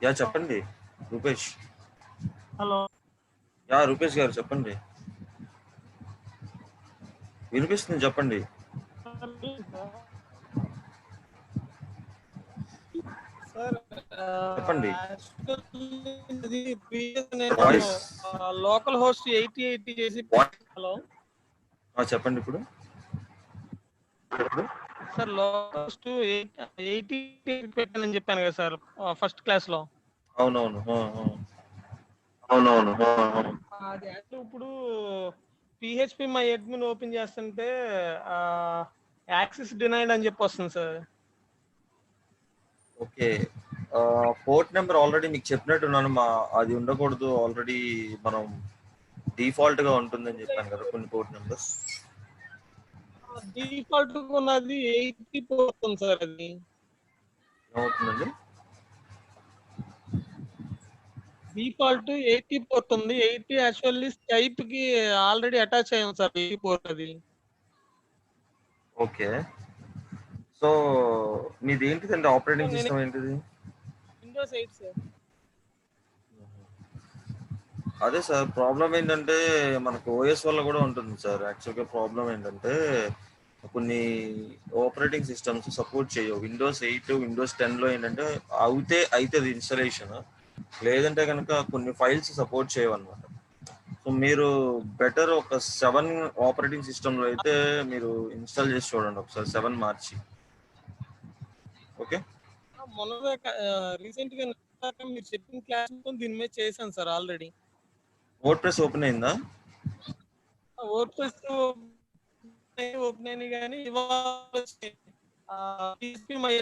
Yeah చెప్పండి Rupesh. Hello. Yeah Rupesh గారు చెప్పండి, వినిపిస్తుంది చెప్పండి. సార్ చెప్పండి నేను వాయిస్. లోకల్ హోస్ట్ 8080 చేసి. హలో చెప్పండి ఇప్పుడు. సార్ లోకల్ హోస్ట్ 80 పెట్టానని చెప్పాను కదా సార్ ఫస్ట్ క్లాస్ లో. అవునవును. అవునవును. అది యాక్చువల్ ఇప్పుడు పిహెచ్పి మై అడ్మిన్ ఓపెన్ చేస్తుంటే యాక్సెస్ డినైడ్ అని చెప్పి వస్తుంది sir. Okay, port number already మీకు చెప్పినట్టున్నాను. అది ఉండకూడదు, ఆల్రెడీ మనం డిఫాల్ట్ గా ఉంటుందని చెప్పాను కదా కొన్ని పోర్ట్ నెంబర్స్. డిఫాల్ట్ ఉన్నది 80 పోతుంది సార్. అది ఏమవుతుందండి? డిఫాల్ట్ 80 పోర్ట్ ఉంది. 80 యాక్చువల్లీ స్కైప్ కి ఆల్రెడీ అటాచ్ అయ్యాం సార్ 80 పోర్ట్. అది ఓకే, సో మీది ఏంటిదండి, ఆపరేటింగ్ సిస్టమ్ ఏంటిది? Windows 8 sir. అదే సార్, ప్రాబ్లం ఏంటంటే మనకు ఓఎస్ వల్ల కూడా ఉంటుంది సార్. యాక్చువల్గా ప్రాబ్లం ఏంటంటే కొన్ని ఆపరేటింగ్ సిస్టమ్స్ సపోర్ట్ చేయవు. విండోస్ 8 విండోస్ 10లో ఏంటంటే అవుతుంది ఇన్స్టాలేషన్, లేదంటే కనుక కొన్ని ఫైల్స్ సపోర్ట్ చేయవు అనమాట. సో మీరు బెటర్ ఒక 7 ఆపరేటింగ్ సిస్టంలో అయితే మీరు ఇన్స్టాల్ చేసి చూడండి ఒకసారి, 7 మార్చి. ఓకే, మొన్న రీసెంట్ గా మీరు చెప్పిన క్లాస్ దీని మీద చేశాను సార్ ఆల్రెడీ. వర్డ్ప్రెస్ ఓపెన్ అయిందా? వర్డ్ప్రెస్ ఓపెన్ అయింది కానీ ఇవాళ పిహెచ్పి మై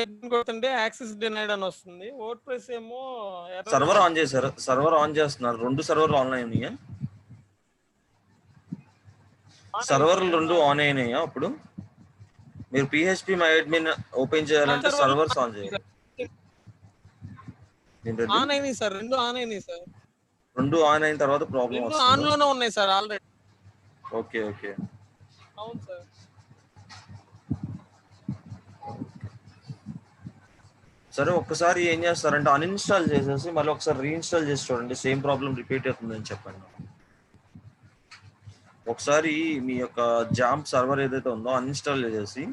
అడ్మిన్ కొడుతుంటే యాక్సెస్ డినైడ్ అని వస్తుంది. వర్డ్ప్రెస్ ఏమో సర్వర్ ఆన్ చేశారు, సర్వర్ ఆన్ చేస్తున్నారు. 2 సర్వర్లు ఆన్లైన్ ఉన్నాయా? సర్వర్లు 2 ఆన్ అయినాయా? అప్పుడు మీరు పిహెచ్పి మై అడ్మిన్ ఓపెన్ చేయాలంటే సర్వర్స్ ఆన్ చేయాలి. ఆన్ అయినాయి సార్, 2 ఆన్ అయినాయి సార్. 2 ఆన్ అయిన తర్వాత ప్రాబ్లం 2 వస్తుంది. ఆన్ లోనే ఉన్నాయి సార్ ఆల్రెడీ. ఓకే ఓకే, అవును సార్. సరే ఒక్కసారి ఏం చేస్తారంటే అన్ఇన్స్టాల్ చేసేసి మళ్ళీ ఒకసారి రీఇన్స్టాల్ చేసి చూడండి, సేమ్ ప్రాబ్లం రిపీట్ అవుతుందని చెప్పండి. ఒకసారి మీ యొక్క జాంప్ సర్వర్ ఏదైతే ఉందో అన్ఇన్స్టాల్ చేసేసి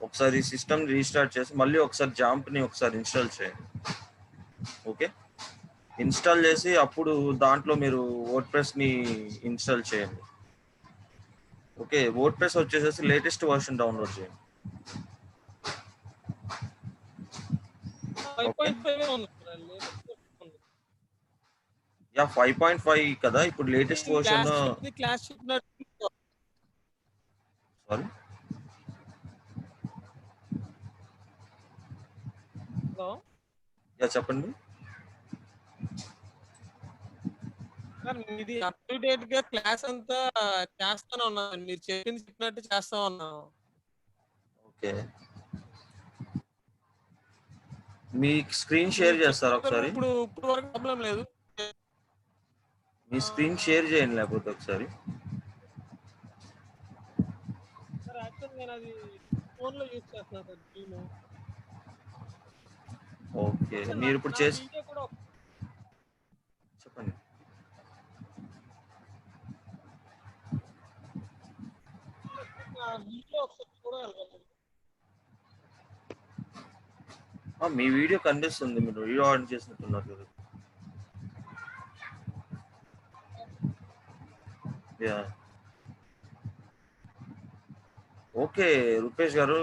ఒకసారి సిస్టమ్ రీస్టార్ట్ చేసి మళ్ళీ ఒకసారి జాంప్ని ఒకసారి ఇన్స్టాల్ చేయండి. ఓకే, ఇన్స్టాల్ చేసి అప్పుడు దాంట్లో మీరు వర్డ్ప్రెస్ని ఇన్స్టాల్ చేయండి. ఓకే, వర్డ్ప్రెస్ వచ్చేసేసి లేటెస్ట్ వర్షన్ డౌన్లోడ్ చేయండి. 5.5 కదా ఇప్పుడు లేటెస్ట్ వర్షన్. సారీ, చెప్పండి సార్. ఇది అప్ టు డేట్ గా క్లాస్ అంతా చేస్తానే ఉన్నాను, మీరు చెప్పినట్టు చేస్తా ఉన్నాను. ఓకే, మీ స్క్రీన్ షేర్ చేస్తారా ఒకసారి? ఇప్పుడు వరకు ప్రాబ్లం లేదు. మీ స్క్రీన్ షేర్ చేయండి లేకపోతే ఒకసారి. సార్ యాక్చువల్ నేను అది ఫోన్ లో యూజ్ చేస్తున్నాను సార్ టీమ్. ఓకే, మీరు ఇప్పుడు చేసి చెప్పండి. మీ వీడియో కనిపిస్తుంది, మీరు వీడియో ఆన్ చేసినట్టున్నారు కదా. యా ఓకే, రూపేష్ గారు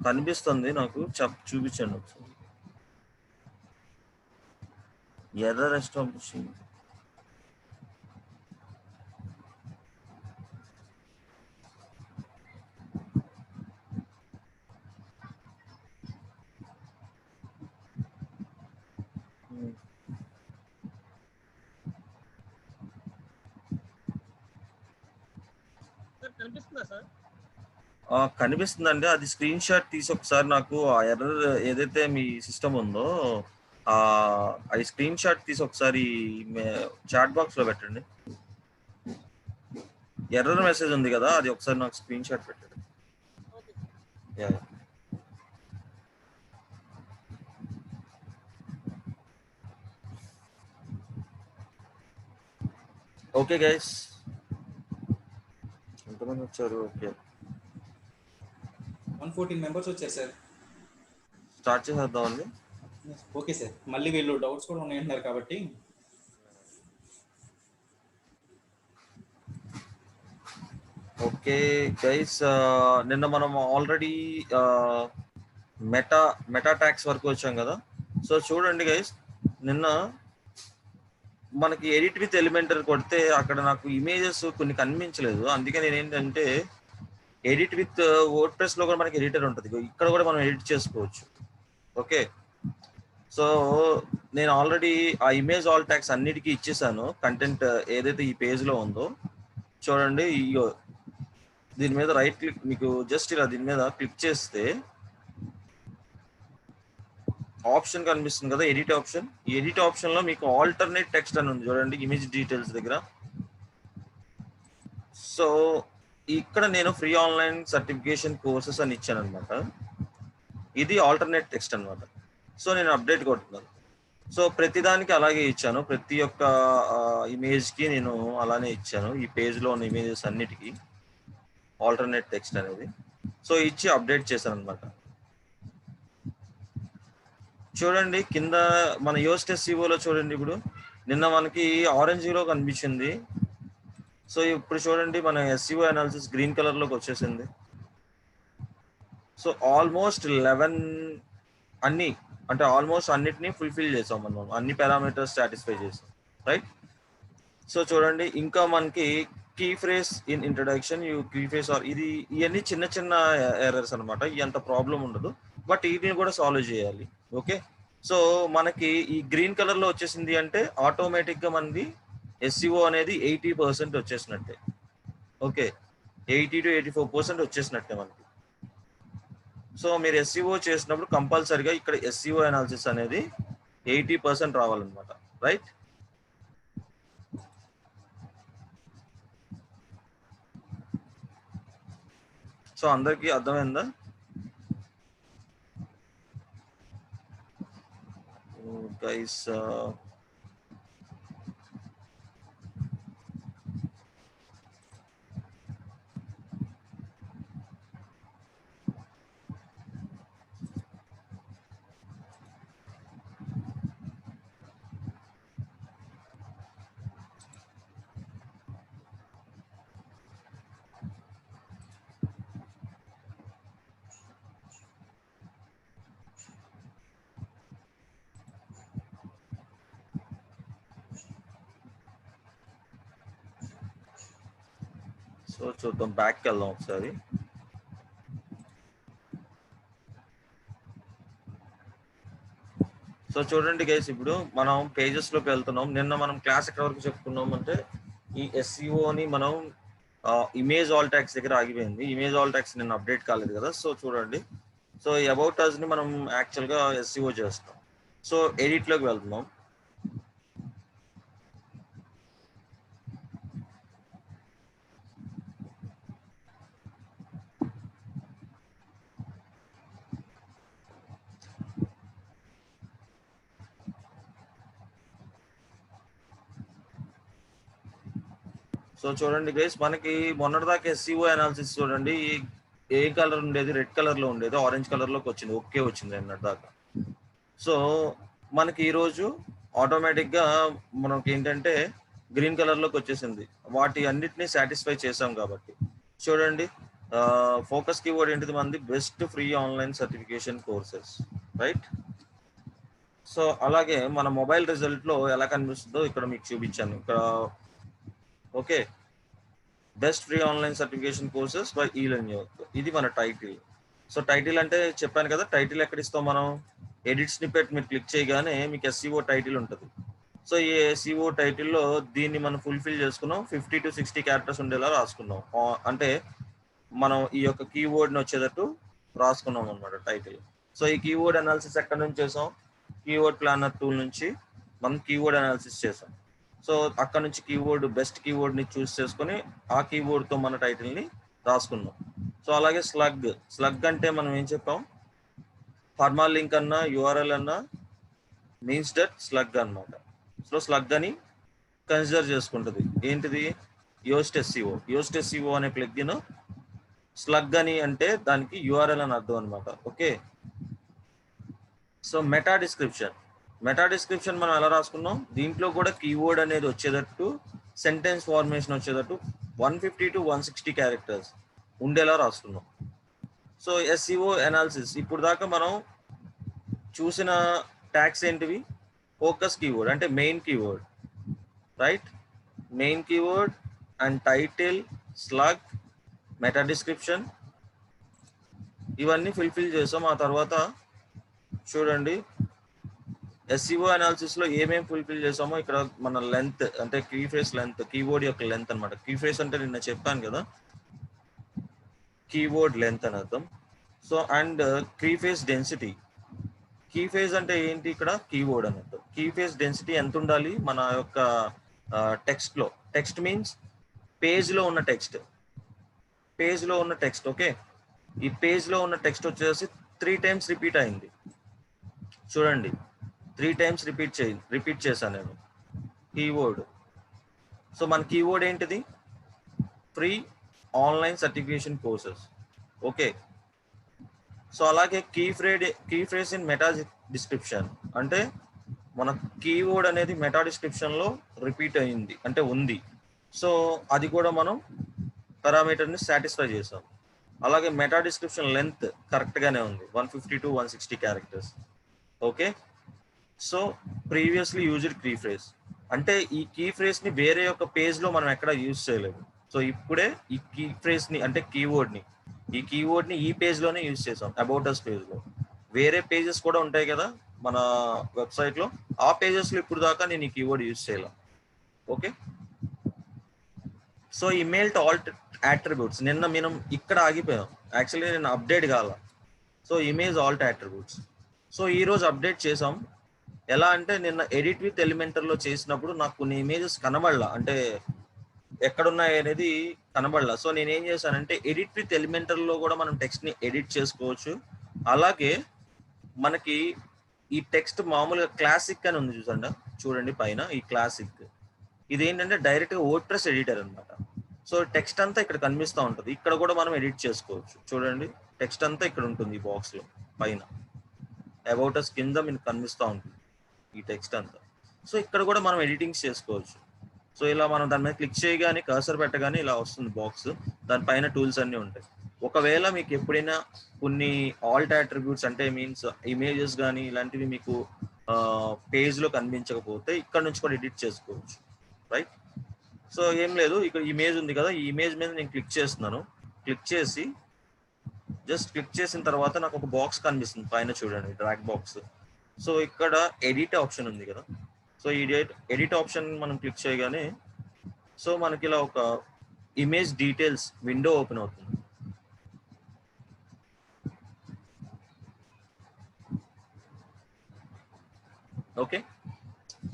కనిపిస్తుంది నాకు, చూపించండి ఒకసారి. Error establishing. కనిపిస్తుందా సార్? కనిపిస్తుందండి. అది స్క్రీన్ షాట్ తీసి ఒకసారి నాకు ఆ ఎర్రర్ ఏదైతే మీ సిస్టమ్ ఉందో అది స్క్రీన్ షాట్ తీసి ఒకసారి చాట్ బాక్స్ లో పెట్టండి. ఎర్రర్ మెసేజ్ ఉంది కదా, అది ఒకసారి నాకు స్క్రీన్ షాట్ పెట్టండి. ఓకే గైస్, ఎంతమంది వచ్చారు? ఓకే, 114 మెంబర్స్ వచ్చారు సార్. స్టార్ట్ చేసేద్దామండి. ఓకే సార్, మళ్ళీ వీళ్ళు డౌట్స్ కూడా ఉన్నాయంటున్నారు కాబట్టి. ఓకే గైస్, నిన్న మనం ఆల్రెడీ మెటా ట్యాక్స్ వరకు వచ్చాం కదా. సో చూడండి గైస్, నిన్న మనకి ఎడిట్ విత్ ఎలిమెంటర్ కొడితే అక్కడ నాకు ఇమేజెస్ కొన్ని కనిపించలేదు. అందుకే నేను ఏంటంటే ఎడిట్ విత్ వర్డ్ ప్రెస్ లో కూడా మనకి ఎడిటర్ ఉంటుంది, ఇక్కడ కూడా మనం ఎడిట్ చేసుకోవచ్చు. ఓకే, సో నేను ఆల్రెడీ ఆ ఇమేజ్ ఆల్ ట్యాగ్స్ అన్నిటికీ ఇచ్చేసాను. కంటెంట్ ఏదైతే ఈ పేజ్ లో ఉందో చూడండి, దీని మీద రైట్ క్లిక్, మీకు జస్ట్ ఇలా దీని మీద క్లిక్ చేస్తే ఆప్షన్ కనిపిస్తుంది కదా, ఎడిట్ ఆప్షన్. ఈ ఎడిట్ ఆప్షన్ లో మీకు ఆల్టర్నేట్ టెక్స్ట్ అని ఉంది చూడండి, ఇమేజ్ డీటెయిల్స్ దగ్గర. సో ఇక్కడ నేను ఫ్రీ ఆన్లైన్ సర్టిఫికేషన్ కోర్సెస్ అని ఇచ్చాను అనమాట. ఇది ఆల్టర్నేట్ టెక్స్ట్ అనమాట. సో నేను అప్డేట్ కొడుతున్నాను. సో ప్రతిదానికి అలాగే ఇచ్చాను, ప్రతి ఒక్క ఇమేజ్ కి నేను అలానే ఇచ్చాను. ఈ పేజ్ లో ఉన్న ఇమేజెస్ అన్నిటికీ ఆల్టర్నేట్ టెక్స్ట్ అనేది సో ఇచ్చి అప్డేట్ చేశాను అనమాట. చూడండి కింద మన యోస్ట్ ఎస్సీఓలో చూడండి, ఇప్పుడు నిన్న మనకి ఆరెంజ్ లో కనిపించింది. సో ఇప్పుడు చూడండి మన ఎస్సీఓ అనాలిసిస్ గ్రీన్ కలర్ లోకి వచ్చేసింది. సో ఆల్మోస్ట్ 11 అన్ని అంటే ఆల్మోస్ట్ అన్నిటినీ ఫుల్ఫిల్ చేసాం మనం, అన్ని పారామీటర్స్ సాటిస్ఫై చేసాం, రైట్. సో చూడండి ఇంకా మనకి key phrase in introduction, key phrase or ఇది ఇవన్నీ చిన్న చిన్న ఎర్రర్స్ అనమాట. ఎంత ప్రాబ్లం ఉండదు, బట్ వీటిని కూడా సాల్వ్ చేయాలి. ఓకే, సో మనకి ఈ గ్రీన్ కలర్ లో వచ్చేసింది అంటే ఆటోమేటిక్ గా మనది ఎస్సీఓ అనేది 80% వచ్చేసినట్టే. ఓకే, 80 to 84% వచ్చేసినట్టే మనకి. సో మీరు ఎస్సీఓ చేసినప్పుడు కంపల్సరిగా ఇక్కడ ఎస్సీఓ అనాలిసిస్ అనేది 80% రావాలన్నమాట, రైట్. సో అందరికీ అర్థమైందా? గైస్ సో చూద్దాం, బ్యాక్కి వెళ్దాం ఒకసారి. సో చూడండి గైస్, ఇప్పుడు మనం పేజెస్ లోకి వెళ్తున్నాం. నిన్న మనం క్లాస్ ఎక్కడ వరకు చెప్పుకున్నాం అంటే ఈ ఎస్సీఓని మనం ఇమేజ్ ఆల్ ట్యాక్స్ దగ్గర ఆగిపోయింది. ఇమేజ్ ఆల్ ట్యాక్స్ నిన్న అప్డేట్ కాలేదు కదా. సో చూడండి, సో అబౌట్ అస్ ని మనం యాక్చువల్ గా ఎస్సీఓ చేస్తాం. సో ఎడిట్ లోకి వెళ్తున్నాం. సో చూడండి గైస్, మనకి మొన్నటిదాకా ఎస్సీఓ అనాలిసిస్ చూడండి ఏ కలర్ ఉండేది, రెడ్ కలర్ లో ఉండేది, ఆరెంజ్ కలర్ లోకి వచ్చింది, ఓకే వచ్చింది అన్నట్టు దాకా. సో మనకి ఈరోజు ఆటోమేటిక్ గా మనకి ఏంటంటే గ్రీన్ కలర్ లోకి వచ్చేసింది. వాటి అన్నిటినీ సాటిస్ఫై చేసాం కాబట్టి చూడండి, ఫోకస్ కీవర్డ్ ఏంటిది మనది, best free online certification courses, right. So అలాగే మన మొబైల్ రిజల్ట్ లో ఎలా కనిపిస్తుందో ఇక్కడ మీకు చూపించాను. ఇక్కడ okay, best free online certification courses by elearning, ఇది మన టైటిల్. సో టైటిల్ అంటే చెప్పాను కదా, టైటిల్ ఎక్కడ ఇస్తాం మనం, ఎడిట్ స్నిప్పెట్ మీరు క్లిక్ చేయగానే మీకు ఎస్సీఓ టైటిల్ ఉంటుంది. సో ఈ ఎస్సీఓ టైటిల్లో దీన్ని మనం ఫుల్ఫిల్ చేసుకున్నాం, 50 to 60 క్యారెక్టర్స్ ఉండేలా రాసుకున్నాం. అంటే మనం ఈ యొక్క కీవర్డ్ని వచ్చేటట్టు రాసుకున్నాం అనమాట టైటిల్. సో ఈ కీవర్డ్ అనాలిసిస్ ఎక్కడ నుంచి చేసాం, కీవర్డ్ ప్లానర్ టూల్ నుంచి మనం కీవర్డ్ అనాలిసిస్ చేసాం. సో అక్కడ నుంచి కీవర్డ్ బెస్ట్ కీవర్డ్ ని చూస్ చేసుకొని ఆ కీవర్డ్ తో మన టైటిల్ ని రాసుకున్నాం. సో అలాగే స్లగ్ అంటే మనం ఏం చెప్పాం, ఫార్మల్ లింక్ అన్నా యూఆర్ఎల్ అన్నా మీన్స్ దట్ స్లగ్ అన్నమాట. సో స్లగ్ అని కన్సిడర్ చేసుకుంటుంది. ఏంటిది? Yoast SCO. యోస్ట్ ఎస్సీఓ అనే ప్లగ్ఇన్ స్లగ్ అని అంటే దానికి యూఆర్ఎల్ అని అర్థం అనమాట. ఓకే, సో మెటా డిస్క్రిప్షన్ మనం ఎలా రాసుకున్నాం? దీంట్లో కూడా కీవర్డ్ అనేది వచ్చేటట్టు, సెంటెన్స్ ఫార్మేషన్ వచ్చేటట్టు 150 to 160 క్యారెక్టర్స్ ఉండేలా రాసుకున్నాం. సో ఎస్సీఓ అనాలిసిస్, ఇప్పుడు దాకా మనం చూసిన ట్యాగ్స్ ఏంటివి? ఫోకస్ కీవర్డ్ అంటే main keyword, right? Main keyword and title, slug, meta description, ఇవన్నీ ఫుల్ఫిల్ చేసాం. ఆ తర్వాత చూడండి ఎస్సీఓ అనాలిసిస్ లో ఏమేమి ఫుల్ఫిల్ చేసామో ఇక్కడ మన లెంత్ అంటే కీ ఫ్రేస్ లెంత్, కీవర్డ్ యొక్క లెంత్ అనమాట. కీ ఫ్రేస్ అంటే నిన్న చెప్పాను కదా, కీవర్డ్ లెంత్ అని అర్థం. So and key phrase density. Key phrase అంటే ఏంటి? ఇక్కడ కీవర్డ్ అని అర్థం. కీ ఫ్రేస్ డెన్సిటీ ఎంత ఉండాలి మన యొక్క టెక్స్ట్ లో? టెక్స్ట్ మీన్స్ పేజ్ లో ఉన్న టెక్స్ట్, ఓకే. ఈ పేజ్ లో ఉన్న టెక్స్ట్ వచ్చేసి 3 times రిపీట్ అయింది. చూడండి 3 times రిపీట్ చేశాను నేను కీవర్డ్. సో మన కీవర్డ్ ఏంటిది? Free online certification courses, okay. So అలాగే key phrase in meta description అంటే మన కీవర్డ్ అనేది మెటా డిస్క్రిప్షన్ లో రిపీట్ అయింది అంటే ఉంది. సో అది కూడా మనం పారామీటర్ని సాటిస్ఫై చేసాం. అలాగే మెటా డిస్క్రిప్షన్ లెంత్ కరెక్ట్ గానే ఉంది, 150 to 160 characters, okay. So previously used key phrase అంటే ఈ కీ ఫ్రేజ్ ని వేరే యొక్క పేజ్ లో మనం ఎక్కడ యూజ్ చేయలేదు. సో ఇప్పుడే ఈ కీ ఫ్రేజ్ ని అంటే కీవర్డ్ ని ఈ పేజ్ లోనే యూజ్ చేసాం, అబౌట్ అస్ పేజ్ లో. వేరే పేజెస్ కూడా ఉంటాయి కదా మన వెబ్సైట్ లో, ఆ పేజెస్ లో ఇప్పుడు దాకా నేను ఈ కీవర్డ్ యూజ్ చేయాల, okay. So email to all attributes, నిన్న మనం ఇక్కడ ఆగిపోయాం. యాక్చువల్లీ నేను అప్డేట్ కాల. So image Alt attributes, so ఈ రోజు అప్డేట్ చేసాం. ఎలా అంటే నిన్న ఎడిట్ విత్ ఎలిమెంటర్ లో చేసినప్పుడు నాకు కొన్ని ఇమేజెస్ కనబడలా, అంటే ఎక్కడున్నాయి అనేది కనబడలా. సో నేను ఏం చేశానంటే ఎడిట్ విత్ ఎలిమెంటర్ లో కూడా మనం టెక్స్ట్ ని ఎడిట్ చేసుకోవచ్చు. అలాగే మనకి ఈ టెక్స్ట్ మామూలుగా క్లాసిక్ అని ఉంది చూడండి పైన ఈ క్లాసిక్, ఇది ఏంటంటే డైరెక్ట్ గా వర్డ్ప్రెస్ ఎడిటర్ అనమాట. సో టెక్స్ట్ అంతా ఇక్కడ కనిపిస్తూ ఉంటుంది, ఇక్కడ కూడా మనం ఎడిట్ చేసుకోవచ్చు. చూడండి టెక్స్ట్ అంతా ఇక్కడ ఉంటుంది ఈ బాక్స్ లో పైన, అబౌట్ అస్ కింద మీకు కనిపిస్తూ ఉంటుంది ఈ టెక్స్ట్ అంతా. సో ఇక్కడ కూడా మనం ఎడిటింగ్స్ చేసుకోవచ్చు. సో ఇలా మనం దాని మీద క్లిక్ చేయగానే కర్సర్ పెట్టగానే ఇలా వస్తుంది బాక్స్, దానిపైన టూల్స్ అన్నీ ఉంటాయి. ఒకవేళ మీకు ఎప్పుడైనా కొన్ని ఆల్ట్ అట్రిబ్యూట్స్ అంటే మీన్స్ ఇమేజెస్ కానీ ఇలాంటివి మీకు పేజ్ లో కనిపించకపోతే ఇక్కడ నుంచి కూడా ఎడిట్ చేసుకోవచ్చు, రైట్? సో ఏం లేదు, ఇక్కడ ఇమేజ్ ఉంది కదా, ఈ ఇమేజ్ మీద నేను క్లిక్ చేస్తున్నాను. క్లిక్ చేసి జస్ట్ క్లిక్ చేసిన తర్వాత నాకు ఒక బాక్స్ కనిపిస్తుంది పైన, చూడండి డ్రాగ్ బాక్స్. సో ఇక్కడ ఎడిట్ ఆప్షన్ ఉంది కదా, సో ఈ ఎడిట్ ఆప్షన్ మనం క్లిక్ చేయగానే సో మనకి ఇలా ఒక ఇమేజ్ డీటెయిల్స్ విండో ఓపెన్ అవుతుంది. ఓకే,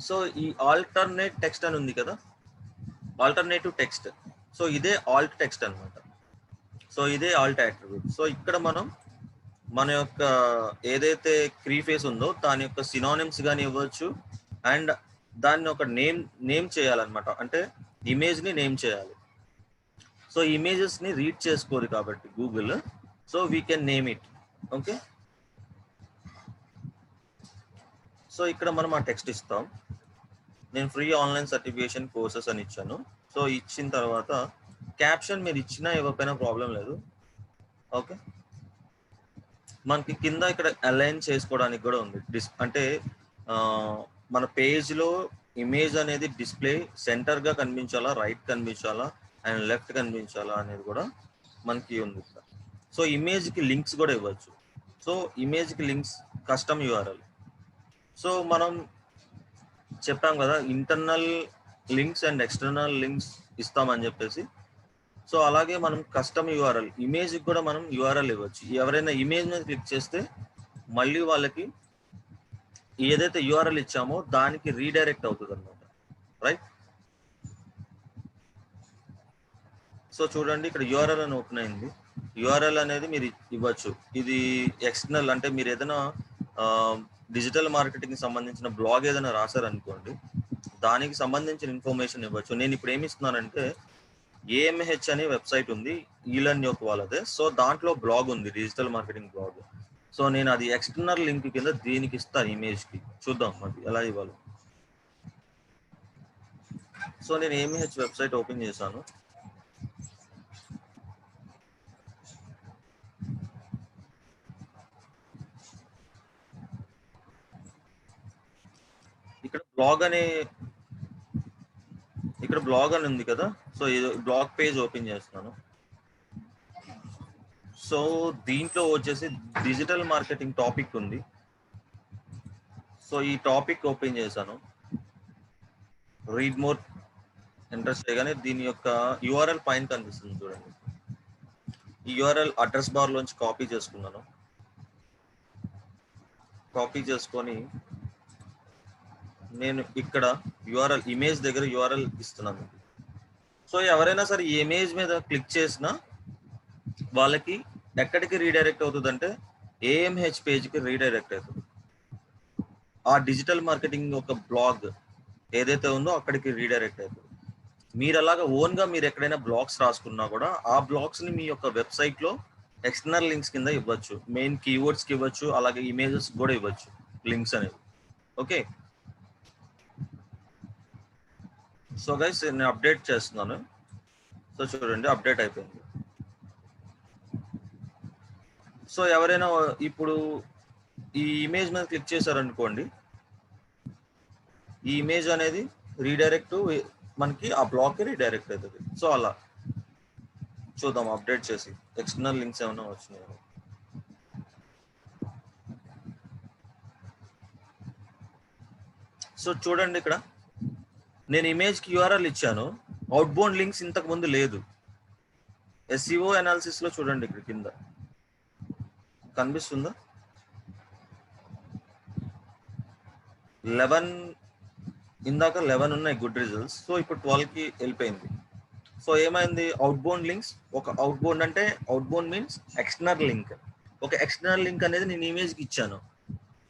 సో ఈ ఆల్టర్నేట్ టెక్స్ట్ అని ఉంది కదా, ఆల్టర్నేటివ్ టెక్స్ట్, సో ఇదే ఆల్ట్ టెక్స్ట్ అనమాట. సో ఇదే ఆల్ట్ అట్రిబ్యూట్. సో ఇక్కడ మనం మన యొక్క ఏదైతే కీ ఫ్రేజ్ ఉందో దాని యొక్క సినానిమ్స్ కానీ ఇవ్వచ్చు, అండ్ దాన్ని ఒక నేమ్ చేయాలన్నమాట, అంటే ఇమేజ్ ని నేమ్ చేయాలి. సో ఇమేజెస్ ని రీడ్ చేసుకోరు కాబట్టి Google, so we can name it, okay. So ఇక్కడ మనం ఆ టెక్స్ట్ ఇస్తాం. నేను ఫ్రీ ఆన్లైన్ సర్టిఫికేషన్ కోర్సెస్ అని ఇచ్చాను. సో ఇచ్చిన తర్వాత క్యాప్షన్ మీరు ఇచ్చినా ఇవ్వకపోయినా ప్రాబ్లం లేదు, ఓకే. మనకి కింద ఇక్కడ అలైన్ చేసుకోవడానికి కూడా ఉంది, అంటే మన పేజ్ లో ఇమేజ్ అనేది డిస్ప్లే సెంటర్ గా కనిపించాలా, రైట్ కనిపించాలా అండ్ లెఫ్ట్ కనిపించాలా అనేది కూడా మనకి ఉంది. సో ఇమేజ్ కి లింక్స్ కూడా ఇవ్వచ్చు. సో ఇమేజ్ కి లింక్స్ కస్టమ్ యూఆర్ఎల్. సో మనం చెప్పాం కదా internal links and external links ఇస్తామని చెప్పేసి. సో అలాగే మనం కస్టమ్ యూఆర్ఎల్, ఇమేజ్ కూడా మనం యూఆర్ఎల్ ఇవ్వచ్చు. ఎవరైనా ఇమేజ్ మీద క్లిక్ చేస్తే మళ్ళీ వాళ్ళకి ఏదైతే యూఆర్ఎల్ ఇచ్చామో దానికి రీడైరెక్ట్ అవుతుంది అనమాట, రైట్? సో చూడండి ఇక్కడ యూఆర్ఎల్ అని ఓపెన్ అయింది. యూఆర్ఎల్ అనేది మీరు ఇవ్వచ్చు. ఇది ఎక్స్టర్నల్, అంటే మీరు ఏదైనా డిజిటల్ మార్కెటింగ్ సంబంధించిన బ్లాగ్ ఏదైనా రాశారనుకోండి, దానికి సంబంధించిన ఇన్ఫర్మేషన్ ఇవ్వచ్చు. నేను ఇప్పుడు ఏమి ఇస్తున్నానంటే ఏఎంహెచ్ అనే వెబ్సైట్ ఉంది, ఈలర్న్ యొక్క వాళ్ళదే. సో దాంట్లో బ్లాగ్ ఉంది, డిజిటల్ మార్కెటింగ్ బ్లాగ్. సో నేను అది ఎక్స్టర్నల్ లింక్ కింద దీనికి ఇస్తాను, ఇమేజ్ కి. చూద్దాం అది ఎలా ఇవ్వాలి. సో నేను ఏఎంహెచ్ వెబ్సైట్ ఓపెన్ చేశాను. ఇక్కడ బ్లాగ్ అని ఉంది కదా. సో ఇది బ్లాగ్ పేజ్ ఓపెన్ చేస్తున్నాను. సో దీంట్లో వచ్చేసి డిజిటల్ మార్కెటింగ్ టాపిక్ ఉంది. సో ఈ టాపిక్ ఓపెన్ చేశాను. రీడ్ మోర్ ఇంట్రెస్ట్ చేయగానే దీని యొక్క యూఆర్ఎల్ పైన కనిపిస్తుంది చూడండి. ఈ యూఆర్ఎల్ అడ్రస్ బార్ లోంచి కాపీ చేసుకున్నాను. కాపీ చేసుకొని నేను ఇక్కడ యూఆర్ఎల్ ఇమేజ్ దగ్గర యూఆర్ఎల్ ఇస్తున్నాను. సో ఎవరైనా సరే ఈ ఇమేజ్ మీద క్లిక్ చేసినా వాళ్ళకి ఎక్కడికి రీడైరెక్ట్ అవుతుంది అంటే ఏఎంహెచ్ పేజ్కి రీడైరెక్ట్ అవుతుంది. ఆ డిజిటల్ మార్కెటింగ్ ఒక బ్లాగ్ ఏదైతే ఉందో అక్కడికి రీడైరెక్ట్ అవుతుంది. మీరు అలాగా ఓన్గా మీరు ఎక్కడైనా బ్లాగ్స్ రాసుకున్నా కూడా ఆ బ్లాగ్స్ని మీ యొక్క వెబ్సైట్లో ఎక్స్టర్నల్ లింక్స్ కింద ఇవ్వచ్చు. మెయిన్ కీవర్డ్స్కి ఇవ్వచ్చు, అలాగే ఇమేజెస్ కూడా ఇవ్వచ్చు లింక్స్ అనేవి. ఓకే, సో గైస్ నేను అప్డేట్ చేస్తున్నాను. సో చూడండి అప్డేట్ అయిపోయింది. సో ఎవరైనా ఇప్పుడు ఈ ఇమేజ్ మీద క్లిక్ చేశారనుకోండి, ఈ ఇమేజ్ అనేది రీడైరెక్ట్ మనకి ఆ బ్లాగ్కి రీడైరెక్ట్ అవుతుంది. సో అలా చూద్దాం అప్డేట్ చేసి ఎక్స్టర్నల్ లింక్స్ ఏమైనా వచ్చినాయి. సో చూడండి ఇక్కడ నేను ఇమేజ్కి యూఆర్ఎల్ ఇచ్చాను. అవుట్ బౌండ్ లింక్స్ ఇంతకు ముందు లేదు. ఎస్ఈఓ అనాలిసిస్ లో చూడండి ఇక్కడ కింద కనిపిస్తుందా, 11 ఇందాక 11 ఉన్నాయి గుడ్ రిజల్ట్స్. సో ఇప్పుడు 12కి వెళ్ళిపోయింది. సో ఏమైంది, అవుట్ బౌండ్ లింక్స్. ఒక అవుట్ బౌండ్ అంటే out bound means external link. ఒక ఎక్స్టర్నల్ లింక్ అనేది నేను ఇమేజ్కి ఇచ్చాను,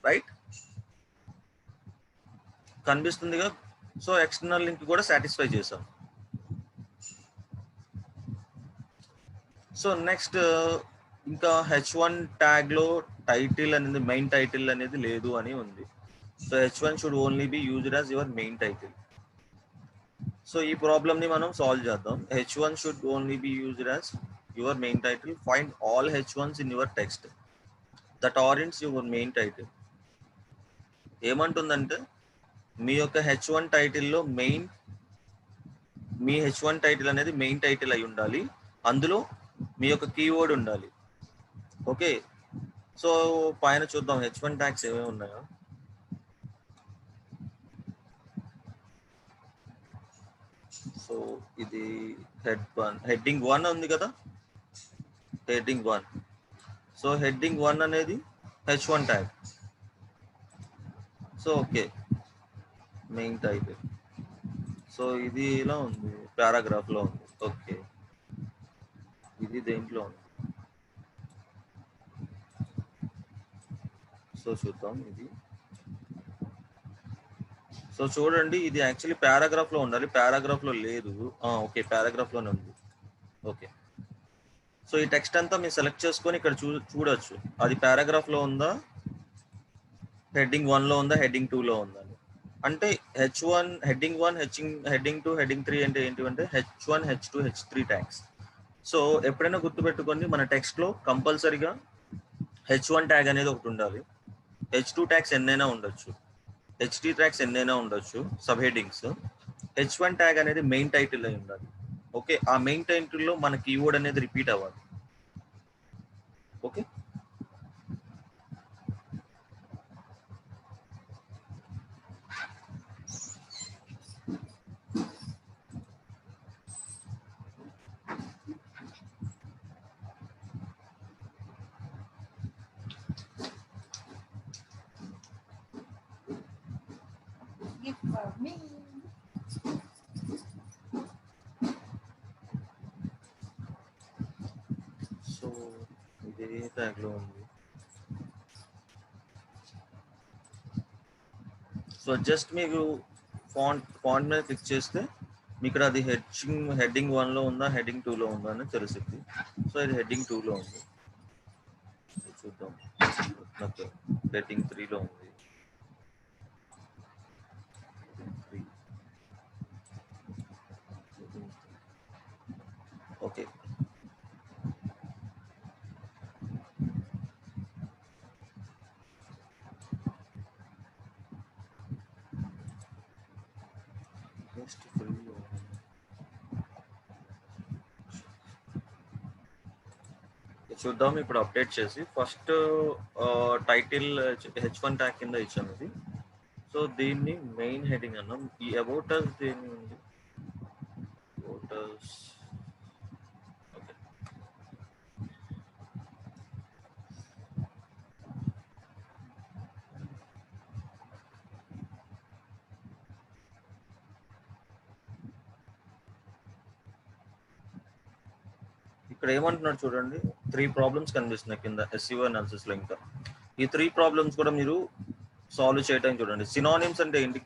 రైట్? కనిపిస్తుందిగా. సో ఎక్స్టర్నల్ లింక్ కూడా సాటిస్ఫై చేశాం. సో నెక్స్ట్ ఇంకా H1 ట్యాగ్ లో టైటిల్ అనేది మెయిన్ టైటిల్ అనేది లేదు అని ఉంది. So H1 should only be used as your main title. So ఈ ప్రాబ్లమ్ ని మనం సాల్వ్ చేద్దాం. H1 should only be used as your main title. Find all H1s in your text that aren't your main title. ఏమంటుందంటే మీ యొక్క H1 టైటిల్లో మీ H1 title అనేది మెయిన్ టైటిల్ అయి ఉండాలి. అందులో మీ యొక్క కీవర్డ్ ఉండాలి. ఓకే, సో పైన చూద్దాం H1 ట్యాగ్స్ ఏమేమి ఉన్నాయో. సో ఇది హెడ్డింగ్ 1 ఉంది కదా, హెడ్డింగ్ 1. సో హెడ్డింగ్ 1 అనేది H1 tag. So okay, main title. So ఇది ఇలా ఉంది, పారాగ్రాఫ్ లో ఉంది. ఓకే, ఇది దేంట్లో ఉంది. సో చూద్దాం ఇది. సో చూడండి ఇది యాక్చువల్లీ పారాగ్రాఫ్ లో ఉండాలి, పారాగ్రాఫ్ లో లేదు. ఓకే, పారాగ్రాఫ్ లోనే ఉంది. ఓకే, సో ఈ టెక్స్ట్ అంతా మీరు సెలెక్ట్ చేసుకొని ఇక్కడ చూడొచ్చు అది పారాగ్రాఫ్ లో ఉందా, హెడ్డింగ్ 1 లో ఉందా, హెడ్డింగ్ 2 లో ఉందా. అంటే H1 హెడ్డింగ్ 1, హెడ్డింగ్ 2, హెడ్డింగ్ 3 అంటే ఏంటివంటే H1, H2, H3 tags. So ఎప్పుడైనా గుర్తుపెట్టుకోండి, మన టెక్స్ట్ లో కంపల్సరీగా H1 ట్యాగ్ అనేది ఒకటి ఉండాలి. H2 ట్యాగ్స్ ఎన్నైనా ఉండొచ్చు, H3 ట్యాగ్స్ ఎన్నైనా ఉండొచ్చు సబ్ హెడ్డింగ్స్. H1 ట్యాగ్ అనేది మెయిన్ టైటిల్ అయి ఉండాలి. ఓకే, ఆ మెయిన్ టైటిల్లో మన కీవర్డ్ అనేది రిపీట్ అవ్వాలి. ఓకే, సో ఇదే ట్యాగ్ లో ఉంది. సో జస్ట్ మీకు ఫాంట్ మీద క్లిక్ చేస్తే ఇక్కడ అది హెడ్డింగ్ 1లో ఉందా హెడ్డింగ్ 2లో ఉందా అని తెలుస్తుంది. సో ఇది హెడ్డింగ్ 2లో ఉంది. చూద్దాం, నాకు హెడ్డింగ్ 3లో ఉంది. ఓకే, చూద్దాం. ఇప్పుడు అప్డేట్ చేసి ఫస్ట్ టైటిల్ H1 ట్యాగ్ కింద ఇచ్చాను ఇది. సో దీన్ని మెయిన్ హెడ్డింగ్ అన్నాం. ఈ అబౌట్ us దీన్ని అబౌట్ us. ఓకే, ఇక్కడ ఏమంటున్నాడు చూడండి, 3 ప్రాబ్లమ్స్ కనిపిస్తున్నాయి కింద SEO అనాలిసిస్ లో. ఇంకా ఈ 3 ప్రాబ్లమ్స్ కూడా మీరు సాల్వ్ చేయడానికి చూడండి. సినానిమ్స్ అంటే ఏంటి?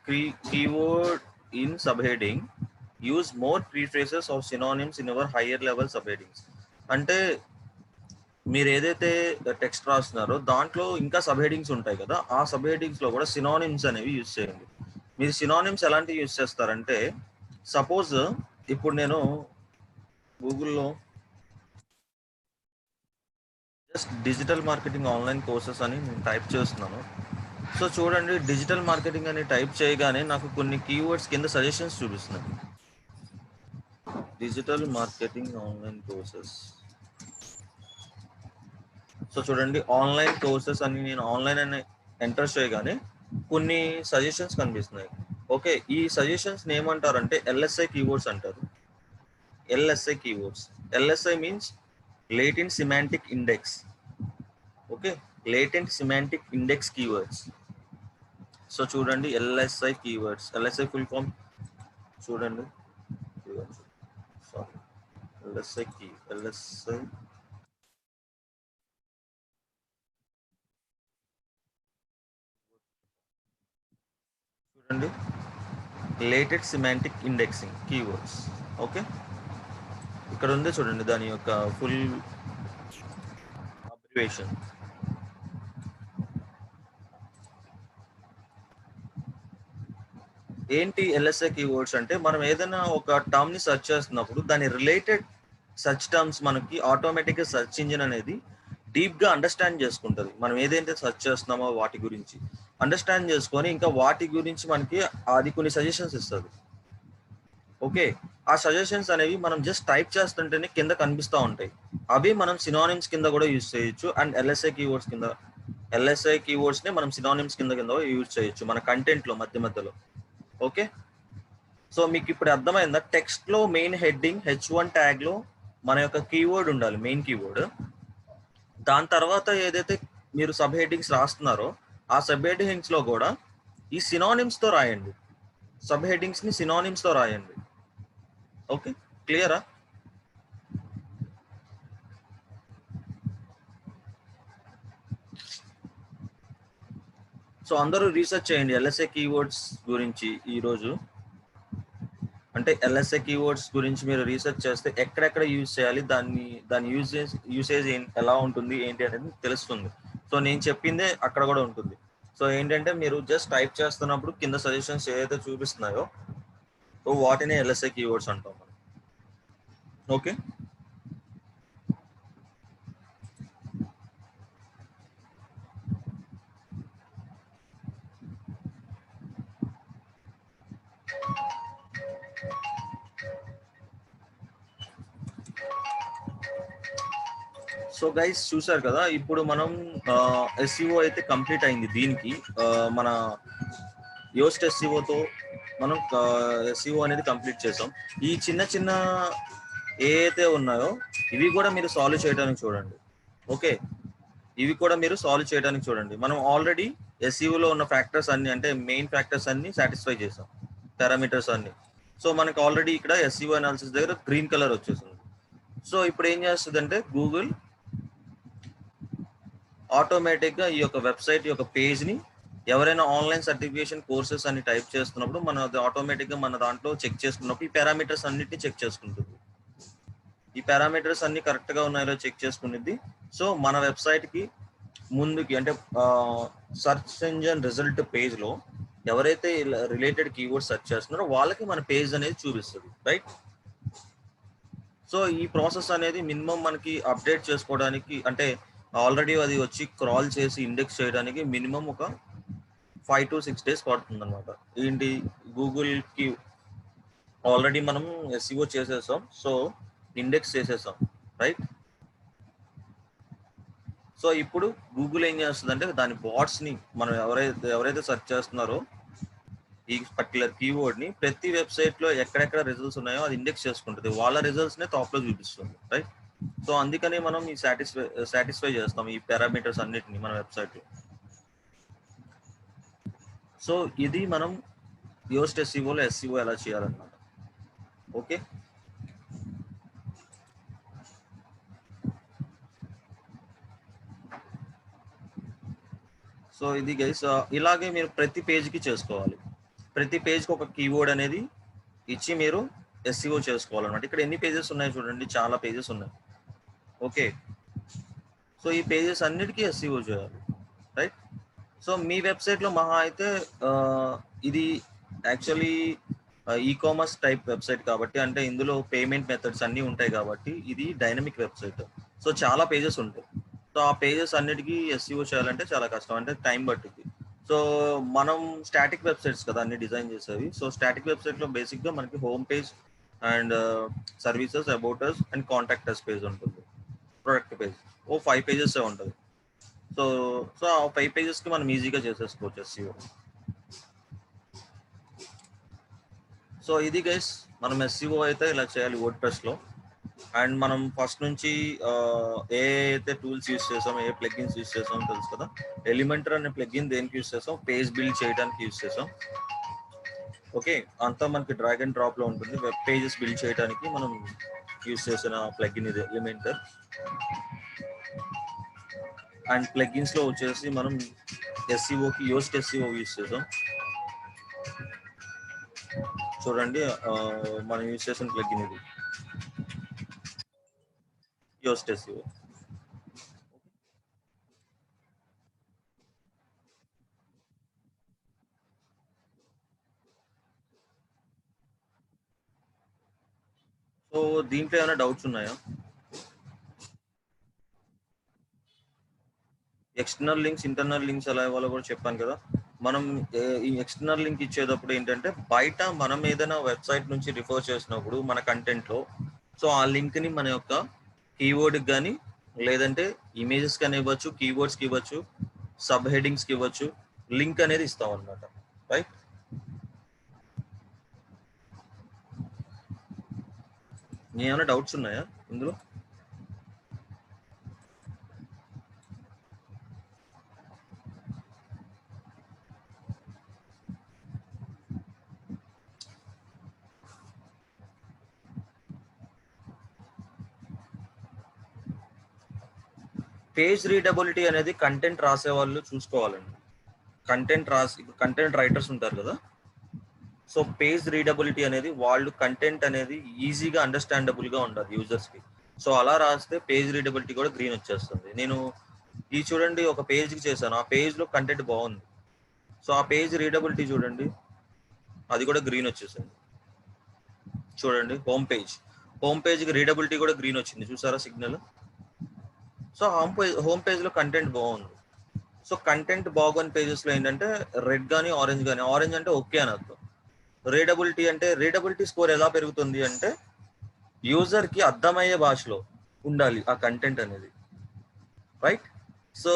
Keyword in subheading, use more paraphrases of synonyms in our higher level subheadings. అంటే మీరు ఏదైతే టెక్స్ట్ రాస్తున్నారో దాంట్లో ఇంకా సబ్ హెడింగ్స్ ఉంటాయి కదా, ఆ సబ్ హెడింగ్స్ లో కూడా సినానిమ్స్ అనేవి యూజ్ చేయండి. మీరు సినానిమ్స్ ఎలాంటివి యూజ్ చేస్తారంటే, సపోజ్ ఇప్పుడు నేను గూగుల్లో just digital marketing online courses అని నేను టైప్ చేస్తున్నాను. సో చూడండి, డిజిటల్ మార్కెటింగ్ అని టైప్ చేయగానే నాకు కొన్ని కీవర్డ్స్ కింద సజెషన్స్ చూపిస్తున్నాయి. Digital marketing online courses. So చూడండి, ఆన్లైన్ కోర్సెస్ అని నేను ఆన్లైన్ అని ఎంటర్ చేయగానే కొన్ని సజెషన్స్ కనిపిస్తున్నాయి. ఓకే, ఈ సజెషన్స్ ఏమంటారంటే LSI కీవర్డ్స్ అంటారు. LSI keywords. LSI means latent semantic index. Okay, latent semantic index keywords. So చూడండి, LSI keywords. LSI full form చూడండి. సారీ, LSI చూడండి, latent semantic indexing keywords. Okay, ఇక్కడ ఉంది చూడండి దాని యొక్క ఫుల్ అబ్రివేషన్. ఏంటి LSI కీవర్డ్స్ అంటే, మనం ఏదైనా ఒక టర్మ్ ని సెర్చ్ చేస్తున్నప్పుడు దాని రిలేటెడ్ సెర్చ్ టర్మ్స్ మనకి ఆటోమేటిక్గా సెర్చ్ ఇంజిన్ అనేది డీప్ గా అండర్స్టాండ్ చేసుకుంటుంది. మనం ఏదైతే సెర్చ్ చేస్తున్నామో వాటి గురించి అండర్స్టాండ్ చేసుకొని ఇంకా వాటి గురించి మనకి అది కొన్ని సజెషన్స్ ఇస్తుంది. ఓకే, ఆ సజెషన్స్ అనేవి మనం జస్ట్ టైప్ చేస్తుంటేనే కింద కనిపిస్తూ ఉంటాయి. అవి మనం సినానిమ్స్ కింద కూడా యూజ్ చేయొచ్చు. అండ్ LSI కీవర్డ్స్ కింద, LSI కీవర్డ్స్ ని మనం సినానిమ్స్ కింద యూజ్ చేయొచ్చు మన కంటెంట్ లో మధ్యలో. ఓకే, సో మీకు ఇప్పుడు అర్థమైందా? టెక్స్ట్ లో మెయిన్ హెడ్డింగ్ H1 ట్యాగ్ లో మన యొక్క కీవర్డ్ ఉండాలి, మెయిన్ కీవర్డ్. దాని తర్వాత ఏదైతే మీరు సబ్ హెడ్డింగ్స్ రాస్తున్నారో ఆ సబ్ హెడ్డింగ్స్ లో కూడా ఈ సినానిమ్స్ తో రాయండి. సబ్ హెడ్డింగ్స్ ని సినానిమ్స్ తో రాయండి. ఓకే, క్లియరా? సో అందరూ రీసెర్చ్ చేయండి LSI కీవర్డ్స్ గురించి. ఈరోజు అంటే LSI కీవర్డ్స్ గురించి మీరు రీసెర్చ్ చేస్తే ఎక్కడెక్కడ యూజ్ చేయాలి, దాని యూసేజ్ ఎలా ఉంటుంది ఏంటి అనేది తెలుస్తుంది. సో నేను చెప్పిందే అక్కడ కూడా ఉంటుంది. సో ఏంటంటే మీరు జస్ట్ టైప్ చేస్తున్నప్పుడు కింద సజెషన్స్ ఏదైతే చూపిస్తున్నాయో సో వాటిని LSI కీవర్డ్స్ అంటాం మనం. ఓకే, సో గైస్ చూసారు కదా, ఇప్పుడు మనం SEO అయితే కంప్లీట్ అయింది. దీనికి మన యోస్ట్ SEOతో మనం SEO అనేది కంప్లీట్ చేసాం. ఈ చిన్న ఏదైతే ఉన్నాయో ఇవి కూడా మీరు సాల్వ్ చేయడానికి చూడండి. ఓకే, ఇవి కూడా మీరు సాల్వ్ చేయడానికి చూడండి. మనం ఆల్రెడీ SEOలో ఉన్న ఫ్యాక్టర్స్ అన్ని, అంటే మెయిన్ ఫ్యాక్టర్స్ అన్ని సాటిస్ఫై చేసాం, పారామీటర్స్ అన్ని. సో మనకి ఆల్రెడీ ఇక్కడ SEO అనాలిసిస్ దగ్గర గ్రీన్ కలర్ వచ్చేసింది. సో ఇప్పుడు ఏం చేస్తుంది అంటే గూగుల్ ఆటోమేటిక్గా ఈ యొక్క వెబ్సైట్ యొక్క పేజ్ని ఎవరైనా ఆన్లైన్ సర్టిఫికేషన్ కోర్సెస్ అని టైప్ చేస్తున్నప్పుడు మన ఆటోమేటిక్గా మన దాంట్లో చెక్ చేసుకున్నప్పుడు ఈ పారామీటర్స్ అన్నిటిని చెక్ చేసుకుంటుంది. ఈ పారామీటర్స్ అన్ని కరెక్ట్గా ఉన్నాయో చెక్ చేసుకునేది. సో మన వెబ్సైట్కి ముందుకి అంటే సర్చ్ ఇంజన్ రిజల్ట్ పేజ్లో ఎవరైతే రిలేటెడ్ కీవర్డ్ సెర్చ్ చేస్తున్నారో వాళ్ళకి మన పేజ్ అనేది చూపిస్తుంది, రైట్? సో ఈ ప్రాసెస్ అనేది మినిమం మనకి అప్డేట్ చేసుకోవడానికి అంటే ఆల్రెడీ అది వచ్చి క్రాల్ చేసి ఇండెక్స్ చేయడానికి మినిమం ఒక 5 to 6 days పడుతుంది అనమాట. ఏంటి, గూగుల్కి ఆల్రెడీ మనం SEO చేసేసాం, సో ఇండెక్స్ చేసేసాం, రైట్? సో ఇప్పుడు గూగుల్ ఏం చేస్తుంది అంటే దాని బాట్స్ని మనం ఎవరైతే సెర్చ్ చేస్తున్నారో ఈ పర్టికులర్ కీవర్డ్ని ప్రతి వెబ్సైట్లో ఎక్కడెక్కడ రిజల్ట్స్ ఉన్నాయో అది ఇండెక్స్ చేసుకుంటుంది, వాళ్ళ రిజల్ట్స్నే టాప్లో చూపిస్తుంది, రైట్? సో అందుకని మనం ఈ సాటిస్ఫై చేస్తాం ఈ పారామీటర్స్ అన్నిటిని మన వెబ్సైట్లో. సో ఇది మనం యోస్ట్ SEOలో SEO ఎలా చేయాలన్నమాట. ఓకే, సో ఇది గైస్ ఇలాగే మీరు ప్రతి పేజ్కి చేసుకోవాలి. ప్రతి పేజ్కి ఒక కీవర్డ్ అనేది ఇచ్చి మీరు SEO చేసుకోవాలన్నమాట. ఇక్కడ ఎన్ని పేజెస్ ఉన్నాయి చూడండి, చాలా పేజెస్ ఉన్నాయి. ఓకే, సో ఈ పేజెస్ అన్నిటికీ SEO చేయాలి, రైట్? సో మీ వెబ్సైట్లో మహా అయితే ఇది యాక్చువల్లీ ఈకామర్స్ టైప్ వెబ్సైట్ కాబట్టి, అంటే ఇందులో పేమెంట్ మెథడ్స్ అన్నీ ఉంటాయి కాబట్టి ఇది డైనమిక్ వెబ్సైట్. సో చాలా పేజెస్ ఉంటాయి. సో ఆ పేజెస్ అన్నిటికీ SEO చేయాలంటే చాలా కష్టం, అంటే టైం పట్టుద్ది. సో మనం స్టాటిక్ వెబ్సైట్స్ కదా అన్ని డిజైన్ చేసేవి. సో స్టాటిక్ వెబ్సైట్లో బేసిక్గా మనకి home page and services, about us and contact us page ఉంటుంది, ప్రొడక్ట్ పేజ్. 5 పేజెస్ ఉంటుంది. సో ఆ 5 పేజెస్కి మనం ఈజీగా చేసేసుకోవచ్చు SEO. సో ఇది గైస్ మనం SEO అయితే ఇలా చేయాలి వర్డ్ప్రెస్లో. అండ్ మనం ఫస్ట్ నుంచి ఏ అయితే టూల్స్ యూస్ చేసాం, ఏ ప్లగిన్స్ యూస్ చేసాం తెలుసు కదా. ఎలిమెంటర్ అనే ప్లగిన్ దేనికి యూస్ చేసాం, పేజ్ బిల్డ్ చేయడానికి యూస్ చేసాం. ఓకే, అంతా మనకి డ్రాగ్ అండ్ డ్రాప్లో ఉంటుంది. వెబ్ పేజెస్ బిల్డ్ చేయడానికి మనం యూస్ చేసిన ప్లగిన్ ఇది ఎలిమెంటర్. అండ్ ప్లగిన్స్లో వచ్చేసి మనం SEOకి యోస్ట్ SEO యూస్ చేసాం. చూడండి మనం యూస్ చేసిన ప్లగిన్ ఇది యోస్ట్ SEO. సో దీంట్లో ఏమైనా డౌట్స్ ఉన్నాయా? ఎక్స్టర్నల్ లింక్స్, ఇంటర్నల్ లింక్స్ ఎలా ఇవ్వాలో కూడా చెప్పాను కదా. మనం ఈ ఎక్స్టర్నల్ లింక్ ఇచ్చేటప్పుడు ఏంటంటే బయట మనం ఏదైనా వెబ్సైట్ నుంచి రిఫర్ చేసినప్పుడు మన కంటెంట్లో, సో ఆ లింక్ని మన యొక్క కీవర్డ్కి కానీ లేదంటే ఇమేజెస్ కానీ ఇవ్వచ్చు, కీవర్డ్స్కి ఇవ్వచ్చు, సబ్ హెడింగ్స్కి ఇవ్వచ్చు, లింక్ అనేది ఇస్తాం అన్నమాట, రైట్? ఏమైనా డౌట్స్ ఉన్నాయా ఇందులో? పేజ్ రీడబిలిటీ అనేది కంటెంట్ రాసే వాళ్ళు చూసుకోవాలండి. కంటెంట్ రైటర్స్ ఉంటారు కదా. సో పేజ్ రీడబిలిటీ అనేది వాళ్ళు కంటెంట్ అనేది ఈజీగా అండర్స్టాండబుల్గా ఉండాలి యూజర్స్కి. సో అలా రాస్తే పేజ్ రీడబిలిటీ కూడా గ్రీన్ వచ్చేస్తుంది. నేను ఈ చూడండి ఒక పేజ్కి చేశాను, ఆ పేజ్లో కంటెంట్ బాగుంది. సో ఆ పేజ్ రీడబిలిటీ చూడండి, అది కూడా గ్రీన్ వచ్చేసింది. చూడండి హోమ్ పేజ్కి రీడబిలిటీ కూడా గ్రీన్ వచ్చింది, చూసారా సిగ్నల్? సో హోమ్ పేజ్లో కంటెంట్ బాగుంది. సో కంటెంట్ బాగుని పేజెస్లో ఏంటంటే రెడ్ కానీ ఆరెంజ్ కానీ, ఆరెంజ్ అంటే ఓకే అని అర్థం. రీడబిలిటీ అంటే రీడబిలిటీ స్కోర్ ఎలా పెరుగుతుంది అంటే యూజర్కి అర్థమయ్యే భాషలో ఉండాలి ఆ కంటెంట్ అనేది, రైట్? సో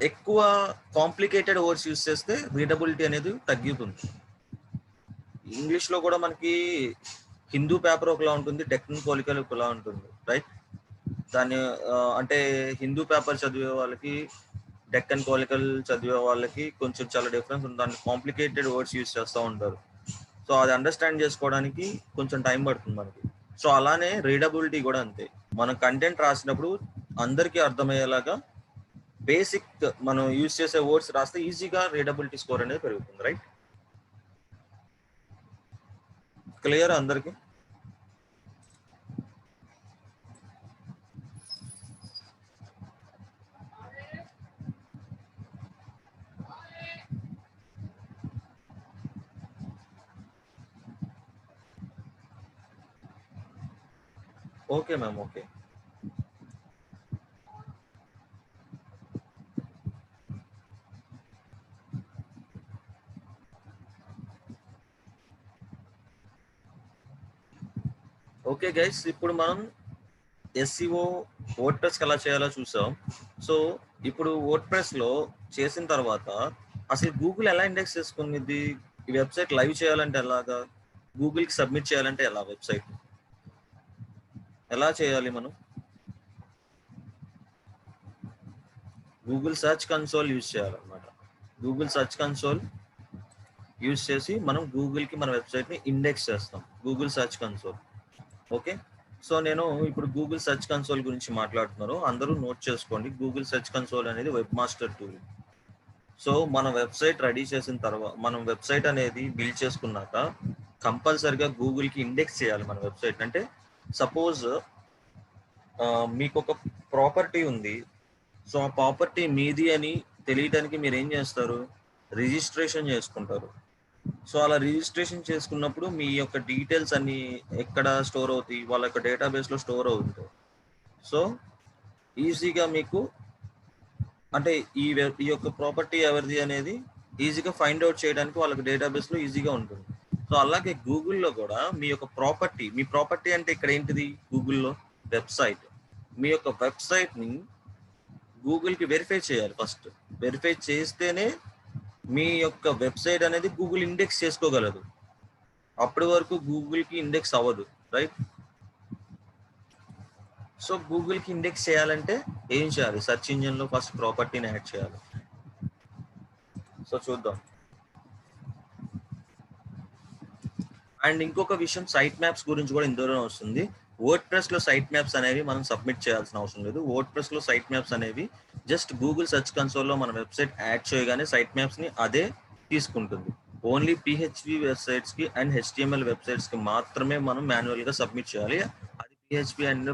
ఎక్కువ కాంప్లికేటెడ్ వర్డ్స్ యూస్ చేస్తే రీడబిలిటీ అనేది తగ్గుతుంది. ఇంగ్లీష్లో కూడా మనకి హిందూ పేపర్ ఒకలా ఉంటుంది, డెక్కన్ క్రానికల్ ఒకలా ఉంటుంది, రైట్? దాన్ని అంటే హిందూ పేపర్ చదివే వాళ్ళకి, డెక్కన్ క్రానికల్ చదివే వాళ్ళకి కొంచెం చాలా డిఫరెన్స్ ఉంది. దాన్ని కాంప్లికేటెడ్ వర్డ్స్ యూస్ చేస్తూ ఉంటారు. సో అది అండర్స్టాండ్ చేసుకోవడానికి కొంచెం టైం పడుతుంది మనకి. సో అలానే రీడబిలిటీ కూడా అంతే. మనం కంటెంట్ రాసినప్పుడు అందరికీ అర్థమయ్యేలాగా బేసిక్ మనం యూజ్ చేసే వర్డ్స్ రాస్తే ఈజీగా రీడబిలిటీ స్కోర్ అనేది పెరుగుతుంది. రైట్? క్లియర్ అందరికి? Okay ma'am. Okay. Okay guys, ఇప్పుడు మనం ఎస్ఈఓ వర్డ్ప్రెస్ ఎలా చేయాలో చూసాం. సో ఇప్పుడు వర్డ్ప్రెస్ లో చేసిన తర్వాత అసలు గూగుల్ ఎలా ఇండెక్స్ చేసుకునేది? ఈ వెబ్సైట్ లైవ్ చేయాలంటే ఎలాగా? గూగుల్ కి సబ్మిట్ చేయాలంటే ఎలా? వెబ్సైట్ ఎలా చేయాలి మనం? గూగుల్ సర్చ్ కన్సోల్ యూజ్ చేయాలన్నమాట. గూగుల్ సర్చ్ కన్సోల్ యూజ్ చేసి మనం గూగుల్ కి మన వెబ్సైట్ ని ఇండెక్స్ చేస్తాం. Google search console. Okay. So నేను ఇప్పుడు గూగుల్ సర్చ్ కన్సోల్ గురించి మాట్లాడుతున్నాను, అందరూ నోట్ చేసుకోండి. గూగుల్ సర్చ్ కన్సోల్ అనేది వెబ్ మాస్టర్ టూల్. సో మన వెబ్సైట్ రెడీ చేసిన తర్వాత, మనం వెబ్సైట్ అనేది బిల్డ్ చేసుకున్నాక కంపల్సరిగా గూగుల్ కి ఇండెక్స్ చేయాలి మన వెబ్సైట్. అంటే సపోజ్ మీకు ఒక ప్రాపర్టీ ఉంది. సో ఆ ప్రాపర్టీ మీది అని తెలియడానికి మీరు ఏం చేస్తారు? రిజిస్ట్రేషన్ చేసుకుంటారు. సో అలా రిజిస్ట్రేషన్ చేసుకున్నప్పుడు మీ యొక్క డీటెయిల్స్ అన్ని ఎక్కడ స్టోర్ అవుతాయి? వాళ్ళ యొక్క డేటాబేస్ లో స్టోర్ అవుతాయి. సో ఈజీగా మీకు అంటే ఈ యొక్క ప్రాపర్టీ ఎవరిది అనేది ఈజీగా ఫైండ్ అవుట్ చేయడానికి వాళ్ళకి డేటాబేస్ లో ఈజీగా ఉంటుంది. సో అలాగే గూగుల్లో కూడా మీ యొక్క ప్రాపర్టీ, మీ ప్రాపర్టీ అంటే ఇక్కడ ఏంటిది? గూగుల్లో వెబ్సైట్. మీ యొక్క వెబ్సైట్ ని గూగుల్ కి వెరిఫై చేయాలి. ఫస్ట్ వెరిఫై చేస్తేనే మీ యొక్క వెబ్సైట్ అనేది గూగుల్ ఇండెక్స్ చేసుకోగలదు. అప్పటి వరకు గూగుల్ కి ఇండెక్స్ అవ్వదు. రైట్? సో గూగుల్ కి ఇండెక్స్ చేయాలంటే ఏం చేయాలి? సెర్చ్ ఇంజిన్ లో ఫస్ట్ ప్రాపర్టీని యాడ్ చేయాలి. సో చూద్దాం. అండ్ ఇంకొక విషయం, సైట్ మ్యాప్స్ గురించి కూడా ఇందులోనే వస్తుంది. వర్డ్ ప్రెస్ లో సైట్ మ్యాప్స్ అనేవి మనం సబ్మిట్ చేయాల్సిన అవసరం లేదు. వర్డ్ ప్రెస్ లో సైట్ మ్యాప్స్ అనేవి జస్ట్ గూగుల్ సెర్చ్ కన్సోల్ లో మన వెబ్సైట్ యాడ్ చేయగానే సైట్ మ్యాప్స్ ని అదే తీసుకుంటుంది. ఓన్లీ పిహెచ్పి వెబ్సైట్స్ కి అండ్ హెచ్టిఎంఎల్ వెబ్సైట్స్ కి మాత్రమే మనం మాన్యువల్ గా సబ్మిట్ చేయాలి. అది పిహెచ్పి అండ్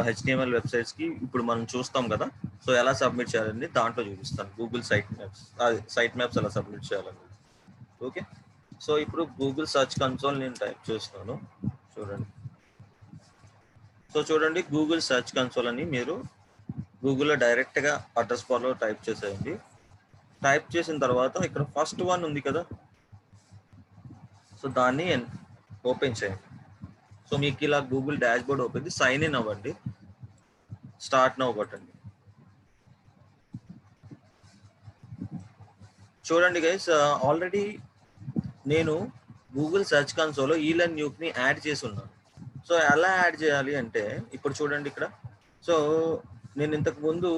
హెచ్టిఎంఎల్ వెబ్సైట్స్ కి ఇప్పుడు మనం చూస్తాం కదా. సో ఎలా సబ్మిట్ చేయాలని దాంట్లో చూపిస్తాను. గూగుల్ సైట్ మ్యాప్స్ ఎలా సబ్మిట్ చేయాలని. ఓకే. సో ఇప్పుడు గూగుల్ సర్చ్ కన్సోల్ నేను టైప్ చేస్తున్నాను, చూడండి. సో చూడండి, గూగుల్ సర్చ్ కన్సోల్ అని మీరు గూగుల్లో డైరెక్ట్గా అడ్రస్ బార్లో టైప్ చేసేయండి. టైప్ చేసిన తర్వాత ఇక్కడ ఫస్ట్ వన్ ఉంది కదా, సో దాన్ని ఓపెన్ చేయండి. సో మీకు ఇలా Google dash board open, sign in అవ్వండి, స్టార్ట్ నౌ కొట్టండి. చూడండి గైస్, ఆల్రెడీ నేను గూగుల్ సెర్చ్ కన్సోల్లో ఈలర్న్ న్యూక్ ని యాడ్ చేసి ఉన్నాను. సో ఎలా యాడ్ చేయాలి అంటే ఇప్పుడు చూడండి ఇక్కడ. సో నేను ఇంతకు ముందు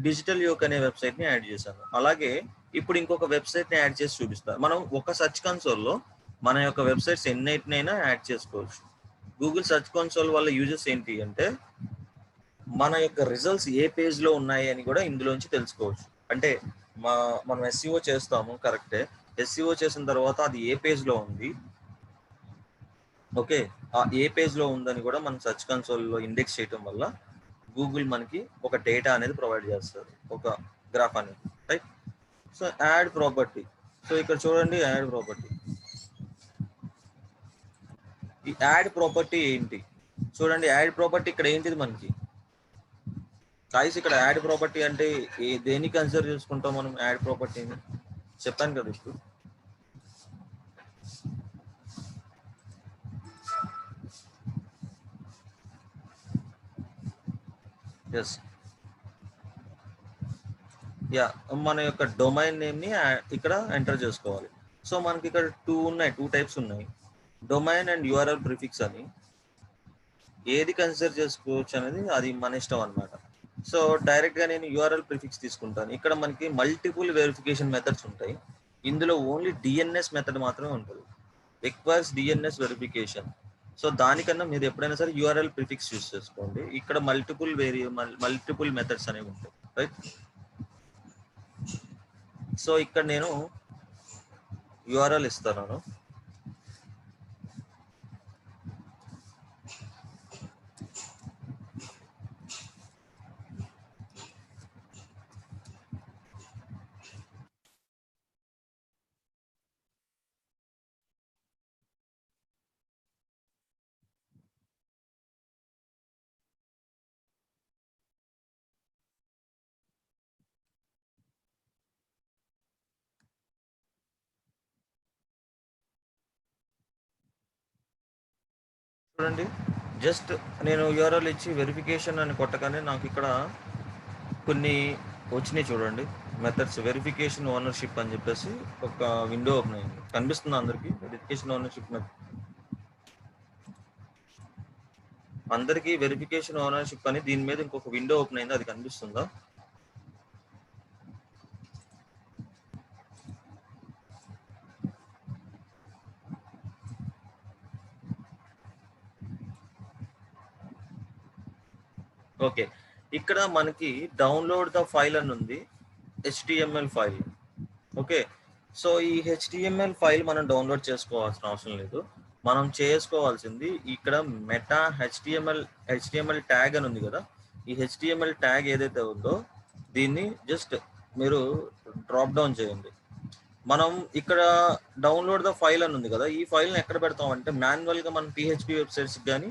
డిజిటల్ యోక్ అనే వెబ్సైట్ ని యాడ్ చేశాను. అలాగే ఇప్పుడు ఇంకొక వెబ్సైట్ ని యాడ్ చేసి చూపిస్తాను. మనం ఒక సెర్చ్ కన్సోల్లో మన యొక్క వెబ్సైట్స్ ఎన్నిటినైనా యాడ్ చేసుకోవచ్చు. గూగుల్ సెర్చ్ కన్సోల్ వల్ల యూజెస్ ఏంటి అంటే మన యొక్క రిజల్ట్స్ ఏ పేజ్ లో ఉన్నాయి అని కూడా ఇందులోంచి తెలుసుకోవచ్చు. అంటే మనం ఎస్ఈఓ చేస్తాము, కరెక్టే. ఎస్ఈఓ చేసిన తర్వాత అది ఏ పేజ్ లో ఉంది, ఓకే, ఆ ఏ పేజ్ లో ఉందని కూడా మనం సెర్చ్ కన్సోల్ లో ఇండెక్స్ చేయడం వల్ల గూగుల్ మనకి ఒక డేటా అనేది ప్రొవైడ్ చేస్తుంది, ఒక గ్రాఫ్ అనేది. Right? So add property. So ఇక్కడ చూడండి, యాడ్ ప్రాపర్టీ. ఈ యాడ్ ప్రాపర్టీ ఏంటి చూడండి. యాడ్ ప్రాపర్టీ ఇక్కడ ఏంటిది మనకి గాయ్స్? ఇక్కడ యాడ్ ప్రాపర్టీ అంటే దేన్ని కన్సిడర్ చేసుకుంటాం మనం? యాడ్ ప్రాపర్టీని చెప్పాను కదా ఇప్పుడు. ఎస్, యా, మన యొక్క డొమైన్ నేమ్ ని ఇక్కడ ఎంటర్ చేసుకోవాలి. సో మనకి ఇక్కడ టూ టైప్స్ ఉన్నాయి, డొమైన్ అండ్ యూఆర్ఎల్ ప్రిఫిక్స్ అని. ఏది కన్సిడర్ చేసుకోవచ్చు అనేది అది మన ఇష్టం అన్నమాట. సో డైరెక్ట్ గా నేను యూఆర్ఎల్ ప్రిఫిక్స్ తీసుకుంటాను. ఇక్కడ మనకి మల్టిపుల్ వెరిఫికేషన్ మెథడ్స్ ఉంటాయి. ఇందులో ఓన్లీ డిఎన్ఎస్ మెథడ్ మాత్రమే ఉంటుంది, రిక్వైర్స్ డిఎన్ఎస్ వెరిఫికేషన్. సో దానికన్నా మీరు ఎప్పుడైనా సరే యూఆర్ఎల్ ప్రిఫిక్స్ యూస్ చేసుకోండి. ఇక్కడ మల్టిపుల్ మెథడ్స్ అనేవి ఉంటాయి. రైట్? సో ఇక్కడ నేను URL ఇస్తాను. చూడండి, జస్ట్ నేను URL ఇచ్చి వెరిఫికేషన్ అని కొట్టగానే నాకు ఇక్కడ కొన్ని వచ్చినాయి చూడండి. మెథడ్స్ వెరిఫికేషన్ ఓనర్షిప్ అని చెప్పేసి ఒక విండో ఓపెన్ అయింది. కనిపిస్తుంది అందరికి వెరిఫికేషన్ ఓనర్షిప్ అందరికీ వెరిఫికేషన్ ఓనర్షిప్ అని దీని మీద ఇంకొక విండో ఓపెన్ అయింది. అది కనిపిస్తుందా? ఓకే, ఇక్కడ మనకి డౌన్లోడ్ ద ఫైల్ అని ఉంది, HTML ఫైల్. ఓకే, సో ఈ HTML ఫైల్ మనం డౌన్లోడ్ చేసుకోవాల్సిన అవసరం లేదు. మనం చేసుకోవాల్సింది ఇక్కడ మెటా HTML ట్యాగ్ అని ఉంది కదా, ఈ HTML ట్యాగ్ ఏదైతే ఉందో దీన్ని జస్ట్ మీరు డ్రాప్ డౌన్ చేయండి. మనం ఇక్కడ డౌన్లోడ్ ద ఫైల్ అని ఉంది కదా, ఈ ఫైల్ని ఎక్కడ పెడతామంటే మాన్యువల్గా మనం PHP వెబ్సైట్స్కి కానీ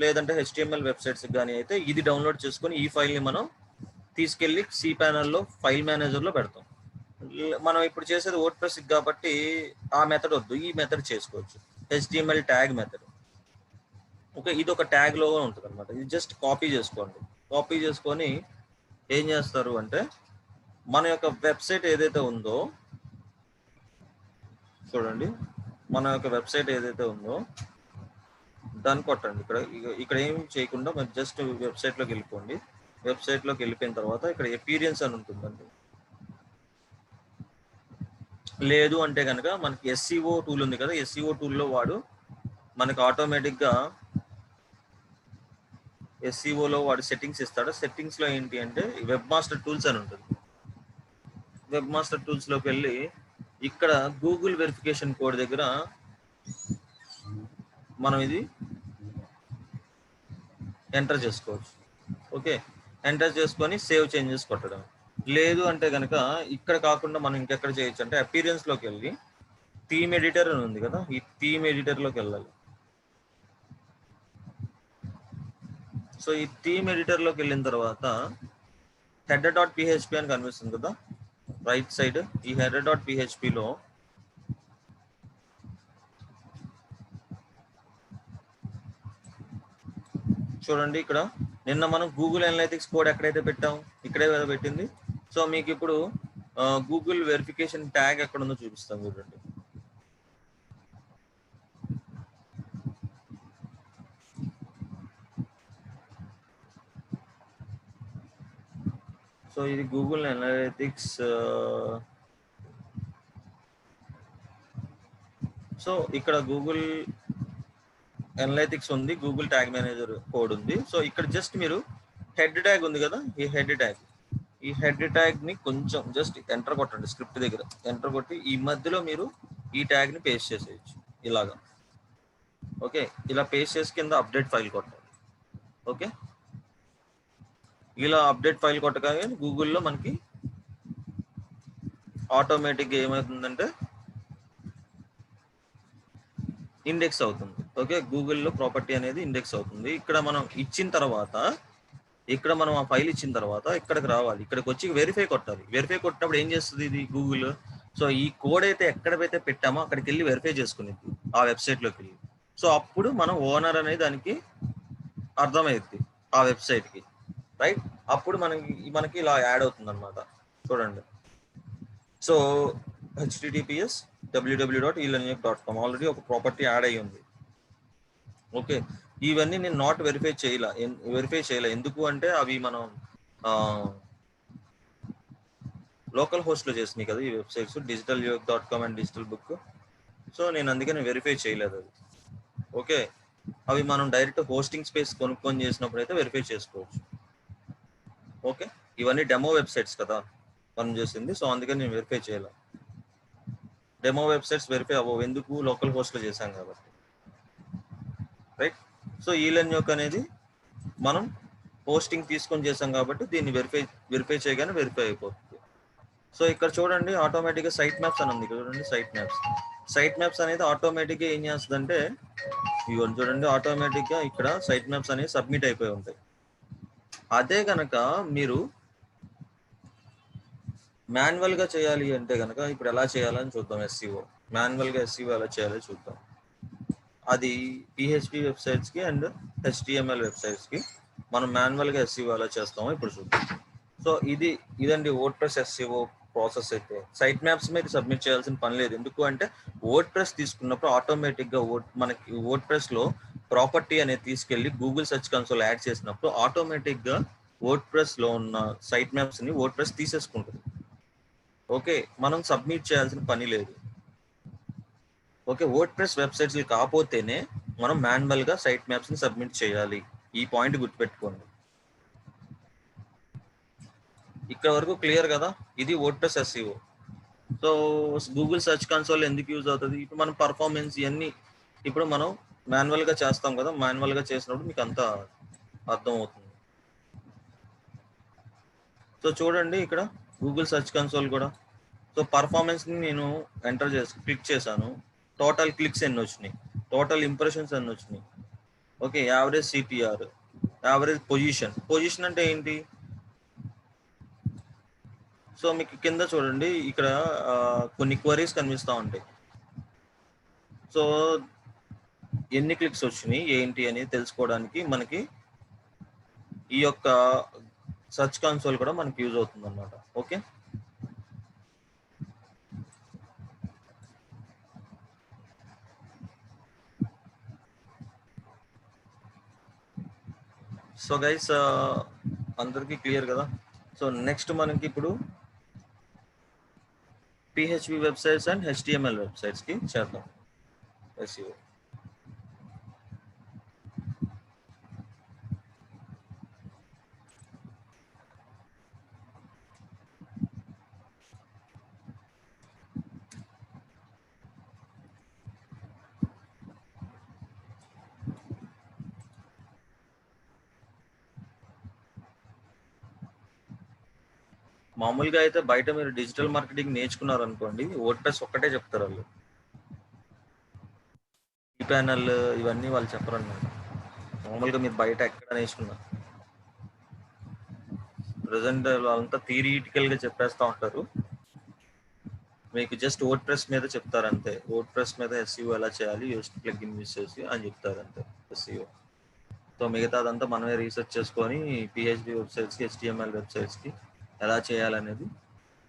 లేదంటే HTML వెబ్సైట్స్కి కానీ అయితే ఇది డౌన్లోడ్ చేసుకొని ఈ ఫైల్ని మనం తీసుకెళ్ళి cPanelలో ఫైల్ మేనేజర్లో పెడతాం. మనం ఇప్పుడు చేసేది WordPress కాబట్టి ఆ మెథడ్ వద్దు, ఈ మెథడ్ చేసుకోవచ్చు, HTML ట్యాగ్ మెథడ్. ఓకే, ఇది ఒక ట్యాగ్ లో ఉంటుంది అనమాట. ఇది జస్ట్ కాపీ చేసుకోండి. కాపీ చేసుకొని ఏం చేస్తారు అంటే మన యొక్క వెబ్సైట్ ఏదైతే ఉందో చూడండి, మన యొక్క వెబ్సైట్ ఏదైతే ఉందో దాన్ని కొట్టండి. ఇక్కడ ఏం చేయకుండా మీరు జస్ట్ వెబ్సైట్లోకి వెళ్ళిపోండి. వెబ్సైట్లోకి వెళ్ళిపోయిన తర్వాత ఇక్కడ అపీరియన్స్ అని ఉంటుందండి. లేదు అంటే కనుక మనకి SEO టూల్ ఉంది కదా, SEO టూల్లో వాడు మనకి ఆటోమేటిక్గా SEOలో వాడు సెట్టింగ్స్ ఇస్తాడు. సెట్టింగ్స్లో ఏంటి అంటే వెబ్ మాస్టర్ టూల్స్ అని ఉంటుంది. వెబ్ మాస్టర్ టూల్స్లోకి వెళ్ళి ఇక్కడ గూగుల్ వెరిఫికేషన్ కోడ్ దగ్గర మనం ఇది ఎంటర్ చేసుకోవచ్చు. ఓకే, ఎంటర్ చేసుకొని సేవ్ చేంజెస్ కొట్టడం. లేదు అంటే కనుక ఇక్కడ కాకుండా మనం ఇంకెక్కడ చేయొచ్చు అంటే అపీరియన్స్లోకి వెళ్ళి థీమ్ ఎడిటర్ అని ఉంది కదా, ఈ థీమ్ ఎడిటర్లోకి వెళ్ళాలి. సో ఈ థీమ్ ఎడిటర్లోకి వెళ్ళిన తర్వాత header.php అని కనిపిస్తుంది కదా రైట్ సైడ్, ఈ header.phpలో చూడండి, ఇక్కడ నిన్న మనం గూగుల్ అనలైటిక్స్ కోడ్ ఎక్కడైతే పెట్టాం ఇక్కడే కదా పెట్టింది. సో మీకు ఇప్పుడు గూగుల్ వెరిఫికేషన్ ట్యాగ్ ఎక్కడ ఉందో చూపిస్తాం చూడండి. సో ఇది గూగుల్ అనలైటిక్స్. సో ఇక్కడ గూగుల్ అనలైటిక్స్ ఉంది, గూగుల్ ట్యాగ్ మేనేజర్ కోడ్ ఉంది. సో ఇక్కడ జస్ట్ మీరు హెడ్ ట్యాగ్ ఉంది కదా, ఈ హెడ్ ట్యాగ్ ని కొంచెం జస్ట్ ఎంటర్ కొట్టండి. స్క్రిప్ట్ దగ్గర ఎంటర్ కొట్టి ఈ మధ్యలో మీరు ఈ ట్యాగ్ ని పేస్ట్ చేసేయచ్చు ఇలాగా. ఓకే, ఇలా పేస్ట్ చేసి కింద అప్డేట్ ఫైల్ కొట్టాలి. ఓకే, ఇలా అప్డేట్ ఫైల్ కొట్టగానే గూగుల్లో మనకి ఆటోమేటిక్గా ఏమవుతుందంటే ఇండెక్స్ అవుతుంది. ఓకే, గూగుల్లో ప్రాపర్టీ అనేది ఇండెక్స్ అవుతుంది. ఇక్కడ మనం ఇచ్చిన తర్వాత ఇక్కడ మనం ఆ ఫైల్ ఇచ్చిన తర్వాత ఇక్కడికి రావాలి. ఇక్కడికి వచ్చి వెరిఫై కొట్టాలి. వెరిఫై కొట్టినప్పుడు ఏం చేస్తుంది ఇది గూగుల్? సో ఈ కోడ్ అయితే ఎక్కడైతే పెట్టామో అక్కడికి వెళ్ళి వెరిఫై చేసుకునేది ఆ వెబ్సైట్లోకి వెళ్ళి. సో అప్పుడు మనం ఓనర్ అనేది దానికి అర్థమైంది ఆ వెబ్సైట్కి, రైట్? అప్పుడు మనకి ఇలా యాడ్ అవుతుంది అనమాట. చూడండి, సో https www.elearning.com ఆల్రెడీ ఒక ప్రాపర్టీ యాడ్ అయ్యి ఉంది. ఓకే, ఇవన్నీ నేను నాట్ వెరిఫై చేయలే. ఎందుకు అంటే అవి మనం లోకల్ హోస్ట్లో చేసినాయి కదా ఈ websites, digitalyoga.com and digital book. So నేను అందుకని వెరిఫై చేయలేదు అది. ఓకే, అవి మనం డైరెక్ట్ హోస్టింగ్ స్పేస్ కొనుక్కొని చేసినప్పుడు అయితే వెరిఫై చేసుకోవచ్చు. ఓకే, ఇవన్నీ డెమో వెబ్సైట్స్ కదా, పనిచేసింది. సో అందుకని నేను వెరిఫై చేయాలి. డెమో వెబ్సైట్స్ వెరిఫై అవ్వవు, ఎందుకు? లోకల్ హోస్ట్లో చేశాం కాబట్టి, రైట్? సో ఈలెన్యోక్ అనేది మనం హోస్టింగ్ తీసుకొని చేసాం కాబట్టి దీన్ని వెరిఫై చేయగానే వెరిఫై అయిపోతుంది. సో ఇక్కడ చూడండి ఆటోమేటిక్గా సైట్ మ్యాప్స్ అని ఉంది. ఇక్కడ చూడండి సైట్ మ్యాప్స్ అనేది ఆటోమేటిక్గా ఏం చేస్తుందంటే, ఇవన్నీ చూడండి ఆటోమేటిక్గా ఇక్కడ సైట్ మ్యాప్స్ అనేవి సబ్మిట్ అయిపోయి ఉంటాయి. అదే కనుక మీరు మాన్యువల్గా చేయాలి అంటే కనుక ఇప్పుడు ఎలా చేయాలని చూద్దాం. మాన్యువల్గా ఎస్సీఓ ఎలా చేయాలో చూద్దాం. అది పిహెచ్పి వెబ్సైట్స్కి అండ్ హెచ్టిఎంఎల్ వెబ్సైట్స్కి మనం మాన్యువల్గా ఎస్సీఓ ఎలా చేస్తామో ఇప్పుడు చూద్దాం. సో ఇదండి వర్డ్ప్రెస్ ఎస్సీఓ ప్రాసెస్. అయితే సైట్ మ్యాప్స్ మీరు సబ్మిట్ చేయాల్సిన పని లేదు. ఎందుకు అంటే వర్డ్ప్రెస్ తీసుకున్నప్పుడు ఆటోమేటిక్గా మనకి వర్డ్ప్రెస్లో ప్రాపర్టీ అనేది తీసుకెళ్ళి గూగుల్ సెర్చ్ కన్సోల్ యాడ్ చేసినప్పుడు ఆటోమేటిక్గా వర్డ్ప్రెస్లో ఉన్న సైట్ మ్యాప్స్ని వర్డ్ప్రెస్ తీసేసుకుంటుంది. ఓకే, మనం సబ్మిట్ చేయాల్సిన పని లేదు. ఓకే, వర్డ్ప్రెస్ వెబ్సైట్స్ కాకపోతేనే మనం మాన్యువల్గా సైట్ మ్యాప్స్ని సబ్మిట్ చేయాలి. ఈ పాయింట్ గుర్తుపెట్టుకోండి. ఇక్కడ వరకు క్లియర్ కదా? ఇది WordPress SEO. So Google search console ఎందుకు యూజ్ అవుతుంది? ఇప్పుడు మనం పర్ఫార్మెన్స్ ఇవన్నీ ఇప్పుడు మనం మాన్యువల్గా చేస్తాం కదా, మాన్యువల్గా చేసినప్పుడు మీకు అంతా అర్థం అవుతుంది. సో చూడండి ఇక్కడ గూగుల్ సెర్చ్ కన్సోల్ కూడా. సో పర్ఫార్మెన్స్ని నేను క్లిక్ చేశాను. టోటల్ క్లిక్స్ ఎన్ని వచ్చినాయి, టోటల్ ఇంప్రెషన్స్ ఎన్ని వచ్చినాయి, okay, average CTR, average position అంటే ఏంటి? సో మీకు కింద చూడండి ఇక్కడ కొన్ని క్వరీస్ కనిపిస్తూ ఉంటాయి. సో ఎన్ని క్లిక్స్ వచ్చినాయి ఏంటి అని తెలుసుకోవడానికి మనకి ఈ యొక్క సెర్చ్ కన్సోల్ కూడా మనకి యూజ్ అవుతుంది అన్నమాట. ఓకే, సో గైస్ అందరికీ క్లియర్ కదా? సో నెక్స్ట్ మనకి ఇప్పుడు పిహెచ్పి వెబ్సైట్స్ అండ్ హెచ్టిఎంఎల్ వెబ్సైట్స్కి చేద్దాం ఎస్ఈఓ. మామూలుగా అయితే బయట మీరు డిజిటల్ మార్కెటింగ్ నేర్చుకున్నారు అనుకోండి, వర్డ్ప్రెస్ ఒక్కటే చెప్తారు వాళ్ళు. ఈ ప్యానల్ ఇవన్నీ వాళ్ళు చెప్పరు అన్నమాట. మామూలుగా మీరు బయట ఎక్కడ నేర్చుకున్నారు, ప్రజెంట్ వాళ్ళంతా థియరిటికల్గా చెప్పేస్తూ ఉంటారు. మీకు జస్ట్ వర్డ్ప్రెస్ మీద చెప్తారు అంతే. వర్డ్ప్రెస్ మీద ఎస్ఈఓ ఎలా చేయాలి, ప్లగిన్ యూస్ చేసి అని చెప్తారు అంతే ఎస్ఈఓ. సో మిగతాదంతా మనమే రీసెర్చ్ చేసుకొని పిహెచ్పి వెబ్సైట్స్కి హెచ్టిఎంఎల్ వెబ్సైట్స్కి ఎలా చేయాలనేది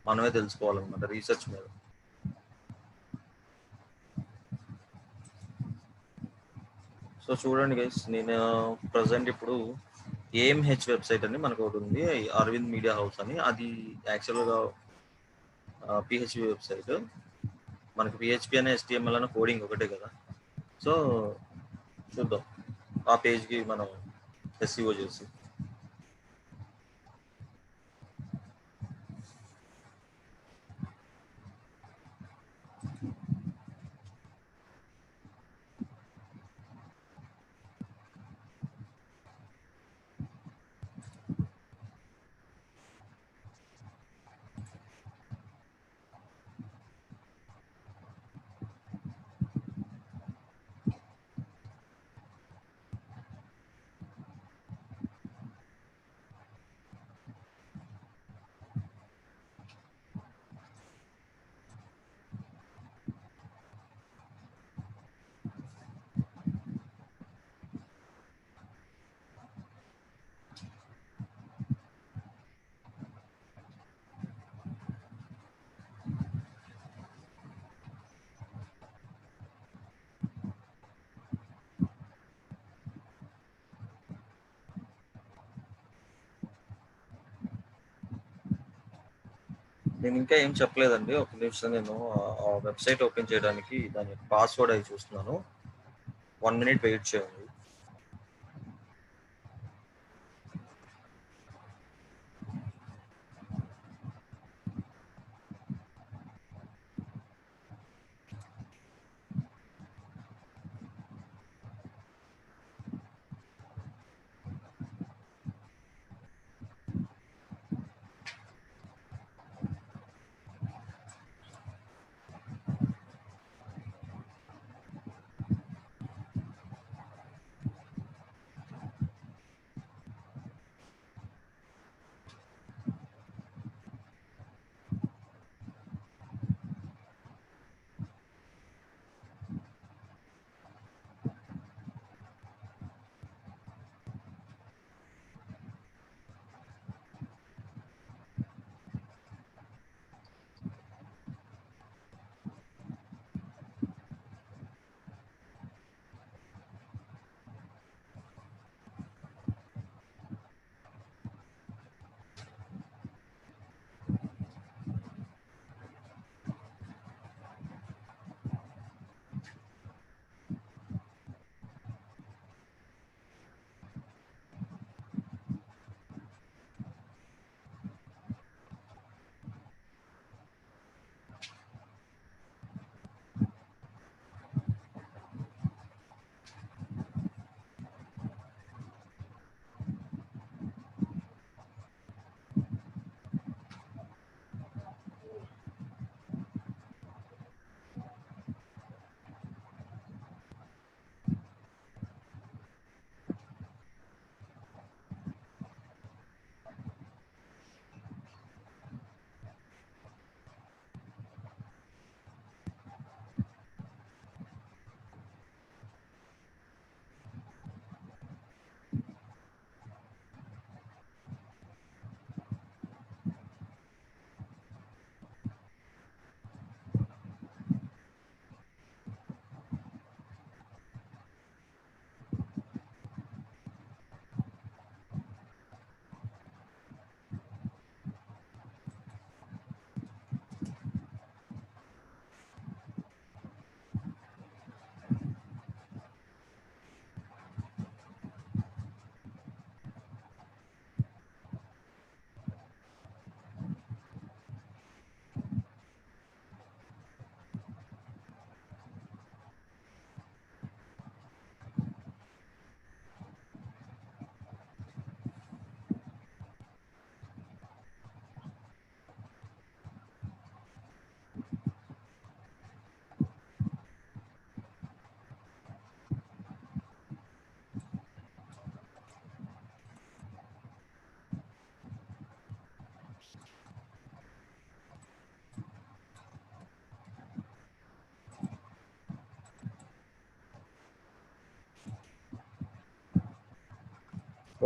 మనమే తెలుసుకోవాలన్నమాట రీసెర్చ్ మీద. సో చూడండి గైస్, నేను ప్రజెంట్ ఇప్పుడు ఏఎంహెచ్ వెబ్సైట్ అని మనకు ఒకటి ఉంది, అరవింద్ మీడియా హౌస్ అని. అది యాక్చువల్గా పిహెచ్పి వెబ్సైట్. మనకి పిహెచ్పి అనే హెచ్టిఎంఎల్ అనే కోడింగ్ ఒకటే కదా. సో చూద్దాం ఆ పేజ్కి మనం ఎస్ఈఓ చేసి. నేను ఇంకా ఏం చెప్పలేదండి, ఒక నిమిషం. నేను ఆ వెబ్సైట్ ఓపెన్ చేయడానికి దాని పాస్వర్డ్ అవి చూస్తున్నాను. 1 minute వెయిట్ చేయండి.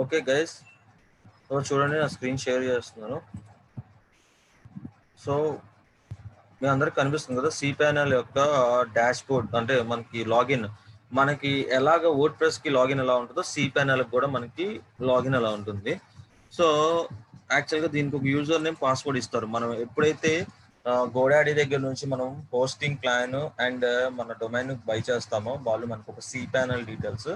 ఓకే గైస్, సో చూడండి నా స్క్రీన్ షేర్ చేస్తున్నాను. సో మీ అందరికి కనిపిస్తుంది కదా సి ప్యానల్ యొక్క డాష్ బోర్డ్, అంటే మనకి లాగిన్, మనకి ఎలాగ వర్డ్ ప్రెస్ కి లాగిన్ ఎలా ఉంటుందో సి ప్యానల్ కూడా మనకి లాగిన్ ఎలా ఉంటుంది. సో యాక్చువల్గా దీనికి ఒక యూజర్ నేమ్ పాస్వర్డ్ ఇస్తారు. మనం ఎప్పుడైతే గోడాడీ దగ్గర నుంచి మనం హోస్టింగ్ ప్లాన్ అండ్ మన డొమైన్ బై చేస్తామో వాళ్ళు మనకు ఒక సి ప్యానల్ డీటెయిల్స్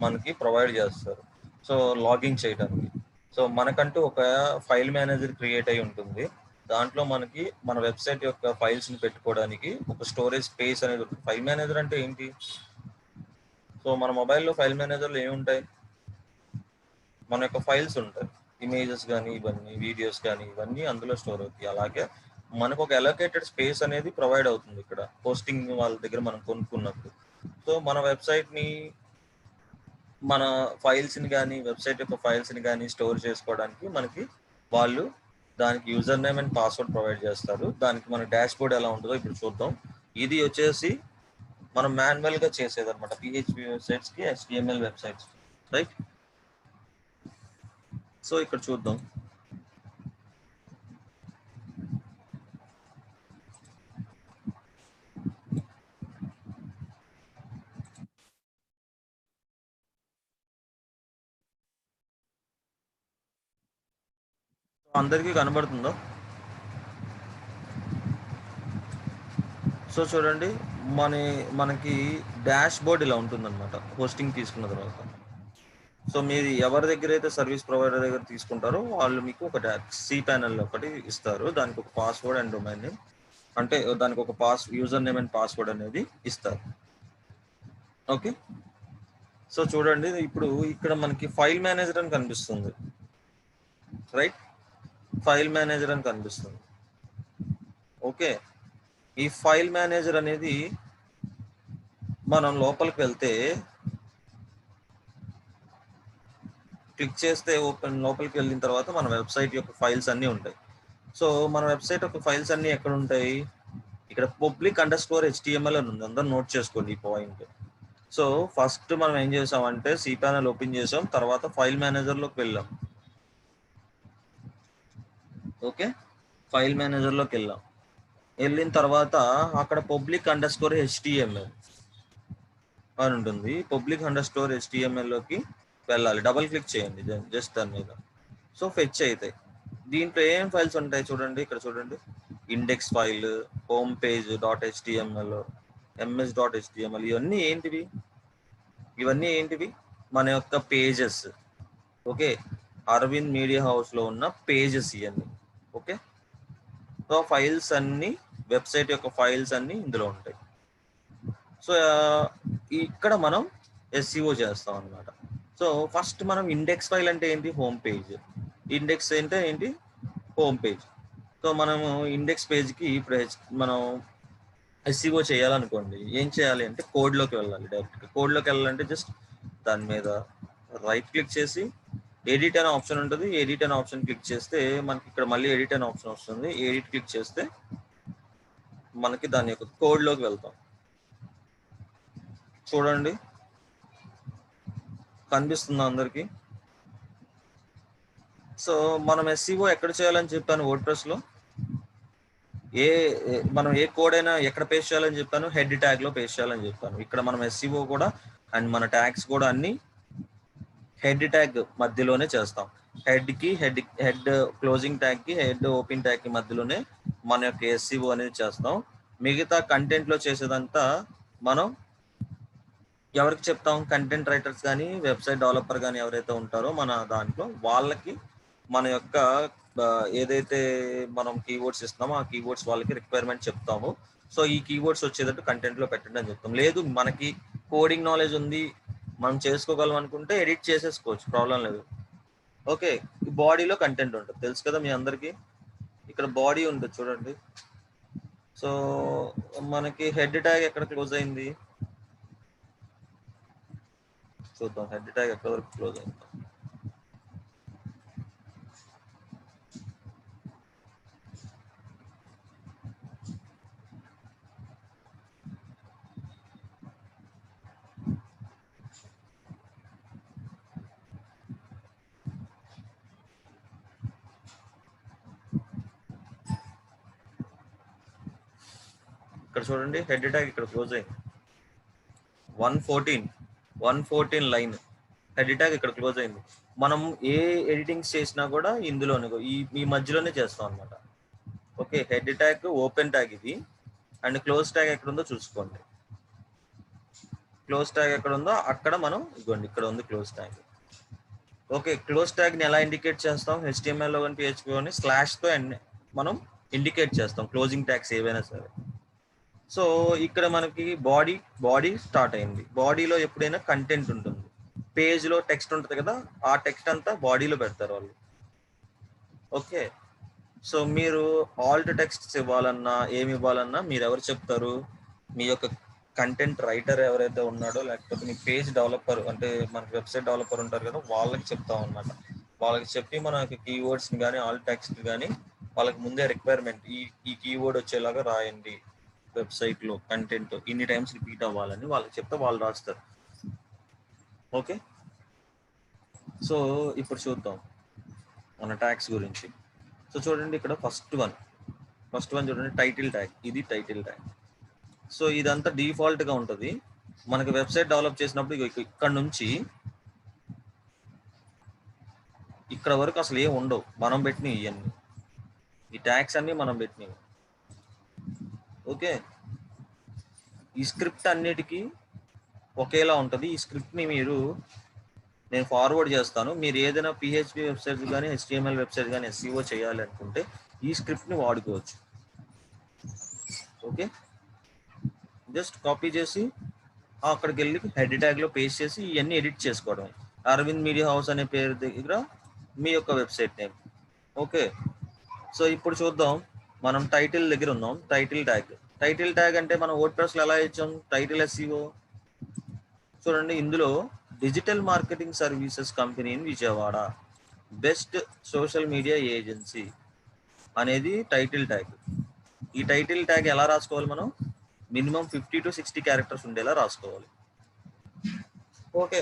మనకి ప్రొవైడ్ చేస్తారు. సో లాగిన్ చేయడానికి సో మనకంటూ ఒక ఫైల్ మేనేజర్ క్రియేట్ అయి ఉంటుంది. దాంట్లో మనకి మన వెబ్సైట్ యొక్క ఫైల్స్ ని పెట్టుకోవడానికి ఒక స్టోరేజ్ స్పేస్ అనేది ఉంటుంది. ఫైల్ మేనేజర్ అంటే ఏంటి? సో మన మొబైల్లో ఫైల్ మేనేజర్లు ఏముంటాయి? మన యొక్క ఫైల్స్ ఉంటాయి, ఇమేజెస్ కానీ ఇవన్నీ వీడియోస్ కానీ ఇవన్నీ అందులో స్టోర్ అవుతాయి. అలాగే మనకు ఒక అలొకేటెడ్ స్పేస్ అనేది ప్రొవైడ్ అవుతుంది ఇక్కడ హోస్టింగ్ వాళ్ళ దగ్గర మనం కొనుక్కున్నప్పుడు. సో మన వెబ్సైట్ ని, మన ఫైల్స్ ని కానీ వెబ్సైట్ యొక్క ఫైల్స్ ని కానీ స్టోర్ చేసుకోవడానికి మనకి వాళ్ళు దానికి user name and password provide చేస్తారు. దానికి మన డాష్ బోర్డ్ ఎలా ఉంటుందో ఇప్పుడు చూద్దాం. ఇది వచ్చేసి మనం మాన్యువల్ గా చేసేది అనమాట, పిహెచ్పి వెబ్సైట్స్ కి HTML వెబ్సైట్స్, రైట్? సో ఇక్కడ చూద్దాం. అందరికీ కనబడుతుందో? సో చూడండి, మనకి డాష్ బోర్డ్ ఇలా ఉంటుందన్నమాట హోస్టింగ్ తీసుకున్న తర్వాత. సో మీరు ఎవరి దగ్గర అయితే సర్వీస్ ప్రొవైడర్ దగ్గర తీసుకుంటారో వాళ్ళు మీకు ఒక సి ప్యానల్ ఒకటి ఇస్తారు. దానికి ఒక పాస్వర్డ్ అండ్ డొమైన్ నేమ్, అంటే దానికి ఒక యూజర్ నేమ్ అండ్ పాస్వర్డ్ అనేది ఇస్తారు. ఓకే, సో చూడండి ఇప్పుడు ఇక్కడ మనకి ఫైల్ మేనేజర్ అని కనిపిస్తుంది, రైట్? ఫైల్ మేనేజర్ అని కనిపిస్తుంది. ఓకే, ఈ ఫైల్ మేనేజర్ అనేది మనం లోపలికి వెళ్తే క్లిక్ చేస్తే లోపలికి వెళ్ళిన తర్వాత మన వెబ్సైట్ యొక్క ఫైల్స్ అన్నీ ఉంటాయి. సో మన వెబ్సైట్ యొక్క ఫైల్స్ అన్నీ ఎక్కడ ఉంటాయి? ఇక్కడ public_html అని ఉంది, అందరూ నోట్ చేసుకోండి ఈ పాయింట్. సో ఫస్ట్ మనం ఏం చేసామంటే సి ప్యానల్ ఓపెన్ చేసాం, తర్వాత ఫైల్ మేనేజర్లోకి వెళ్ళాం. ఓకే, ఫైల్ మేనేజర్లోకి వెళ్ళిన తర్వాత అక్కడ public_html అని ఉంటుంది. public_html లోకి వెళ్ళాలి, డబుల్ క్లిక్ చేయండి జస్ట్ దాని మీద. సో ఫెచ్ అవుతాయి. దీంట్లో ఏం ఫైల్స్ ఉంటాయి చూడండి, ఇక్కడ చూడండి, index file, home page .html, ms.html, ఇవన్నీ ఏంటివి? మన యొక్క pages. Okay, Arvind Media House లో ఉన్న పేజెస్ ఇవన్నీ. ఓకే, సో ఫైల్స్ అన్ని, వెబ్సైట్ యొక్క ఫైల్స్ అన్ని ఇందులో ఉంటాయి. సో ఇక్కడ మనం SEO చేస్తాం అన్నమాట. సో ఫస్ట్ మనం ఇండెక్స్ ఫైల్ అంటే ఏంటి? Home page. ఇండెక్స్ అంటే ఏంటి? Home page. సో మనము ఇండెక్స్ పేజ్కి ఇప్పుడు మనం SEO చేయాలనుకోండి, ఏం చేయాలి అంటే కోడ్లోకి వెళ్ళాలి. డైరెక్ట్గా కోడ్లోకి వెళ్ళాలంటే జస్ట్ దాని మీద రైట్ క్లిక్ చేసి ఎడిట్ అనే ఆప్షన్ ఉంటుంది. ఎడిట్ అనే ఆప్షన్ క్లిక్ చేస్తే మనకి ఇక్కడ మళ్ళీ ఎడిట్ అనే ఆప్షన్ వస్తుంది. ఎడిట్ క్లిక్ చేస్తే మనకి దాని యొక్క కోడ్లోకి వెళ్తాం. చూడండి, కనిపిస్తుందా అందరికి? సో మనం SEO ఎక్కడ చేయాలని చెప్పాను? వర్డ్ లో మనం ఏ కోడ్ అయినా ఎక్కడ పేస్ట్ చేయాలని చెప్పాను? హెడ్ ట్యాగ్ లో పేస్ట్ చేయాలని చెప్పాను. ఇక్కడ మనం SEO కూడా అండ్ మన ట్యాగ్స్ కూడా అన్ని హెడ్ ట్యాగ్ మధ్యలోనే చేస్తాం. హెడ్ క్లోజింగ్ ట్యాగ్ కి, హెడ్ ఓపెన్ ట్యాగ్ కి మధ్యలోనే మన యొక్క SEO అనేది చేస్తాం. మిగతా కంటెంట్ లో చేసేదంతా మనం ఎవరికి చెప్తాం? కంటెంట్ రైటర్స్ కానీ వెబ్సైట్ డెవలపర్ కానీ ఎవరైతే ఉంటారో మన దాంట్లో వాళ్ళకి మన యొక్క ఏదైతే మనం కీవర్డ్స్ ఇస్తున్నామో ఆ కీవర్డ్స్ వాళ్ళకి రిక్వైర్మెంట్ చెప్తాము. సో ఈ కీవర్డ్స్ వచ్చేటట్టు కంటెంట్ లో పెట్టండి అని చెప్తాం. లేదు మనకి కోడింగ్ నాలెడ్జ్ ఉంది, మనం చేసుకోగలం అనుకుంటే ఎడిట్ చేసేసుకోవచ్చు, ప్రాబ్లం లేదు. ఓకే, బాడీలో కంటెంట్ ఉంటుంది, తెలుసు కదా మీ అందరికి. ఇక్కడ బాడీ ఉంటుంది చూడండి. సో మనకి హెడ్ ట్యాగ్ ఎక్కడ క్లోజ్ అయింది చూద్దాం. హెడ్ ట్యాగ్ ఎక్కడ వరకు క్లోజ్ అయింది? ఇక్కడ చూడండి హెడ్ ట్యాగ్ ఇక్కడ క్లోజ్ అయింది. 114 లైన్ హెడ్ ట్యాగ్ ఇక్కడ క్లోజ్ అయింది. మనం ఏ ఎడిటింగ్స్ చేసినా కూడా ఇందులోనే ఈ మధ్యలోనే చేస్తాం అనమాట. Okay, head tag open tag ఇది, అండ్ క్లోజ్ ట్యాగ్ ఎక్కడ ఉందో చూసుకోండి. క్లోజ్ ట్యాగ్ ఎక్కడ ఉందో అక్కడ మనం ఇదిగోండి ఇక్కడ ఉంది close tag. Okay, close tag ని ఎలా ఇండికేట్ చేస్తాం? HTML లో కానీ PHP కానీ స్లాష్ తో మనం ఇండికేట్ చేస్తాం క్లోజింగ్ ట్యాగ్స్ ఏవైనా సరే. సో ఇక్కడ మనకి బాడీ స్టార్ట్ అయింది. బాడీలో ఎప్పుడైనా కంటెంట్ ఉంటుంది, పేజ్ లో టెక్స్ట్ ఉంటుంది కదా, ఆ టెక్స్ట్ అంతా బాడీలో పెడతారు వాళ్ళు. ఓకే, సో మీరు ఆల్ట్ టెక్స్ట్ ఇవ్వాలన్నా ఏమి ఇవ్వాలన్నా మీరు ఎవరు చెప్తారు? మీ యొక్క కంటెంట్ రైటర్ ఎవరైతే ఉన్నాడో, లేకపోతే మీ పేజ్ డెవలపర్ అంటే మనకి వెబ్సైట్ డెవలపర్ ఉంటారు కదా, వాళ్ళకి చెప్తాం అనమాట. వాళ్ళకి చెప్పి మనకి కీవర్డ్స్ కానీ ఆల్ట్ టెక్స్ట్ కానీ వాళ్ళకి ముందే రిక్వైర్మెంట్, ఈ కీవర్డ్ వచ్చేలాగా రాయండి వెబ్సైట్ లో, కంటెంట్ ఇన్ని టైమ్స్ రిపీట్ అవ్వాలని వాళ్ళకి చెప్తే వాళ్ళు రాస్తారు. ఓకే, సో ఇప్పుడు చూద్దాం మన ట్యాగ్స్ గురించి. సో చూడండి ఇక్కడ ఫస్ట్ వన్ చూడండి, టైటిల్ ట్యాగ్. ఇది టైటిల్ ట్యాగ్. సో ఇదంతా డిఫాల్ట్ గా ఉంటుంది. మనకి వెబ్సైట్ డెవలప్ చేసినప్పుడు ఇక్కడ నుంచి ఇక్కడ వరకు అసలు ఏం ఉండవు, మనం పెట్టినవి ఇవన్నీ. ఈ ట్యాగ్స్ అన్ని మనం పెట్టినవి. ఓకే, ఈ స్క్రిప్ట్ అన్నిటికీ ఒకేలా ఉంటుంది. ఈ స్క్రిప్ట్ ని నేను ఫార్వర్డ్ చేస్తాను. మీరు ఏదైనా PHP వెబ్సైట్ కానీ HTML వెబ్సైట్ కానీ SEO చేయాలి అనుకుంటే ఈ స్క్రిప్ట్ ని వాడుకోవచ్చు. ఓకే, జస్ట్ కాపీ చేసి అక్కడికి వెళ్ళి హెడ్ ట్యాగ్ లో పేస్ట్ చేసి ఇవన్నీ ఎడిట్ చేసుకోవడం. అరవింద్ మీడియా హౌస్ అనే పేరు దగ్గర మీ యొక్క వెబ్సైట్ నేమ్. ఓకే, సో ఇప్పుడు చూద్దాం, మనం టైటిల్ దగ్గర ఉన్నాం. టైటిల్ ట్యాగ్ అంటే మనం వర్డ్ప్రెస్ లో ఎలా ఇచ్చాం? టైటిల్ SEO చూడండి, ఇందులో digital marketing services company in Vijayawada, best social media agency అనేది టైటిల్ ట్యాగ్. ఈ టైటిల్ ట్యాగ్ ఎలా రాసుకోవాలి? మనం మినిమం 50 to 60 క్యారెక్టర్స్ ఉండేలా రాసుకోవాలి. ఓకే,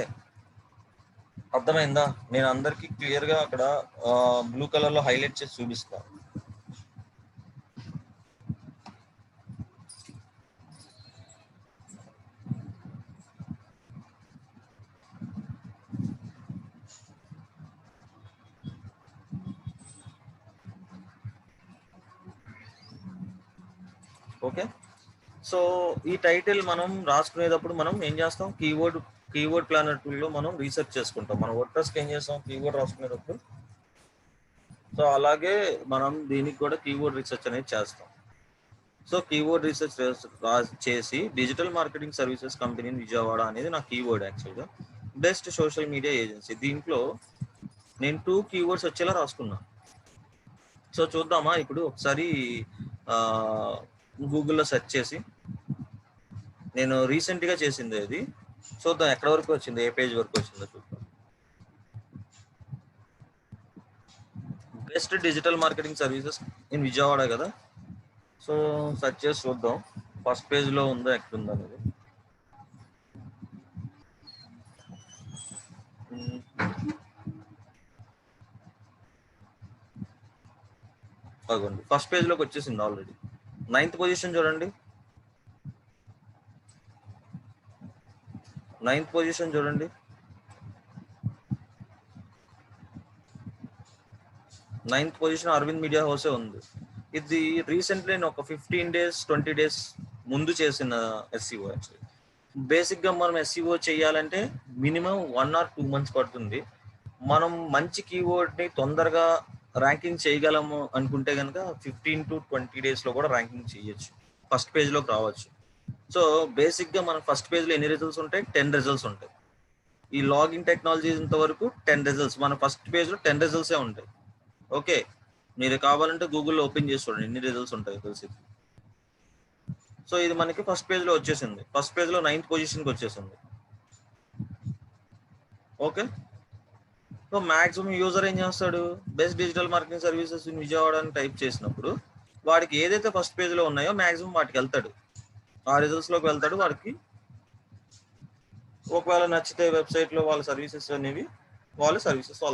అర్థమైందా? నేను అందరికి క్లియర్ గా అక్కడ బ్లూ కలర్ లో హైలైట్ చేసి చూపిస్తాను. ఓకే, సో ఈ టైటిల్ మనం రాసుకునేటప్పుడు మనం ఏం చేస్తాం? కీవర్డ్ ప్లానర్ టూల్లో మనం రీసెర్చ్ చేసుకుంటాం. మనం వర్డ్ప్రెస్కి ఏం చేస్తాం? కీవర్డ్ రాసుకునేటప్పుడు. సో అలాగే మనం దీనికి కూడా కీవర్డ్ రీసెర్చ్ అనేది చేస్తాం. సో కీవర్డ్ రీసెర్చ్ చేసి digital marketing services company Vijayawada అనేది నా కీవర్డ్. యాక్చువల్గా బెస్ట్ సోషల్ మీడియా ఏజెన్సీ, దీంట్లో నేను 2 కీవర్డ్స్ వచ్చేలా రాసుకున్నా. సో చూద్దామా ఇప్పుడు ఒకసారి గూగుల్లో సెర్చ్ చేసి, నేను రీసెంట్ గా చేసింది అది, చూద్దాం ఎక్కడ వరకు వచ్చింది, ఏ పేజ్ వరకు వచ్చిందో చూద్దాం. Best digital marketing services in Vijayawada కదా, సో సెర్చ్ చేసి చూద్దాం ఫస్ట్ పేజ్ లో ఉందో ఎక్కడుందో అనేది. ఫస్ట్ పేజ్ లోకి వచ్చేసింది ఆల్రెడీ. 9th పొజిషన్ చూడండి, 9th పొజిషన్ చూడండి. 9th పొజిషన్ అరవింద్ మీడియా హౌసే ఉంది. ఇది రీసెంట్లీ నేను ఒక 15 days 20 days ముందు చేసిన SEO. యాక్చువల్లీ బేసిక్ గా మనం SEO చేయాలంటే మినిమం 1 or 2 months పడుతుంది. మనం మంచి కీవర్డ్ ని తొందరగా ర్యాంకింగ్ చేయగలము అనుకుంటే కనుక 15 to 20 days లో కూడా ర్యాంకింగ్ చేయొచ్చు, ఫస్ట్ పేజ్ లోకి రావచ్చు. సో బేసిక్ గా మన ఫస్ట్ పేజ్ లో ఎన్ని రిజల్ట్స్ ఉంటాయి? 10 రిజల్ట్స్ ఉంటాయి. ఈ లాగిన్ టెక్నాలజీ ఇంత వరకు 10 రిజల్ట్స్, మన ఫస్ట్ పేజ్ లో 10 రిజల్ట్సే ఉంటాయి. ఓకే, మీరు కావాలంటే గూగుల్లో ఓపెన్ చేసి చూడండి ఎన్ని రిజల్ట్స్ ఉంటాయి తెలిసి. సో ఇది మనకి ఫస్ట్ పేజ్ లో వచ్చేసింది. ఫస్ట్ పేజ్ లో 9th పొజిషన్కి వచ్చేసింది. ఓకే, సో మాక్సిమం యూజర్ ఏం చేస్తాడు? Best digital marketing services in Vijayawada అని టైప్ చేసినప్పుడు వాడికి ఏదైతే ఫస్ట్ పేజ్ లో ఉన్నాయో మాక్సిమం వాటికి వెళ్తాడు, ఆ రిజల్ట్స్ లోకి వెళ్తాడు. వాడికి ఒకవేళ నచ్చితే వెబ్సైట్ లో వాళ్ళ సర్వీసెస్ అనేవి వాళ్ళ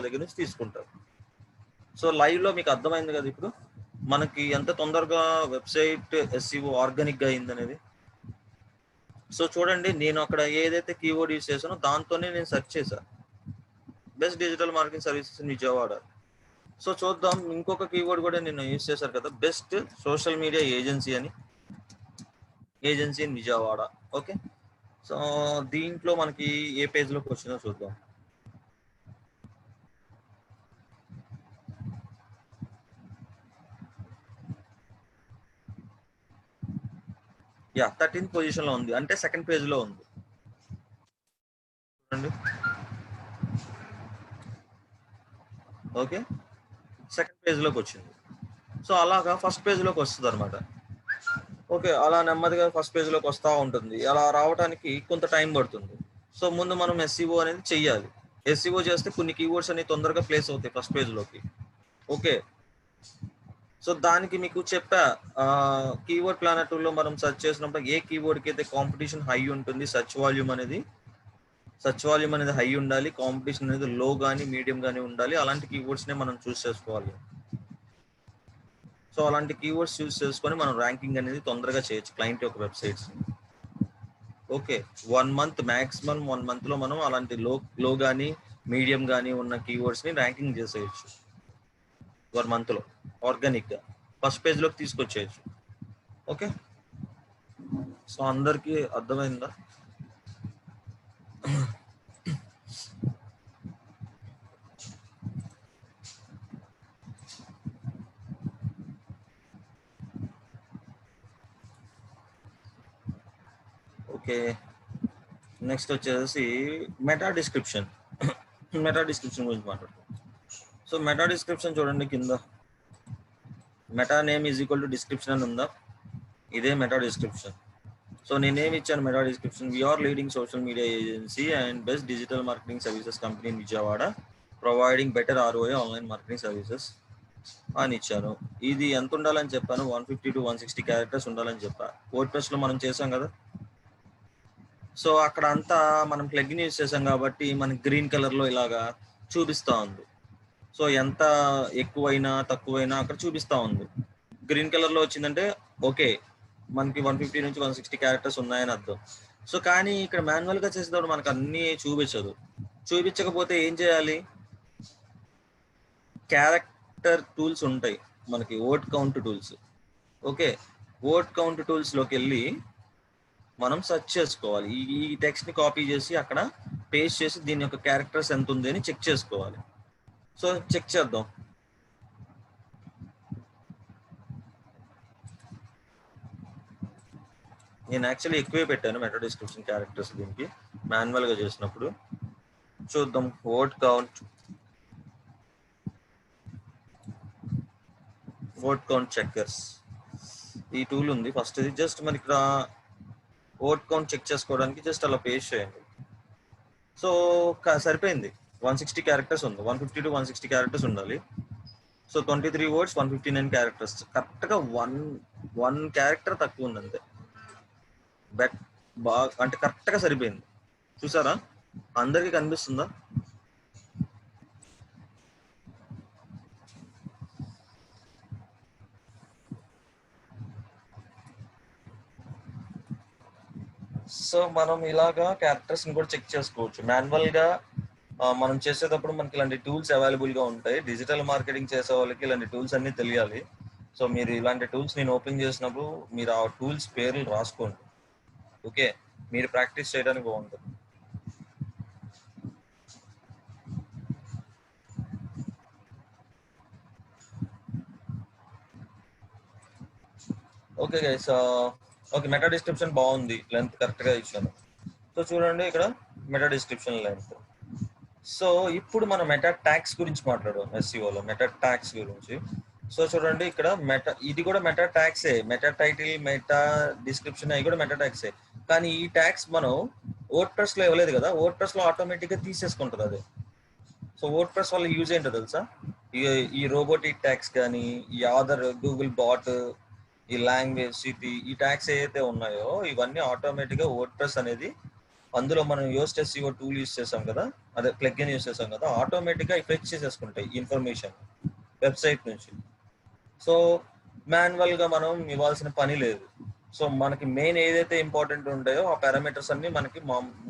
దగ్గర నుంచి తీసుకుంటారు. సో లైవ్ లో మీకు అర్థమైంది కదా ఇప్పుడు. మనకి ఎంత తొందరగా వెబ్సైట్ ఎస్ఈఓ ఆర్గానిక్ గా అయింది అనేది. సో చూడండి, నేను అక్కడ ఏదైతే కీవర్డ్ యూజ్ చేశానో దాంతోనే నేను సెర్చ్ చేశాను, best digital marketing services in Vijayawada. So చూద్దాం, ఇంకొక కీవర్డ్ కూడా నేను యూజ్ చేశాను కదా, బెస్ట్ సోషల్ మీడియా ఏజెన్సీ అని, agency in Vijayawada. Okay, so దీంట్లో మనకి ఏ పేజ్లోకి వచ్చిందో చూద్దాం. యా 13th పొజిషన్ లో ఉంది, అంటే సెకండ్ పేజ్ లో ఉంది చూడండి. ఓకే, సెకండ్ పేజ్ లోకి వచ్చింది. సో అలాగా ఫస్ట్ పేజ్ లోకి వస్తుంది అనమాట. ఓకే, అలా నెమ్మదిగా ఫస్ట్ పేజ్ లోకి వస్తూ ఉంటుంది. అలా రావడానికి కొంత టైం పడుతుంది. సో ముందు మనం ఎస్ఈఓ అనేది చెయ్యాలి. ఎస్ఈఓ చేస్తే కొన్ని కీవర్డ్స్ అనేవి తొందరగా ప్లేస్ అవుతాయి ఫస్ట్ పేజ్ లోకి. ఓకే, సో దానికి మీకు చెప్పా, కీవర్డ్ ప్లానర్ టూల్లో మనం సెర్చ్ చేసినప్పుడు ఏ కీవర్డ్కి అయితే కాంపిటీషన్ హై ఉంటుంది, సర్చ్ వాల్యూమ్ అనేది హై ఉండాలి, కాంపిటీషన్ అనేది లో కానీ మీడియం కానీ ఉండాలి. అలాంటి కీవర్డ్స్నే మనం చూస్ చేసుకోవాలి. సో అలాంటి కీవర్డ్స్ చూస్ చేసుకొని మనం ర్యాంకింగ్ అనేది తొందరగా చేయొచ్చు క్లయింట్ యొక్క websites. Okay, 1 month maximum 1 month లో మనం అలాంటి లో కానీ మీడియం కానీ ఉన్న కీవర్డ్స్ని ర్యాంకింగ్ చేసేయచ్చు 1 month లో ఆర్గానిక్గా ఫస్ట్ పేజ్లోకి తీసుకొచ్చేయచ్చు. ఓకే, సో అందరికీ అర్థమైందా? ఓకే, నెక్స్ట్ వచ్చేసి మెటా డిస్క్రిప్షన్. మెటా డిస్క్రిప్షన్ గురించి మాట్లాడుతాం. సో మెటా డిస్క్రిప్షన్ చూడండి, కింద meta name is equal to description అని ఉందా? ఇదే మెటా డిస్క్రిప్షన్. సో నేనేమి ఇచ్చాను meta description, we're leading social media agency and best digital marketing services company in Vijayawada, providing better ROI online marketing services అని ఇచ్చాను. ఇది ఎంత ఉండాలని చెప్పాను, 150 to 160 క్యారెక్టర్స్ ఉండాలని చెప్పాను. వర్డ్ప్రెస్లో మనం చేసాం కదా. సో అక్కడ అంతా మనం ప్లగ్ఇన్ యూజ్ చేసాం కాబట్టి మనకి గ్రీన్ కలర్లో ఇలాగా చూపిస్తూ ఉంది. సో ఎంత ఎక్కువైనా తక్కువైనా అక్కడ చూపిస్తూ ఉంది. గ్రీన్ కలర్లో వచ్చిందంటే ఓకే, మనకి 150 నుంచి 160 క్యారెక్టర్స్ ఉన్నాయని అర్థం. సో కానీ ఇక్కడ మాన్యువల్గా చేసేటప్పుడు మనకు అన్నీ చూపించకపోతే ఏం చేయాలి? క్యారెక్టర్ టూల్స్ ఉంటాయి మనకి, word count tools. Okay, word count టూల్స్లోకి వెళ్ళి మనం సెర్చ్ చేసుకోవాలి. ఈ టెక్స్ట్ని కాపీ చేసి అక్కడ పేస్ట్ చేసి దీని యొక్క క్యారెక్టర్స్ ఎంత ఉంది అని చెక్ చేసుకోవాలి. సో చెక్ చేద్దాం. నేను యాక్చువల్లీ ఎక్కువే పెట్టాను మెటా డిస్క్రిప్షన్ క్యారెక్టర్స్ దీనికి మాన్యువల్గా చేసినప్పుడు. చూద్దాం, వర్డ్ కౌంట్ చెక్కర్స్ ఈ టూల్ ఉంది. ఫస్ట్ ఇది జస్ట్ మనకి ఇక్కడ వర్డ్ కౌంట్ చెక్ చేసుకోవడానికి జస్ట్ అలా పేస్ట్ చేయండి. సో సరిపోయింది, 160 క్యారెక్టర్స్ ఉంది. 150 to 160 క్యారెక్టర్స్ ఉండాలి. So 23 words 159 characters. కరెక్ట్గా వన్ క్యారెక్టర్ తక్కువ ఉంది అంతే. బాగా అంటే కరెక్ట్గా సరిపోయింది. చూసారా, అందరికీ కనిపిస్తుందా? సో మనం ఇలాగా క్యారెక్టర్స్ ని కూడా చెక్ చేసుకోవచ్చు మాన్యువల్ గా. మనం చేసేటప్పుడు మనకి ఇలాంటి టూల్స్ అవైలబుల్ గా ఉంటాయి. డిజిటల్ మార్కెటింగ్ చేసే వాళ్ళకి ఇలాంటి టూల్స్ అన్ని తెలియాలి. సో మీరు ఇలాంటి టూల్స్ నేను ఓపెన్ చేసినప్పుడు మీరు ఆ టూల్స్ పేర్లు రాసుకోండి. ఓకే, మీరు ప్రాక్టీస్ చేయడానికి బాగుంటుంది. Okay guys, okay meta description బాగుంది, లెంత్ కరెక్ట్గా ఇచ్చాను. సో చూడండి ఇక్కడ మెటా డిస్క్రిప్షన్ లెంత్. సో ఇప్పుడు మనం మెటా ట్యాగ్స్ గురించి మాట్లాడదాం. ఎస్ఈఓలో మెటా ట్యాగ్స్ గురించి. సో చూడండి ఇక్కడ ఇది కూడా మెటా ట్యాగ్సే. మెటా టైటిల్, మెటా డిస్క్రిప్షన్ అవి కూడా మెటా ట్యాగ్సే. కానీ ఈ ట్యాగ్స్ మనం వర్డ్ప్రెస్లో ఇవ్వలేదు కదా, వర్డ్ప్రెస్లో ఆటోమేటిక్గా తీసేసుకుంటుంది అది. సో వర్డ్ప్రెస్ వల్ల యూజ్ ఏంటో తెలుసా? ఈ రోబోటిక్ ట్యాగ్స్ కానీ, ఈ ఆధార్, గూగుల్ బాట్, ఈ లాంగ్వేజ్ సిటీ, ఈ ట్యాగ్స్ ఏవైతే ఉన్నాయో ఇవన్నీ ఆటోమేటిక్గా వర్డ్ప్రెస్ అనేది, అందులో మనం యూస్ SEO టూల్ యూస్ చేసాం కదా, అదే ప్లగ్ఇన్ యూస్ చేసాం కదా, ఆటోమేటిక్గా ఫెచ్ చేసేసుకుంటాయి ఇన్ఫర్మేషన్ వెబ్సైట్ నుంచి. సో మాన్యువల్ గా మనం ఇవ్వాల్సిన పని లేదు. సో మనకి మెయిన్ ఏదైతే ఇంపార్టెంట్ ఉంటాయో ఆ పారామీటర్స్ అన్ని మనకి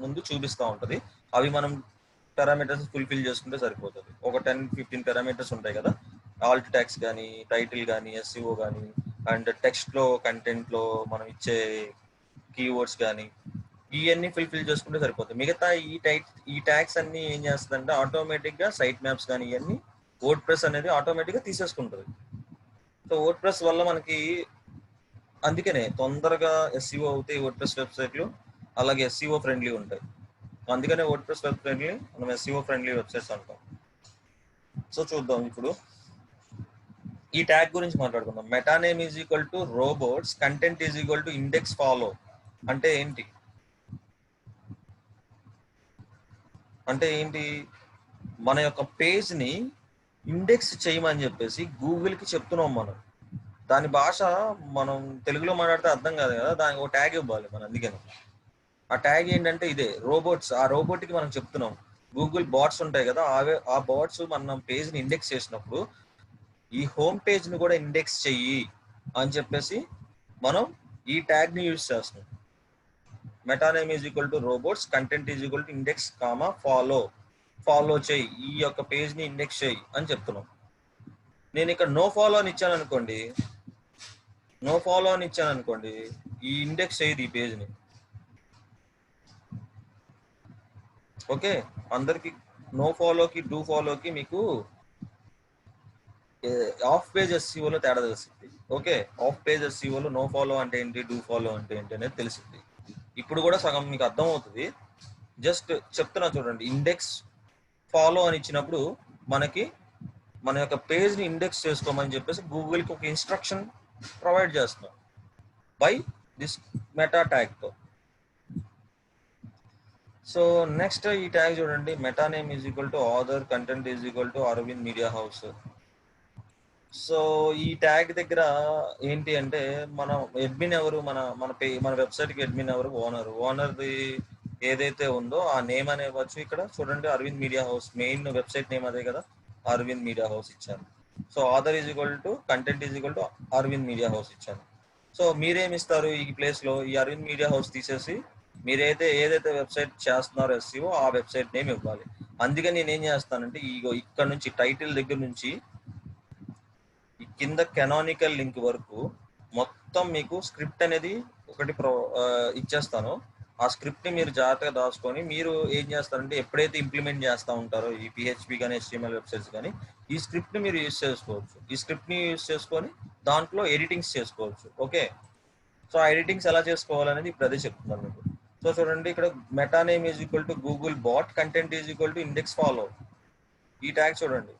ముందు చూపిస్తూ ఉంటది. అవి మనం పారామీటర్స్ ఫుల్ఫిల్ చేసుకుంటే సరిపోతుంది. ఒక 10-15 పారామీటర్స్ ఉంటాయి కదా, ఆల్ట్ ట్యాక్స్ కానీ, టైటిల్ కానీ, ఎస్ఈఓ కానీ, అండ్ టెక్స్ట్ లో కంటెంట్ లో మనం ఇచ్చే కీవర్డ్స్ కానీ, ఇవన్నీ ఫుల్ఫిల్ చేసుకుంటే సరిపోతుంది. మిగతా ఈ ట్యాగ్స్ అన్ని ఏం చేస్తుందంటే ఆటోమేటిక్ గా సైట్ మ్యాప్స్ కానీ ఇవన్నీ వర్డ్ ప్రెస్ అనేది ఆటోమేటిక్ గా తీసేసుకుంటుంది. సో వర్డ్ ప్రెస్ వల్ల మనకి అందుకనే తొందరగా ఎస్ఈఓ అవుతాయి వర్డ్ ప్రెస్ వెబ్సైట్లు, అలాగే ఎస్ఈఓ ఫ్రెండ్లీ ఉంటాయి. అందుకనే వర్డ్ ప్రెస్ వెబ్ ఫ్రెండ్లీ మనం ఎస్ఈఓ ఫ్రెండ్లీ వెబ్సైట్స్ అంటాం. సో చూద్దాం ఇప్పుడు ఈ ట్యాగ్ గురించి మాట్లాడుకుందాం. Meta name is equal to robots, content is equal to index follow. అంటే ఏంటి? మన యొక్క పేజ్ ని ఇండెక్స్ చేయమని చెప్పేసి గూగుల్ కి చెప్తున్నాం మనం. దాని భాష మనం తెలుగులో మాట్లాడితే అర్థం కాదు కదా, దానికి ఒక ట్యాగ్ ఇవ్వాలి మనం. అందుకని ఆ ట్యాగ్ ఏంటంటే ఇదే రోబోట్స్. ఆ రోబోట్ కి మనం చెప్తున్నాం గూగుల్ బాట్స్ ఉంటాయి కదా, ఆ బాట్స్ మనం పేజ్ ని ఇండెక్స్ చేసినప్పుడు ఈ హోమ్ పేజ్ ని కూడా ఇండెక్స్ చెయ్యి అని చెప్పేసి మనం ఈ ట్యాగ్ ని యూజ్ చేస్తున్నాం. Meta name is equal to robots, content is equal to index comma follow చేయి, ఈ యొక్క పేజ్ ని ఇండెక్స్ చేయి అని చెప్తున్నాం. నేను ఇక్కడ నో ఫాలో అని ఇచ్చాను అనుకోండి, ఈ ఇండెక్స్ చేయదు ఈ పేజ్ ని. ఓకే, అందరికి నో ఫాలోకి డూ ఫాలోకి మీకు ఆఫ్ పేజ్ ఎస్సీఓలో తేడా తెలుస్తుంది. ఓకే, ఆఫ్ పేజ్ ఎస్సీఓలో నో ఫాలో అంటే ఏంటి, డూ ఫాలో అంటే ఏంటి అనేది తెలిసింది. ఇప్పుడు కూడా సగం మీకు అర్థమవుతుంది. జస్ట్ చెప్తున్నా చూడండి. ఇండెక్స్ ఫాలో అని ఇచ్చినప్పుడు మనకి మన యొక్క పేజ్ ని ఇండెక్స్ చేసుకోమని చెప్పేసి గూగుల్కి ఒక ఇన్స్ట్రక్షన్ ప్రొవైడ్ చేస్తున్నాం బై దిస్ మెటా ట్యాగ్ తో. సో నెక్స్ట్ ఈ ట్యాగ్ చూడండి, meta name is equal to author, content is equal to Arvind Media House. So ఈ ట్యాగ్ దగ్గర ఏంటి అంటే మనం అడ్మిన్ ఎవరు, మన వెబ్సైట్ కి అడ్మిన్ ఎవరు, ఓనర్ది ఏదైతే ఉందో ఆ నేమ్ అనే ఇవ్వచ్చు. ఇక్కడ చూడండి Arvind Media House, main website name అదే కదా, అరవింద్ మీడియా హౌస్ ఇచ్చాను. So author is equal to content is equal to Arvind Media House ఇచ్చాను. సో మీరేమి ఇస్తారు ఈ ప్లేస్ లో, ఈ అరవింద్ మీడియా హౌస్ తీసేసి మీరైతే ఏదైతే వెబ్సైట్ చేస్తున్నారో ఎస్సీఓ ఆ వెబ్సైట్ నేమ్ ఇవ్వాలి. అందుకని నేను ఏం చేస్తానంటే ఇక్కడ నుంచి టైటిల్ దగ్గర నుంచి ఈ కింద కెనానికల్ లింక్ వరకు మొత్తం మీకు స్క్రిప్ట్ అనేది ఒకటి ఇచ్చేస్తాను. ఆ స్క్రిప్ట్ ని మీరు జాగ్రత్తగా దాచుకొని మీరు ఏం చేస్తారంటే ఎప్పుడైతే ఇంప్లిమెంట్ చేస్తూ ఉంటారో ఈ పిహెచ్పి కానీ HTML వెబ్సైట్స్ కానీ ఈ స్క్రిప్ట్ ని మీరు యూజ్ చేసుకోవచ్చు. ఈ స్క్రిప్ట్ ని యూజ్ చేసుకొని దాంట్లో ఎడిటింగ్స్ చేసుకోవచ్చు. ఓకే, సో ఆ ఎడిటింగ్స్ ఎలా చేసుకోవాలనేది ఇప్పుడు అదే చెప్తున్నాను మీకు. సో చూడండి ఇక్కడ meta name is equal to Google bot, content is equal to index follow. ఈ ట్యాగ్ చూడండి.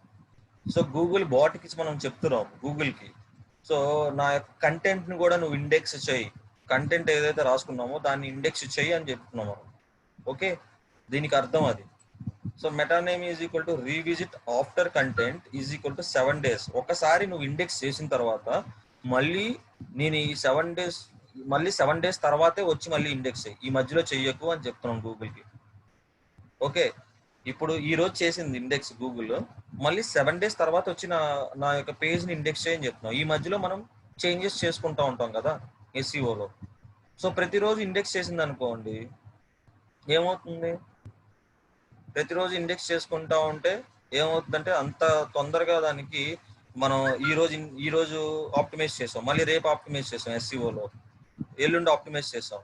సో గూగుల్ బాట్ కి మనం చెప్తున్నాం గూగుల్ కి, సో నా యొక్క కంటెంట్ ని కూడా నువ్వు ఇండెక్స్ చేయి, కంటెంట్ ఏదైతే రాసుకున్నామో దాన్ని ఇండెక్స్ చేయి అని చెప్తున్నాం మనం. ఓకే, దీనికి అర్థం అది. So meta name is equal to revisit after content is equal to 7 days. ఒకసారి నువ్వు ఇండెక్స్ చేసిన తర్వాత మళ్ళీ నేను ఈ 7 days తర్వాతే వచ్చి మళ్ళీ ఇండెక్స్ చేయి, ఈ మధ్యలో చెయ్యకు అని చెప్తున్నాం గూగుల్ కి. ఓకే, ఇప్పుడు ఈ రోజు చేసింది ఇండెక్స్ గూగుల్, మళ్ళీ 7 days తర్వాత వచ్చి నా యొక్క పేజ్ ని ఇండెక్స్ చేయని చెప్తున్నాం. ఈ మధ్యలో మనం చేంజెస్ చేసుకుంటా ఉంటాం కదా ఎస్ఈఓలో. సో ప్రతిరోజు ఇండెక్స్ చేసింది అనుకోండి, ఏమవుతుంది, ప్రతిరోజు ఇండెక్స్ చేసుకుంటా ఉంటే ఏమవుతుందంటే అంత తొందరగా దానికి మనం ఈ రోజు ఆప్టిమైజ్ చేసాం, మళ్ళీ రేపు ఆప్టిమైజ్ చేసాం, ఎస్ఈఓలో ఎల్లుండి ఆప్టిమైజ్ చేసాం.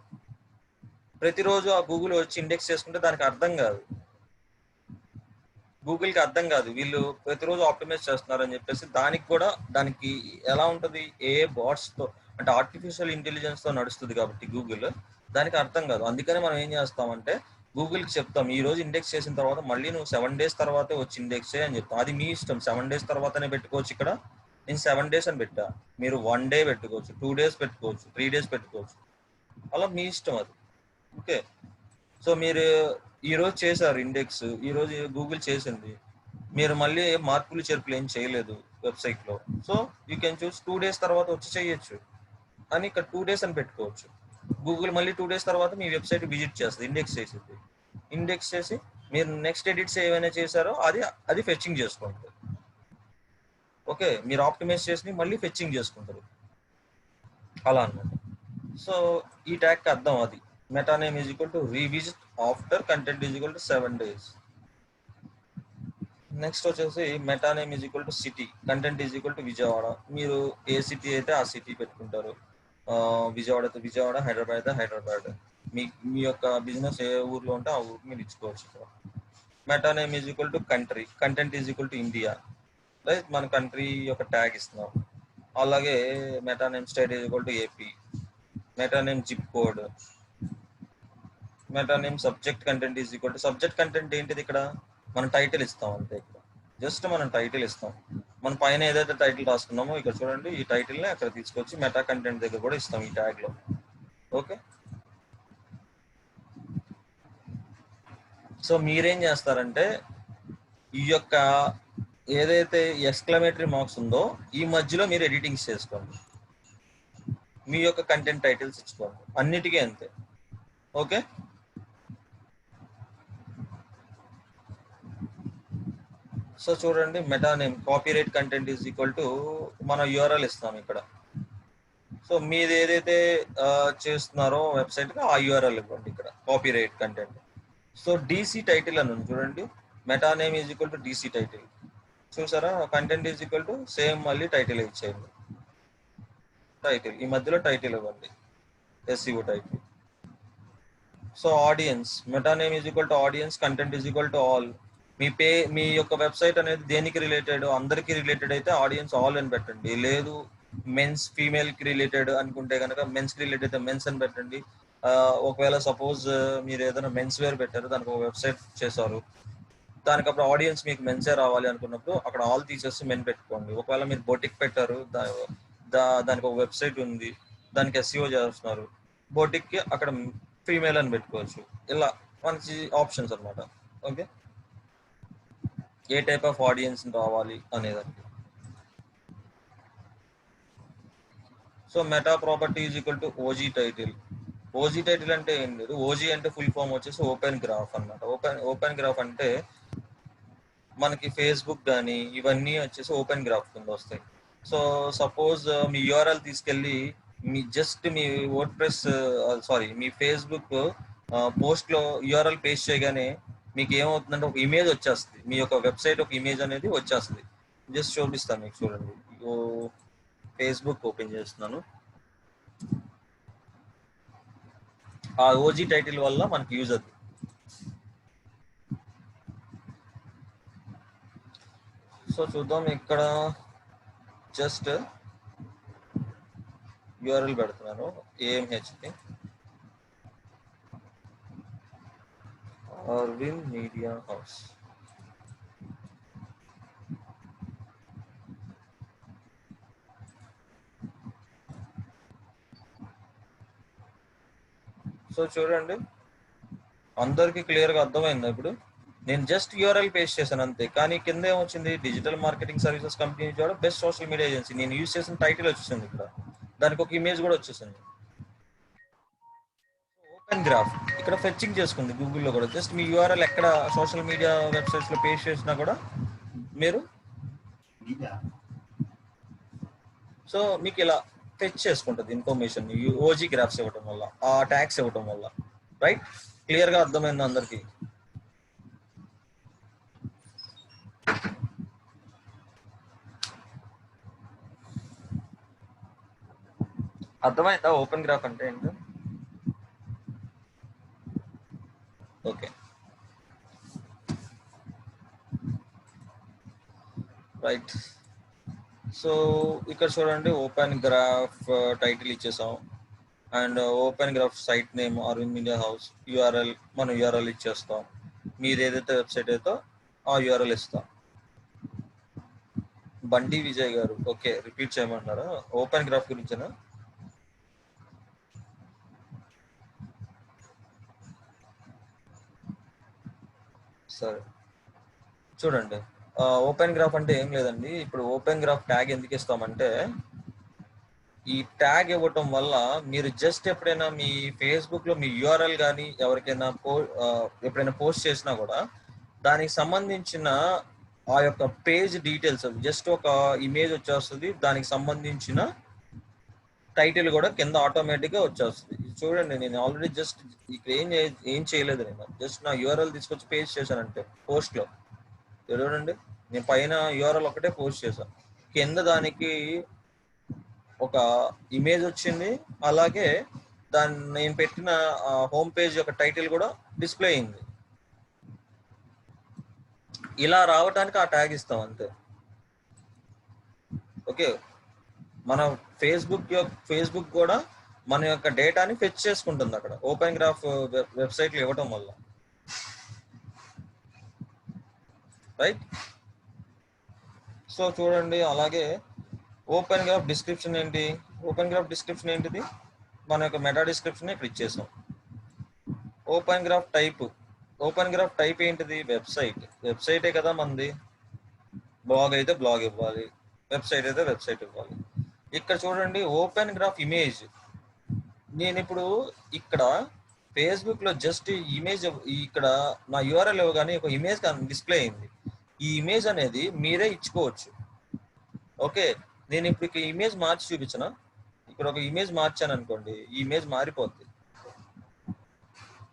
ప్రతిరోజు ఆ గూగుల్ వచ్చి ఇండెక్స్ చేసుకుంటే దానికి అర్థం కాదు, గూగుల్కి అర్థం కాదు వీళ్ళు ప్రతిరోజు ఆప్టిమైజ్ చేస్తున్నారని చెప్పేసి. దానికి ఎలా ఉంటుంది, ఏ బాట్స్ తో అంటే ఆర్టిఫిషియల్ ఇంటెలిజెన్స్ తో నడుస్తుంది కాబట్టి గూగుల్, దానికి అర్థం కాదు. అందుకని మనం ఏం చేస్తామంటే గూగుల్ కి చెప్తాం ఈ రోజు ఇండెక్స్ చేసిన తర్వాత మళ్ళీ నువ్వు 7 days తర్వాతే వచ్చి ఇండెక్స్ చేయి అని చెప్తాం. అది మీ ఇష్టం, 7 days తర్వాతనే పెట్టుకోవచ్చు. ఇక్కడ నేను 7 days అని పెట్టా, మీరు 1 day పెట్టుకోవచ్చు, 2 days పెట్టుకోవచ్చు, 3 days పెట్టుకోవచ్చు, అలా మీ ఇష్టం అది. ఓకే, సో మీరు ఈ రోజు చేశారు ఇండెక్స్, ఈ రోజు గూగుల్ చేసింది, మీరు మళ్ళీ మార్పులు చేర్పులు ఏం చేయలేదు వెబ్సైట్ లో, so you can choose 2 days తర్వాత వచ్చి చేయొచ్చు అని ఇక్కడ 2 days అని పెట్టుకోవచ్చు. గూగుల్ మళ్ళీ 2 days తర్వాత మీ వెబ్సైట్ విజిట్ చేస్తుంది, ఇండెక్స్ చేసింది, ఇండెక్స్ చేసి మీరు నెక్స్ట్ ఎడిట్స్ ఏమైనా చేశారో అది ఫెచ్చింగ్ చేసుకుంటుంది. ఓకే, మీరు ఆప్టిమైజ్ చేసి మళ్ళీ ఫెచ్చింగ్ చేసుకుంటారు. అలా అన్నమాట. సో ఈ ట్యాగ్ కి అర్థం అది. Meta name is equal to revisit after content is equal to 7 days. Next వచ్చేసి meta name is equal to city, content is equal to Vijayawada. మీరు ఏ సిటీ అయితే ఆ సిటీ పెట్టుకుంటారు. విజయవాడ అయితే విజయవాడ, హైదరాబాద్ అయితే హైదరాబాద్. మీ యొక్క బిజినెస్ ఏ ఊర్లో ఉంటే ఆ ఊరికి మీరు ఇచ్చుకోవచ్చు ఇక్కడ. Meta name is equal to country, content is equal to India, right? మన కంట్రీ యొక్క ట్యాగ్ ఇస్తున్నాం. అలాగే meta name state is equal to AP, meta name zip code, meta name subject content is equal to, subject content ఏంటిది ఇక్కడ? మనం title ఇస్తాం అంతే. ఇక్కడ జస్ట్ మనం టైటిల్ ఇస్తాం. మన పైన ఏదైతే టైటిల్ రాసుకున్నామో ఇక్కడ చూడండి, ఈ టైటిల్ ని అక్కడ తీసుకొచ్చి మెటా కంటెంట్ దగ్గర కూడా ఇస్తాం ఈ ట్యాగ్ లో. ఓకే, సో మీరేం చేస్తారంటే ఈ యొక్క ఏదైతే ఎక్స్క్లమేటరీ మార్క్స్ ఉందో ఈ మధ్యలో మీరు ఎడిటింగ్స్ చేసుకోండి, మీ యొక్క కంటెంట్ టైటిల్స్ ఇచ్చుకోండి, అన్నిటికీ అంతే. ఓకే, సో చూడండి meta name copyright content is equal to మన యూఆర్ఎల్ ఇస్తాం ఇక్కడ. సో మీరు ఏదైతే చేస్తున్నారో వెబ్సైట్ కి ఆ యూఆర్ఎల్ ఇవ్వండి ఇక్కడ, copyright content. So DC title అని ఉంది చూడండి, meta name is equal to DC title. చూసారా, content is equal to same మళ్ళీ టైటిల్ ఇచ్చేయండి. టైటిల్ ఈ మధ్యలో టైటిల్ ఇవ్వండి, SEO title. So audience, meta name is equal to audience, content is equal to all. మీ యొక్క వెబ్సైట్ అనేది దేనికి రిలేటెడ్, అందరికి రిలేటెడ్ అయితే ఆడియన్స్ ఆల్ అని పెట్టండి. లేదు మెన్స్ ఫీమేల్ కి రిలేటెడ్ అనుకుంటే కనుక మెన్స్ కి రిలేటెడ్ అయితే మెన్స్ అని పెట్టండి. ఒకవేళ సపోజ్ మీరు ఏదైనా మెన్స్ వేర్ పెట్టారు, దానికి ఒక వెబ్సైట్ చేశారు, దానికి అప్పుడు ఆడియన్స్ మీకు మెన్సే రావాలి అనుకున్నప్పుడు అక్కడ ఆల్ తీసేసి మెన్ పెట్టుకోండి. ఒకవేళ మీరు బొటిక్ పెట్టారు, దానికి ఒక వెబ్సైట్ ఉంది, దానికి ఎస్ఈఓ చేస్తున్నారు, బొటిక్ కి అక్కడ ఫీమేల్ అని పెట్టుకోవచ్చు. ఇలా మంచి ఆప్షన్స్ అన్నమాట. Okay, A type of audience రావాలి అనేదానికి. So meta property is equal to OG title. OG title అంటే ఏం లేదు, ఓజీ అంటే ఫుల్ ఫామ్ వచ్చేసి ఓపెన్ గ్రాఫ్ అన్నమాట. ఓపెన్ గ్రాఫ్ అంటే మనకి ఫేస్బుక్ కానీ ఇవన్నీ వచ్చేసి ఓపెన్ గ్రాఫ్ కింద వస్తాయి. సో సపోజ్ మీ యూఆర్ఎల్ తీసుకెళ్ళి మీ వర్డ్ ప్రెస్ మీ ఫేస్బుక్ పోస్ట్ లో యూఆర్ఎల్ పేస్ట్ చేయగానే మీకు ఏమవుతుందంటే ఒక ఇమేజ్ వచ్చేస్తుంది, మీ యొక్క వెబ్సైట్ ఒక ఇమేజ్ అనేది వచ్చేస్తుంది. జస్ట్ చూపిస్తాను మీకు, చూడండి. ఫేస్బుక్ ఓపెన్ చేస్తున్నాను. ఆ ఓజీ టైటిల్ వల్ల మనకి యూజ్ అవుతుంది. సో చూద్దాం, ఇక్కడ జస్ట్ యూఆర్ఎల్ పెడుతున్నాను, ఏఎంహెచ్కి అరవింద్ మీడియా హౌస్. సో చూడండి, అందరికి క్లియర్ గా అర్థమైందా? ఇప్పుడు నేను జస్ట్ యూఆర్ఎల్ పేస్ట్ చేశాను అంతే, కానీ కింద ఏమొచ్చింది, డిజిటల్ మార్కెటింగ్ సర్వీసెస్ కంపెనీ ద్వారా బెస్ట్ సోషల్ మీడియా ఏజెన్సీ. నేను యూజ్ చేసిన టైటిల్ వచ్చేసింది ఇక్కడ, దానికి ఒక ఇమేజ్ కూడా వచ్చేసింది. ఓపెన్ గ్రాఫ్ ఇక్కడ ఫెచ్చింగ్ చేసుకుంది గూగుల్లో కూడా. జస్ట్ మీ యూఆర్ఎల్ ఎక్కడ సోషల్ మీడియా వెబ్సైట్స్ లో పేస్ట్ చేసినా కూడా మీరు సో మీకు ఇలా ఫెచ్ చేసుకుంటుంది ఇన్ఫర్మేషన్, ఓజీ గ్రాఫ్స్ ఇవ్వటం వల్ల, ఆ ట్యాగ్స్ ఇవ్వటం వల్ల. రైట్, క్లియర్ గా అర్థమైంది అందరికి? అర్థమైందా ఓపెన్ గ్రాఫ్ అంటే ఏంటో? Okay, right. సో ఇక్కడ చూడండి, ఓపెన్ గ్రాఫ్ టైటిల్ ఇచ్చేసాం, and open graph site name Arvind Media House, URL మనం యూఆర్ఎల్ ఇచ్చేస్తాం, మీరు ఏదైతే వెబ్సైట్ అయితే ఆ యూఆర్ఎల్ ఇస్తాం. బండి విజయ్ గారు, ఓకే, రిపీట్ చేయమంటారా ఓపెన్ గ్రాఫ్ గురించేనా? సరే, చూడండి, ఓపెన్ గ్రాఫ్ అంటే ఏం లేదండి. ఇప్పుడు ఓపెన్ గ్రాఫ్ ట్యాగ్ ఎందుకు ఇస్తామంటే, ఈ ట్యాగ్ ఇవ్వటం వల్ల మీరు జస్ట్ ఎప్పుడైనా మీ ఫేస్బుక్ లో మీ యూఆర్ఎల్ కానీ ఎవరికైనా ఎప్పుడైనా పోస్ట్ చేసినా కూడా దానికి సంబంధించిన ఆ యొక్క పేజ్ డీటెయిల్స్, జస్ట్ ఒక ఇమేజ్ వచ్చేస్తుంది, దానికి సంబంధించిన టైటిల్ కూడా కింద ఆటోమేటిక్ గా వచ్చేస్తుంది. ఇది చూడండి, నేను ఆల్రెడీ జస్ట్ ఇక్కడ ఏం చేయలేదు, నేను జస్ట్ నా యూఆర్ఎల్ తీసుకొచ్చి పేస్ట్ చేశానంటే పోస్ట్ లో చూడండి, నేను పైన యూఆర్ఎల్ ఒకటే పోస్ట్ చేశాను, కింద దానికి ఒక ఇమేజ్ వచ్చింది, అలాగే దాన్ని నేను పెట్టిన హోమ్ పేజ్ యొక్క టైటిల్ కూడా డిస్ప్లే అయింది. ఇలా రావడానికి ఆ ట్యాగ్ ఇస్తాం అంతే. ఓకే, మన ఫేస్బుక్ కూడా మన యొక్క డేటాని ఫెచ్ చేసుకుంటుంది అక్కడ ఓపెన్ గ్రాఫ్ వెబ్సైట్లు ఇవ్వటం వల్ల, రైట్. సో చూడండి, అలాగే ఓపెన్ గ్రాఫ్ డిస్క్రిప్షన్ ఏంటి, ఓపెన్ గ్రాఫ్ డిస్క్రిప్షన్ ఏంటిది, మన యొక్క మెటా డిస్క్రిప్షన్ ఇక్కడ ఇచ్చేసాం. ఓపెన్ గ్రాఫ్ టైప్ ఏంటిది, వెబ్సైటే కదా మనది. బ్లాగ్ అయితే బ్లాగ్ ఇవ్వాలి, వెబ్సైట్ అయితే వెబ్సైట్ ఇవ్వాలి. ఇక్కడ చూడండి ఓపెన్ గ్రాఫ్ ఇమేజ్, నేను ఇప్పుడు ఇక్కడ ఫేస్బుక్ లో జస్ట్ ఇమేజ్, ఇక్కడ నా యూఆర్ఎల్ ఇవ్వగానే ఒక ఇమేజ్ డిస్ప్లే అయింది. ఈ ఇమేజ్ అనేది మీరే ఇచ్చుకోవచ్చు. ఓకే, నేను ఇప్పుడు ఇమేజ్ మార్చి చూపించిన, ఇక్కడ ఒక ఇమేజ్ మార్చాను అనుకోండి, ఈ ఇమేజ్ మారిపోద్ది.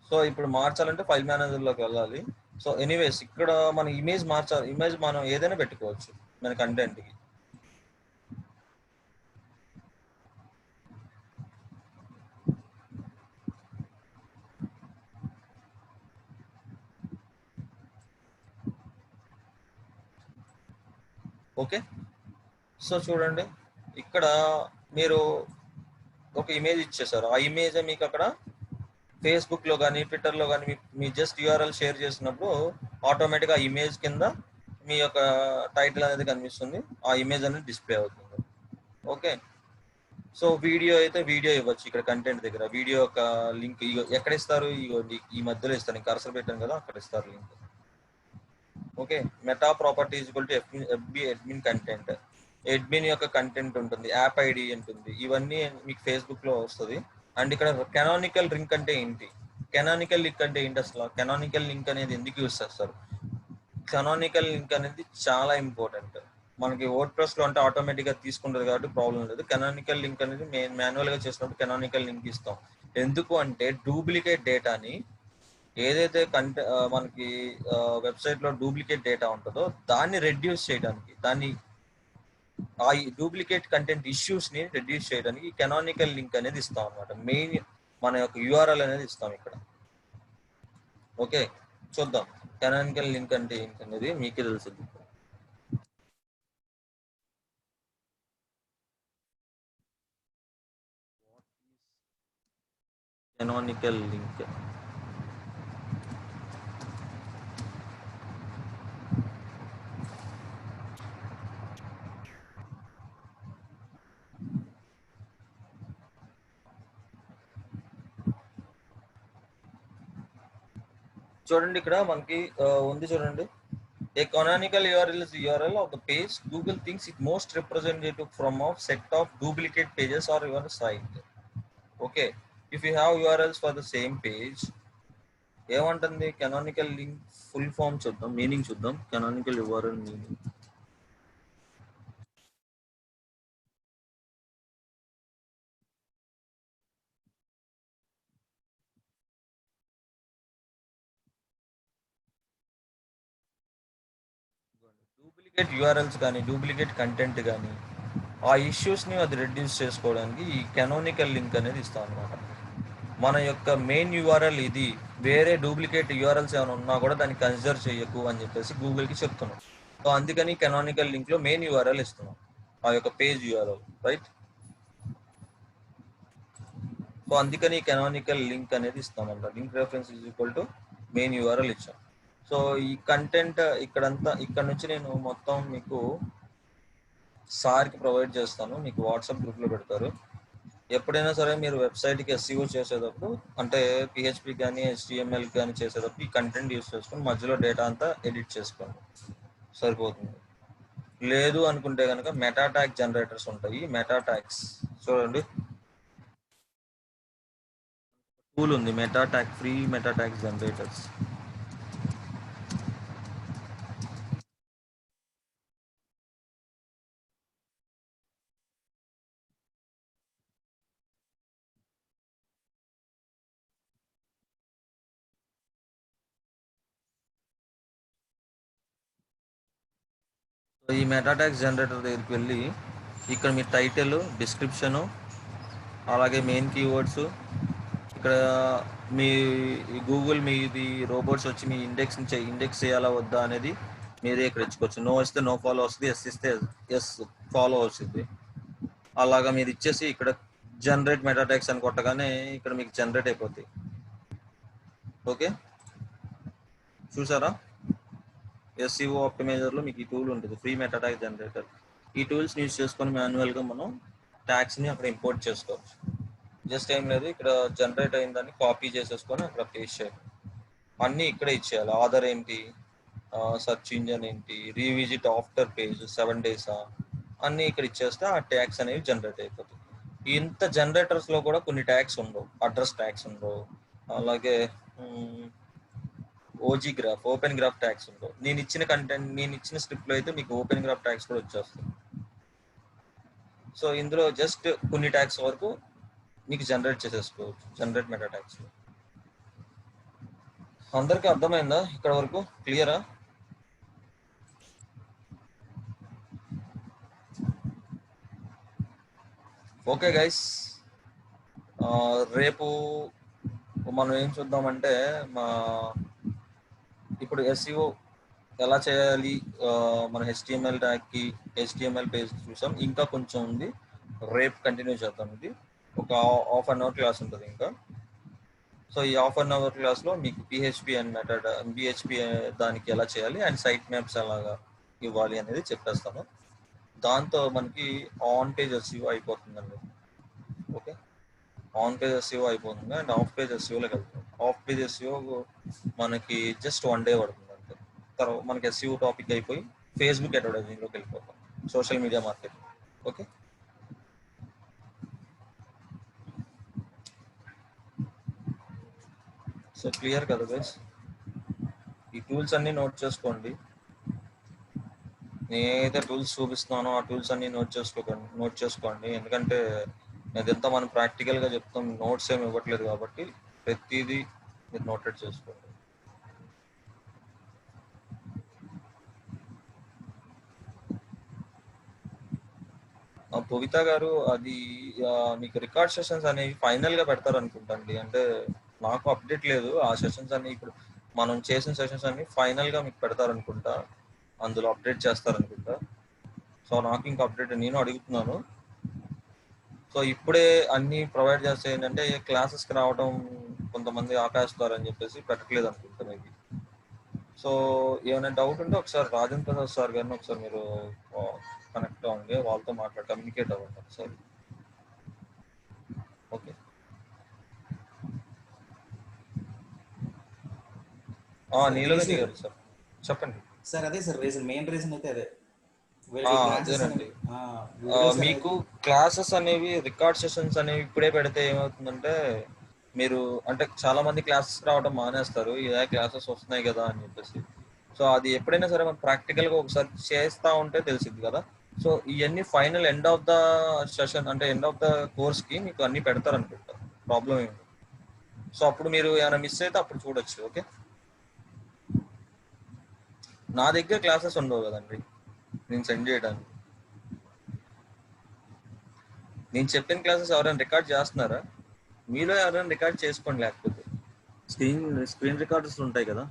సో ఇప్పుడు మార్చాలంటే ఫైల్ మేనేజర్ లోకి వెళ్ళాలి. సో ఎనీవేస్, ఇక్కడ మన ఇమేజ్ మార్చాలి, ఇమేజ్ మనం ఏదైనా పెట్టుకోవచ్చు మన కంటెంట్ కి. ఓకే, సో చూడండి, ఇక్కడ మీరు ఒక ఇమేజ్ ఇచ్చేసారు, ఆ ఇమేజ్ మీకు అక్కడ ఫేస్బుక్ లో కానీ ట్విట్టర్ లో కానీ మీ జస్ట్ యూఆర్ఎల్ షేర్ చేసినప్పుడు ఆటోమేటిక్ ఆ ఇమేజ్ కింద మీ యొక్క టైటిల్ అనేది కనిపిస్తుంది, ఆ ఇమేజ్ అనేది డిస్ప్లే అవుతుంది. ఓకే, సో వీడియో అయితే వీడియో ఇవ్వచ్చు, ఇక్కడ కంటెంట్ దగ్గర వీడియో యొక్క లింక్ ఎక్కడ ఇస్తారు, ఈ మధ్యలో ఇస్తారు, నేను కర్సర్ పెట్టాను కదా అక్కడ ఇస్తారు link. Okay, meta property equal to FB admin content, admin యొక్క కంటెంట్ ఉంటుంది, యాప్ ఐడి ఉంటుంది, ఇవన్నీ మీకు ఫేస్బుక్ లో వస్తుంది. అండ్ ఇక్కడ కెనానికల్ లింక్ అంటే ఏంటి, కెనానికల్ లింక్ అంటే ఏంటి, అసలు కెనానికల్ లింక్ అనేది ఎందుకు యూస్ చేస్తారు, కెనానికల్ లింక్ అనేది చాలా ఇంపార్టెంట్. మనకి వర్డ్ ప్రెస్ లో అంటే ఆటోమేటిక్ గా తీసుకుంటుంది కాబట్టి ప్రాబ్లం లేదు. కెనానికల్ లింక్ అనేది మాన్యువల్ గా చేసినప్పుడు కెనానికల్ లింక్ ఇస్తాం. ఎందుకు అంటే డూప్లికేట్ డేటాని, ఏదైతే మనకి వెబ్సైట్ లో డూప్లికేట్ డేటా ఉంటుందో దాన్ని రెడ్యూస్ చేయడానికి, ఆ డూప్లికేట్ కంటెంట్ ఇష్యూస్ ని రెడ్యూస్ చేయడానికి కెనానికల్ లింక్ అనేది ఇస్తాం అనమాట. మెయిన్ మన యొక్క యూఆర్ఎల్ అనేది ఇస్తాం ఇక్కడ. ఓకే, చూద్దాం కెనానికల్ లింక్ అంటే ఏంటి అనేది మీకే తెలుస్తుంది. కెనానికల్ లింక్, చూడండి ఇక్కడ మనకి ఉంది చూడండి, ఏ canonical URL is URL of the page Google thinks it most representative from of set of duplicate pages or your site. Okay, if you have URLs for the same page, ఏమంటుంది canonical link full form చూద్దాం, meaning చూద్దాం. canonical URL meaning, duplicate URLs కానీ duplicate content కానీ ఆ ఇష్యూస్ని అది reduce చేసుకోవడానికి ఈ canonical link అనేది ఇస్తాం అనమాట. మన యొక్క మెయిన్ యూఆర్ఎల్ ఇది, వేరే డూప్లికేట్ యూఆర్ఎల్స్ ఏమైనా ఉన్నా కూడా దాన్ని కన్సిడర్ చేయకు అని చెప్పేసి గూగుల్కి చెప్తున్నాం. సో అందుకని కెనానికల్ లింక్లో మెయిన్ యూఆర్ఎల్ ఇస్తున్నాం, ఆ యొక్క పేజ్ యూఆర్ఎల్, రైట్. సో అందుకని కెనానికల్ లింక్ అనేది ఇస్తామంట. Link reference is equal to main URL ఇచ్చాం. సో ఈ కంటెంట్ ఇక్కడ నుంచి నేను మొత్తం మీకు సార్కి ప్రొవైడ్ చేస్తాను, మీకు వాట్సాప్ గ్రూప్లో పెడతారు. ఎప్పుడైనా సరే మీరు వెబ్సైట్కి ఎస్ఈఓ చేసేటప్పుడు, అంటే పిహెచ్పి కానీ హెచ్టిఎంఎల్ కానీ చేసేటప్పుడు ఈ కంటెంట్ యూస్ చేసుకొని మధ్యలో డేటా అంతా ఎడిట్ చేసుకోండి, సరిపోతుంది. లేదు అనుకుంటే కనుక మెటా ట్యాగ్ జనరేటర్స్ ఉంటాయి. మెటా ట్యాగ్స్ చూడండి, టూల్ ఉంది meta tag, free meta tags generators. ఈ మెటా ట్యాగ్స్ జనరేటర్ దగ్గరికి వెళ్ళి ఇక్కడ మీ టైటిల్, డిస్క్రిప్షను, అలాగే మెయిన్ కీవర్డ్స్, ఇక్కడ మీ గూగుల్ మీది రోబోట్స్ వచ్చి మీ ఇండెక్స్ చేయాలా వద్దా అనేది మీరే ఇక్కడ ఇచ్చుకోవచ్చు. నో ఇస్తే నో ఫాలో వస్తుంది, ఎస్ ఇస్తే ఎస్ ఫాలో వస్తుంది. అలాగా మీరు ఇచ్చేసి ఇక్కడ జనరేట్ మెటా ట్యాగ్స్ అని కొట్టగానే ఇక్కడ మీకు జనరేట్ అయిపోతాయి. ఓకే, చూసారా? ఎస్సీఓ ఆప్టిమైజర్లో మీకు ఈ టూల్ ఉంటుంది, ఫ్రీ మెటా ట్యాగ్ జనరేటర్. ఈ టూల్స్ యూజ్ చేసుకొని మాన్యువల్గా మనం ట్యాగ్స్ని అక్కడ ఇంపోర్ట్ చేసుకోవచ్చు. జస్ట్ ఏం లేదు, ఇక్కడ జనరేట్ అయిందని కాపీ చేసేసుకొని అక్కడ పేస్ట్ చేయాలి. అన్నీ ఇక్కడే ఇచ్చేయాలి. ఆధార్ ఏంటి, సర్చ్ ఇంజన్ ఏంటి, రీవిజిట్ ఆఫ్టర్ పేజ్ 7 days అన్నీ ఇక్కడ ఇచ్చేస్తే ఆ ట్యాగ్స్ అనేవి జనరేట్ అయిపోతాయి. ఇంత జనరేటర్స్లో కూడా కొన్ని ట్యాగ్స్ ఉండవు, అడ్రస్ ట్యాగ్స్ ఉండవు, అలాగే OG graph, open graph tags ఉండవు. నేను ఇచ్చిన స్క్రిప్ట్లో అయితే మీకు ఓపెన్ గ్రాఫ్ ట్యాగ్స్ కూడా వచ్చేస్తాయి. సో ఇందులో జస్ట్ కొన్ని ట్యాగ్స్ వరకు మీకు జనరేట్ చేసేసుకోవచ్చు, జనరేట్ మెటా ట్యాగ్స్. అందరికీ అర్థమైందా ఇక్కడ వరకు? క్లియరా? ఓకే గైస్, రేపు మనం ఏం చూద్దామంటే ఇప్పుడు ఎస్ఈఓ ఎలా చేయాలి, మన HTML ట్యాగ్కి HTML పేజ్ చూసాం, ఇంకా కొంచెం ఉంది, రేపు కంటిన్యూ చేద్దాం. ఇది ఒక ½ an hour క్లాస్ ఉంటుంది ఇంకా. సో ఈ ½ an hour క్లాస్లో మీకు PHP అండ్ BHP దానికి ఎలా చేయాలి అండ్ సైట్ మ్యాప్స్ ఎలాగా ఇవ్వాలి అనేది చెప్పేస్తాను. దాంతో మనకి ఆన్ పేజ్ SEO అయిపోతుందండి. ఓకే, ఆన్ పేజ్ SEO అయిపోతుంది అండ్ ఆఫ్ పేజ్ SEOలోకి వెళ్తుంది. ఆఫ్ పేజ్ SEO మనకి జస్ట్ 1 day పడుతుంది అంతే. తర్వాత మనకి SEO టాపిక్ అయిపోయి ఫేస్బుక్ అడ్వర్టైజింగ్లోకి వెళ్ళిపోతాం, social media marketing. Okay, so clear కదా గైస్? ఈ టూల్స్ అన్నీ నోట్ చేసుకోండి. నేనైతే టూల్స్ చూపిస్తున్నానో ఆ టూల్స్ అన్నీ నోట్ చేసుకోండి. ఎందుకంటే ఇదంతా మనం ప్రాక్టికల్గా చెప్తాం, నోట్స్ ఏమి ఇవ్వట్లేదు కాబట్టి ప్రతిదీ మీరు నోటెడ్ చేసుకోండి. భవిత గారు, అది మీకు రికార్డ్ సెషన్స్ అనేవి ఫైనల్గా పెడతారు అనుకుంటండి. అంటే నాకు అప్డేట్ లేదు. ఆ సెషన్స్ అన్ని ఇప్పుడు మనం చేసిన సెషన్స్ అన్ని ఫైనల్గా మీకు పెడతారు అనుకుంటా, అందులో అప్డేట్ చేస్తారనుకుంటా. సో నాకు ఇంకా అప్డేట్, నేను అడుగుతున్నాను. సో ఇప్పుడే అన్ని ప్రొవైడ్ చేస్తే ఏంటంటే క్లాసెస్కి రావడం కొంతమంది ఆపేస్తారని చెప్పేసి పెట్టట్లేదు అనుకుంటా మేబీ. సో ఏమైనా డౌట్ ఉంటే ఒకసారి రాజేంద్ర ప్రసాద్ సార్ గారిని ఒకసారి మీరు కనెక్ట్ అవ్వండి, వాళ్ళతో కమ్యూనికేట్ అవ్వండి ఒకసారి. ఓకే, నీలవేణి గారు సార్ చెప్పండి. సార్ అదే సార్ మెయిన్ రీజన్ అయితే అదే. అదేనండి, మీకు క్లాసెస్ అనేవి రికార్డ్ సెషన్స్ అనేవి ఇప్పుడే పెడితే ఏమవుతుందంటే మీరు అంటే చాలా మంది క్లాసెస్ రావడం మానేస్తారు, ఇదే క్లాసెస్ వస్తున్నాయి కదా అని చెప్పేసి. సో అది ఎప్పుడైనా సరే మనం ప్రాక్టికల్గా ఒకసారి చేస్తూ ఉంటే తెలిసింది కదా. సో ఇవన్నీ final end of the session అంటే ఎండ్ ఆఫ్ ద కోర్స్కి మీకు అన్నీ పెడతారు అనుకుంటా, ప్రాబ్లం ఏమి. సో అప్పుడు మీరు ఏమైనా మిస్ అయితే అప్పుడు చూడొచ్చు. ఓకే, నా దగ్గర క్లాసెస్ ఉండవు కదండి నేను సెండ్ చేయడానికి. నేను చెప్పిన క్లాసెస్ ఎవరైనా రికార్డ్ చేస్తున్నారా? మీలో ఎవరైనా రికార్డ్ చేసుకోండి, లేకపోతే స్క్రీన్ రికార్డర్స్ ఉంటాయి కదా,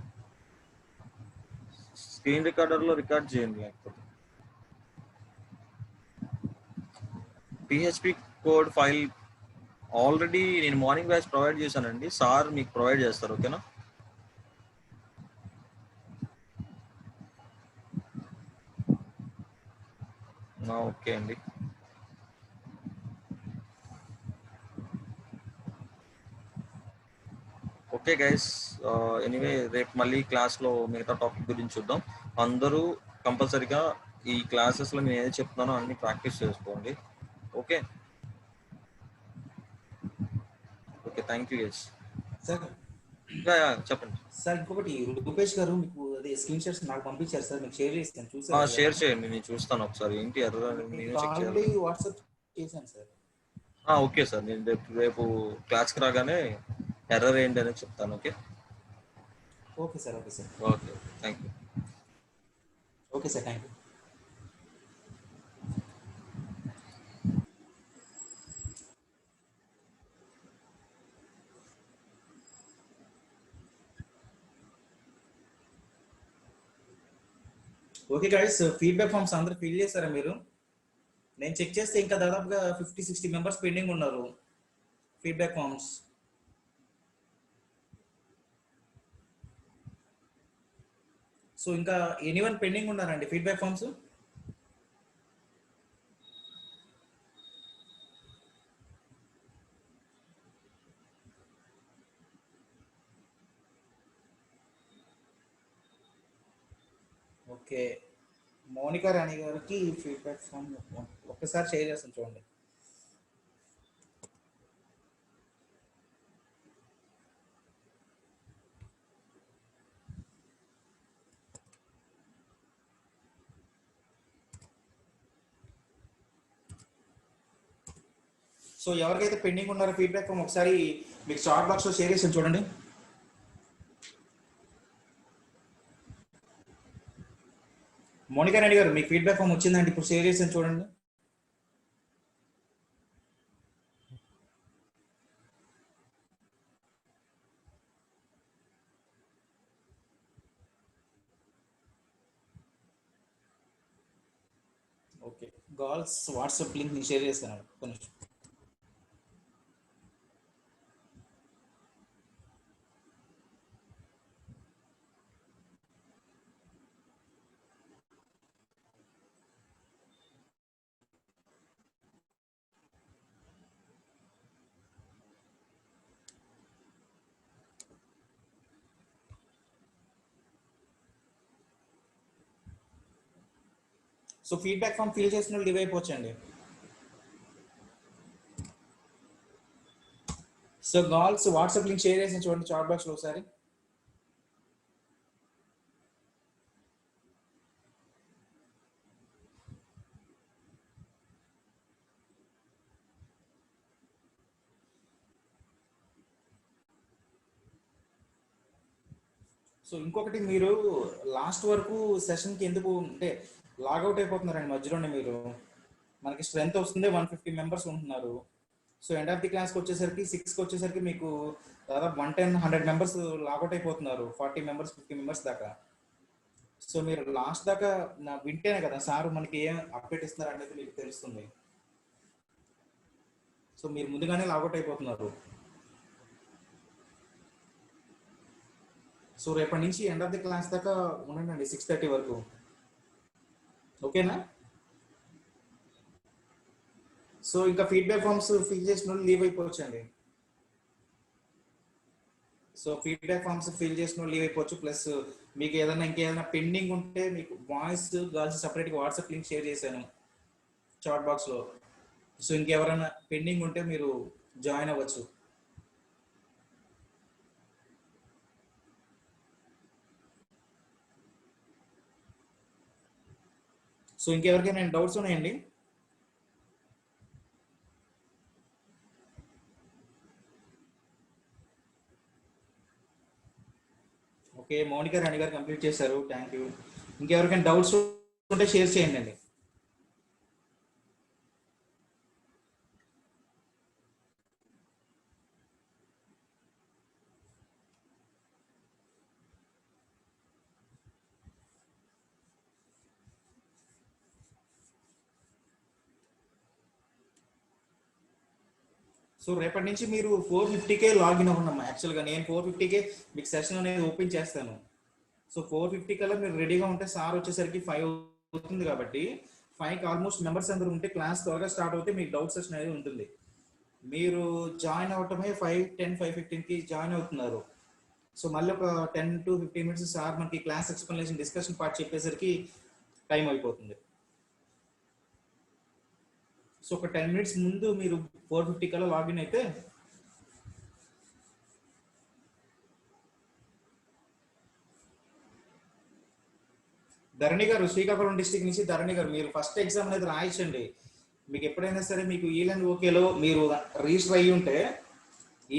స్క్రీన్ రికార్డర్లో రికార్డ్ చేయండి. లేకపోతే PHP కోడ్ ఫైల్ ఆల్రెడీ నేను మార్నింగ్ బ్యాచ్ ప్రొవైడ్ చేశానండి, సార్ మీకు ప్రొవైడ్ చేస్తారు. ఓకేనా? ఓకే అండి. ఓకే గైస్, ఎనీవే రేపు మళ్ళీ క్లాస్లో మిగతా టాపిక్ గురించి చూద్దాం. అందరూ కంపల్సరీగా ఈ క్లాసెస్లో నేను ఏది చెప్తున్నానో అన్ని ప్రాక్టీస్ చేసుకోండి. Okay okay, thank you guys. Sir చెప్పండి సార్. ఇంకొకటి రూపేష్ గారు మీకు అదే స్క్రీన్ షాట్స్ నాకు పంపించారు సార్, మీకు షేర్ చేస్తాను, చూసారు? షేర్ చేయండి, నేను చూస్తాను ఒకసారి. ఏంటి ఎర్ర నేను చెక్ చేయాలి. వాట్సాప్ చేశాను సార్. ఓకే సార్, నేను రేపు క్లాస్కి రాగానే ఎర్రర్ ఏంటి అనేది చెప్తాను. Okay okay sir. Okay sir. Okay, thank you. Okay sir, thank you. Okay guys, feedback forms అందరూ ఫిల్ చేశారా మీరు? నేను చెక్ చేస్తే ఇంకా దాదాపుగా 50-60 మెంబర్స్ పెండింగ్ ఉన్నారు ఫీడ్బ్యాక్ ఫామ్స్. సో ఇంకా ఎనీవన్ పెండింగ్ ఉన్నారండి ఫీడ్బ్యాక్ ఫామ్స్? ఓకే, మౌనికా రాణి గారికి ఫీడ్బ్యాక్ ఫామ్ ఒక్కసారి షేర్ చేస్తాను చూడండి. సో ఎవరికైతే పెండింగ్ ఉన్నారో ఫీడ్బ్యాక్ ఫామ్ ఒకసారి మీకు చాట్ బాక్స్లో షేర్ చేస్తాను చూడండి. మౌనికా రాణి గారు మీకు ఫీడ్బ్యాక్ ఫామ్ వచ్చిందండి, ఇప్పుడు షేర్ చేసాను చూడండి. ఓకే, గర్ల్స్ వాట్సాప్ లింక్ నేను షేర్ చేస్తాను కొంచెం. సో ఫీడ్బ్యాక్ ఫామ్ ఫిల్ చేసిన వాళ్ళు లివ్ అయిపోవచ్చండి. So girls WhatsApp link share చేసిన చూడండి చాట్ బాక్స్లో ఒకసారి. సో ఇంకొకటి, మీరు లాస్ట్ వరకు సెషన్కి ఎందుకు అంటే లాగౌట్ అయిపోతున్నారండి మధ్యలోనే. మీరు మనకి స్ట్రెంత్ వస్తుంది 150 మెంబర్స్ ఉంటున్నారు. సో ఎండ్ ఆఫ్ ది క్లాస్కి వచ్చేసరికి 6కి వచ్చేసరికి మీకు దాదాపు 110-100 మెంబర్స్ లాగౌట్ అయిపోతున్నారు, 40 మెంబర్స్ 50 మెంబర్స్ దాకా. సో మీరు లాస్ట్ దాకా వింటేనే కదా సార్ మనకి ఏం అప్డేట్ ఇస్తున్నారు అనేది మీకు తెలుస్తుంది. సో మీరు ముందుగానే లాగౌట్ అయిపోతున్నారు. సో రేపటి నుంచి ఎండ్ ఆఫ్ ది క్లాస్ దాకా ఉండండి 6:30 వరకు. ఓకేనా? సో ఇంకా ఫీడ్బ్యాక్ ఫామ్స్ ఫిల్ చేసిన వాళ్ళు లీవ్ అయిపోవచ్చండి. సో ఫీడ్బ్యాక్ ఫామ్స్ ఫిల్ చేసిన వాళ్ళు లీవ్ అయిపోవచ్చు. ప్లస్ మీకు ఏదైనా ఇంకేదైనా పెండింగ్ ఉంటే మీకు బాయ్స్ గర్ల్స్ సపరేట్గా వాట్సాప్ లింక్ షేర్ చేశాను చాట్ బాక్స్లో. సో ఇంకెవరైనా పెండింగ్ ఉంటే మీరు జాయిన్ అవ్వచ్చు. సో ఇంకెవరికైనా డౌట్స్ ఉన్నాయండి? ఓకే, మౌనికా రాణి గారు కంప్లీట్ చేశారు, థ్యాంక్ యూ. ఇంకెవరికైనా డౌట్స్ ఉంటే షేర్ చేయండి అండి. సో రేపటి నుంచి మీరు 450కే లాగిన్ అవ్వండి. యాక్చువల్గా నేను 450కే మీకు సెషన్ అనేది ఓపెన్ చేస్తాను. సో 450 కల్లా మీరు రెడీగా ఉంటే సార్ వచ్చేసరికి 5 అవుతుంది కాబట్టి 5కి ఆల్మోస్ట్ మెంబర్స్ అందరూ ఉంటే క్లాస్ త్వరగా స్టార్ట్ అవుతే మీకు డౌట్ సెషన్ అనేది ఉంటుంది. మీరు జాయిన్ అవటమే 5:10 5:15కి జాయిన్ అవుతున్నారు. సో మళ్ళీ ఒక 10 to 15 మినిట్స్ సార్ మనకి క్లాస్ ఎక్స్ప్లెనేషన్ డిస్కషన్ పార్ట్ చెప్పేసరికి టైం అయిపోతుంది. సో ఒక 10 మినిట్స్ ముందు మీరు 450 కల్లా లాగిన్ అయితే ధరణి గారు, శ్రీకాకుళం డిస్ట్రిక్ట్ నుంచి ధరణి గారు, మీరు ఫస్ట్ ఎగ్జామ్ అనేది రాయించండి. మీకు ఎప్పుడైనా సరే మీకు ఈలెన్ ఓకేలో మీరు రిజిస్టర్ అయ్యి ఉంటే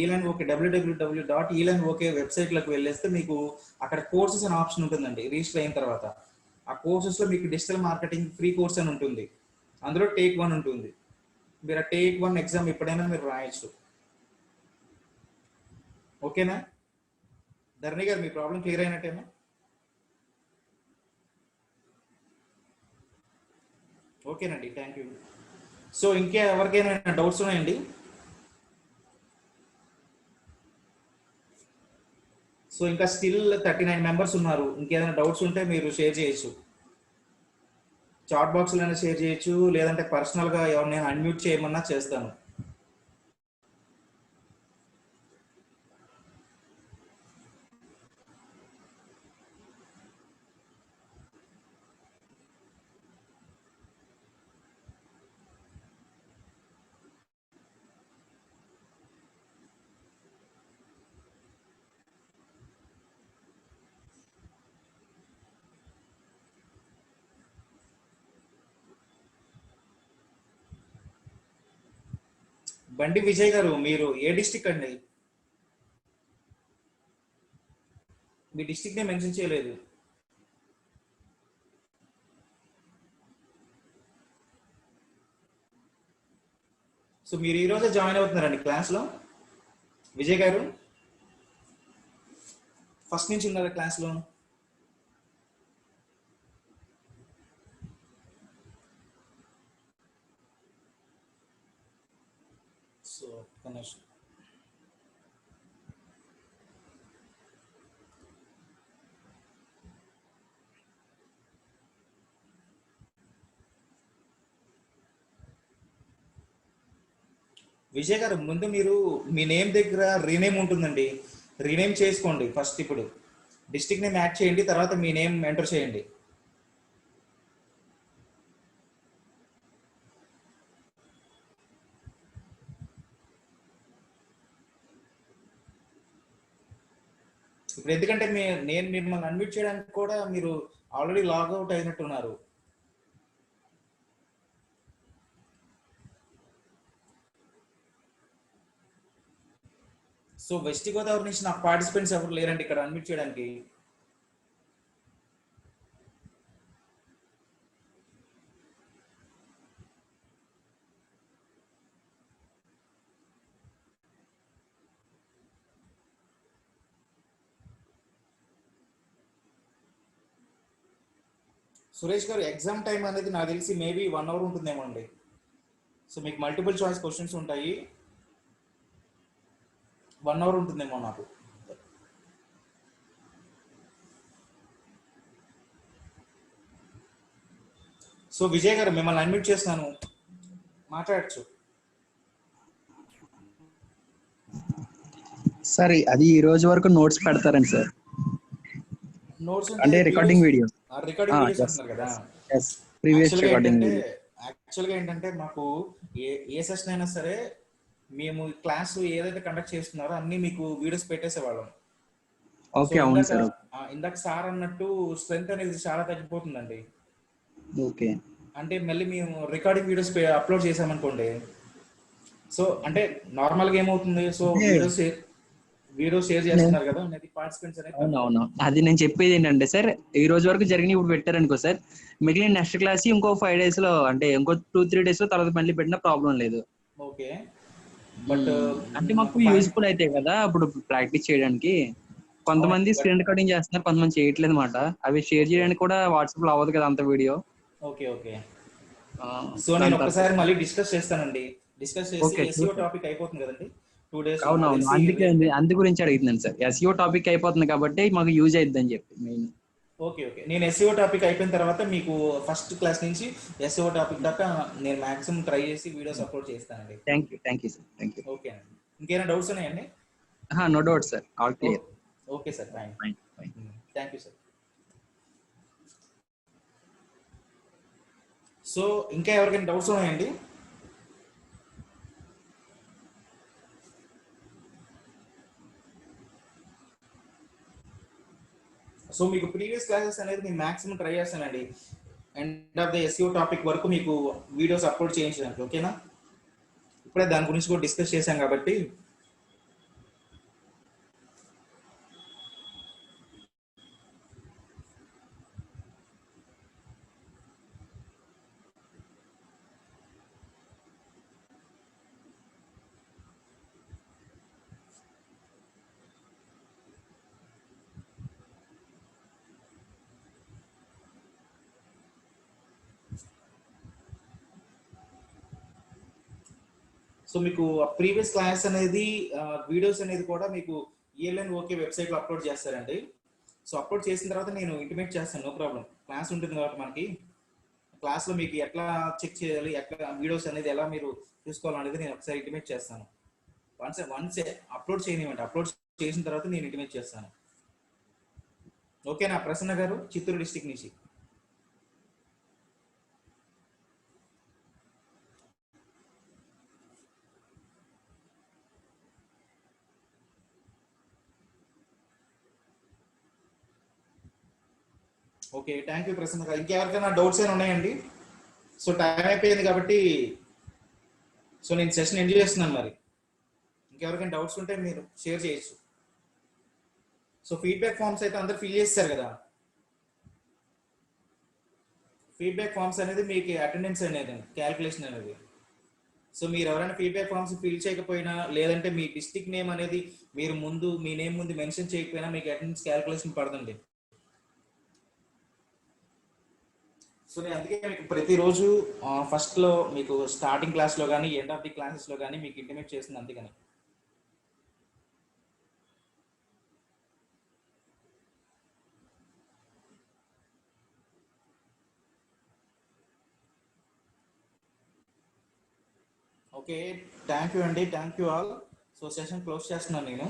ఈలెన్ ఓకే www.elanok వెబ్సైట్లోకి వెళ్ళేస్తే మీకు అక్కడ కోర్సెస్ అనే ఆప్షన్ ఉంటుందండి. రిజిస్టర్ అయిన తర్వాత ఆ కోర్సెస్లో మీకు డిజిటల్ మార్కెటింగ్ ఫ్రీ కోర్స్ అని ఉంటుంది. అందులో టేక్ 1 ఉంటుంది. మీరు ఆ టేక్ 1 ఎగ్జామ్ ఎప్పుడైనా మీరు రాయొచ్చు. ఓకేనా ధరణి గారు, మీ ప్రాబ్లం క్లియర్ అయినట్టేనా? ఓకేనండి, థ్యాంక్ యూ. సో ఇంకా ఎవరికైనా డౌట్స్ ఉన్నాయండి? సో ఇంకా స్టిల్ 39 మెంబర్స్ ఉన్నారు. ఇంకేదైనా డౌట్స్ ఉంటే మీరు షేర్ చేయొచ్చు, చాట్ బాక్స్లోనే షేర్ చేయొచ్చు, లేదంటే పర్సనల్గా ఎవరినైనా అన్మ్యూట్ చేయమన్నా చేస్తాను. బండి విజయ్ గారు, మీరు ఏ డిస్టిక్ అండి? మీ డిస్టిక్ నే మెన్షన్ చేయలేదు. సో మీరు ఈ రోజే జాయిన్ అవుతున్నారండి క్లాస్లో విజయ్ గారు? ఫస్ట్ నుంచి ఉన్నారా క్లాస్లో? So connection. విజయ్ గారు, ముందు మీరు మీ నేమ్ దగ్గర రీనేమ్ ఉంటుందండి, రీనేమ్ చేసుకోండి ఫస్ట్. ఇప్పుడు డిస్టిక్ నేమ్ యాడ్ చేయండి, తర్వాత మీ నేమ్ ఎంటర్ చేయండి. ఇప్పుడు ఎందుకంటే నేను మిమ్మల్ని అన్మ్యూట్ చేయడానికి కూడా మీరు ఆల్రెడీ లాగౌట్ అయినట్టున్నారు. సో వెస్ట్ గోదావరి నుంచి నాకు పార్టిసిపెంట్స్ ఎవరు లేరండి ఇక్కడ అన్మ్యూట్ చేయడానికి. సురేష్ గారు, ఎగ్జామ్ టైం అనేది నాకు తెలిసి మేబీ 1 అవర్ ఉంటుందేమో అండి. సో మీకు మల్టిపుల్ చాయిస్ క్వశ్చన్స్ ఉంటాయి, 1 అవర్ ఉంటుందేమో నాకు. సో విజయ్ గారు, మిమ్మల్ని అన్మ్యూట్ చేస్తున్నాను, మాట్లాడచ్చు. సార్ అది ఈ రోజు వరకు నోట్స్ పెడతారండి సార్, నోట్స్ అంటే రికార్డింగ్ వీడియో. రికార్డింగ్ వీడియోస్ అంటున్నారు కదా. Previous recording video. యాక్చువల్గా ఏంటంటే మాకు ఏ సెషన్ అయినా సరే మేము క్లాస్ ఏదైతే కండక్ట్ చేస్తున్నారో అన్ని మీకు వీడియోస్ పెట్టేసేవాళ్ళం. ఓకే, అవును సార్. ఇందాక సార్ అన్నట్టు స్ట్రెంత్ అనేది చాలా తగ్గిపోతుందండి. ఓకే, అంటే మళ్ళీ మేము రికార్డింగ్ వీడియోస్ అప్లోడ్ చేసామనుకోండి, సో అంటే నార్మల్గా ఏమవుతుంది, సో వీడియోస్ షేర్ చేస్తున్నారు కదా అనేది పార్టిసిపెంట్స్ అనేది. అవునవును, అది నేను చెప్పేది ఏంటంటే సార్, ఈ రోజు వరకు జరిగిన ఇప్పుడు పెట్టారనుకో సార్, మిగిలిన నెక్స్ట్ క్లాస్ ఇంకో 5 days లో, అంటే ఇంకో 2-3 days లో తర్వాత మళ్ళీ పెట్టినా ప్రాబ్లం లేదు. ఓకే, బట్ అంటే మాకు యూస్ఫుల్ అయితే కదా అప్పుడు ప్రాక్టీస్ చేయడానికి. కొంతమంది స్క్రీన్ రికార్డింగ్ చేస్తున్నారు, కొంతమంది చేయట్లేదు అన్నమాట. అవి షేర్ చేయడానికి కూడా వాట్సాప్ లో అవ్వదు కదా అంత వీడియో. Okay okay. సో నేను ఒక్కసారి మళ్ళీ డిస్కస్ చేస్తానండి, డిస్కస్ చేసి ఎస్ఈఓ టాపిక్ అయిపోతుంది కదండి 2 days. అవునవును, అందు గురించి అడుగుతున్నాను సార్. ఎస్ఈఓ టాపిక్ అయిపోతుంది కాబట్టి మాకు యూజ్ అయిద్ది అని చెప్పి మెయిన్. ఓకే ఓకే, నేను ఎస్ఈఓ టాపిక్ అయిపోయిన తర్వాత మీకు ఫస్ట్ క్లాస్ నుంచి ఎస్ఈఓ టాపిక్ దాకా నేను మాక్సిమం ట్రై చేసి వీడియోస్ అప్లోడ్ చేస్తానండి. Thank you sir, thank you. Okay అండి, ఇంకేమైనా డౌట్స్ ఉన్నాయండి? No doubt sir, all clear. Okay sir, thank you sir. So ఇంకా ఎవరికైనా డౌట్స్ ఉన్నాయండి? సో మీకు ప్రీవియస్ క్లాసెస్ అనేది నేను మాక్సిమం ట్రై చేస్తానండి, end of the SEO topic వరకు మీకు వీడియోస్ అప్లోడ్ చేయించడానికి. ఓకేనా? ఇప్పుడే దాని గురించి కూడా డిస్కస్ చేశాం కాబట్టి. సో మీకు ప్రీవియస్ క్లాస్ అనేది వీడియోస్ అనేది కూడా మీకు ఈఎల్ఎన్ ఓకే వెబ్సైట్లో అప్లోడ్ చేస్తారండి. సో అప్లోడ్ చేసిన తర్వాత నేను ఇంటిమేట్ చేస్తాను, నో ప్రాబ్లం. క్లాస్ ఉంటుంది కాబట్టి మనకి క్లాస్లో మీకు ఎట్లా చెక్ చేయాలి, ఎట్లా వీడియోస్ అనేది ఎలా మీరు చూసుకోవాలనేది నేను ఒకసారి ఇంటిమేట్ చేస్తాను. వన్స్ అప్లోడ్ చేయనివ్వండి, అప్లోడ్ చేసిన తర్వాత నేను ఇంటిమేట్ చేస్తాను. ఓకేనా ప్రసన్న గారు, చిత్తూరు డిస్టిక్ నుంచి? ఓకే, థ్యాంక్ యూ ప్రసన్న గారు. ఇంకెవరికైనా డౌట్స్ ఏమైనా ఉన్నాయండి? సో టైం అయిపోయింది కాబట్టి సో నేను సెషన్ ఎంజాయ్ చేస్తున్నాను. మరి ఇంకెవరికైనా డౌట్స్ ఉంటే మీరు షేర్ చేయొచ్చు. సో ఫీడ్బ్యాక్ ఫామ్స్ అయితే అందరు ఫిల్ చేస్తారు కదా. ఫీడ్బ్యాక్ ఫామ్స్ అనేది మీకు అటెండెన్స్ అనేది క్యాలిక్యులేషన్ అనేది. సో మీరు ఎవరైనా ఫీడ్బ్యాక్ ఫామ్స్ ఫిల్ చేయకపోయినా, లేదంటే మీ డిస్ట్రిక్ట్ నేమ్ అనేది మీరు ముందు మీ నేమ్ ముందు మెన్షన్ చేయకపోయినా మీకు అటెండెన్స్ క్యాలిక్యులేషన్ పడుతుంది. సో నేను అందుకే మీకు ప్రతిరోజు ఫస్ట్లో మీకు స్టార్టింగ్ క్లాస్లో కానీ ఎండ్ ఆఫ్ ది క్లాసెస్లో కానీ మీకు ఇంటిమేట్ చేస్తుంది అందుకని. ఓకే, థ్యాంక్ యూ అండి, thank you all. So session close చేస్తున్నాను నేను.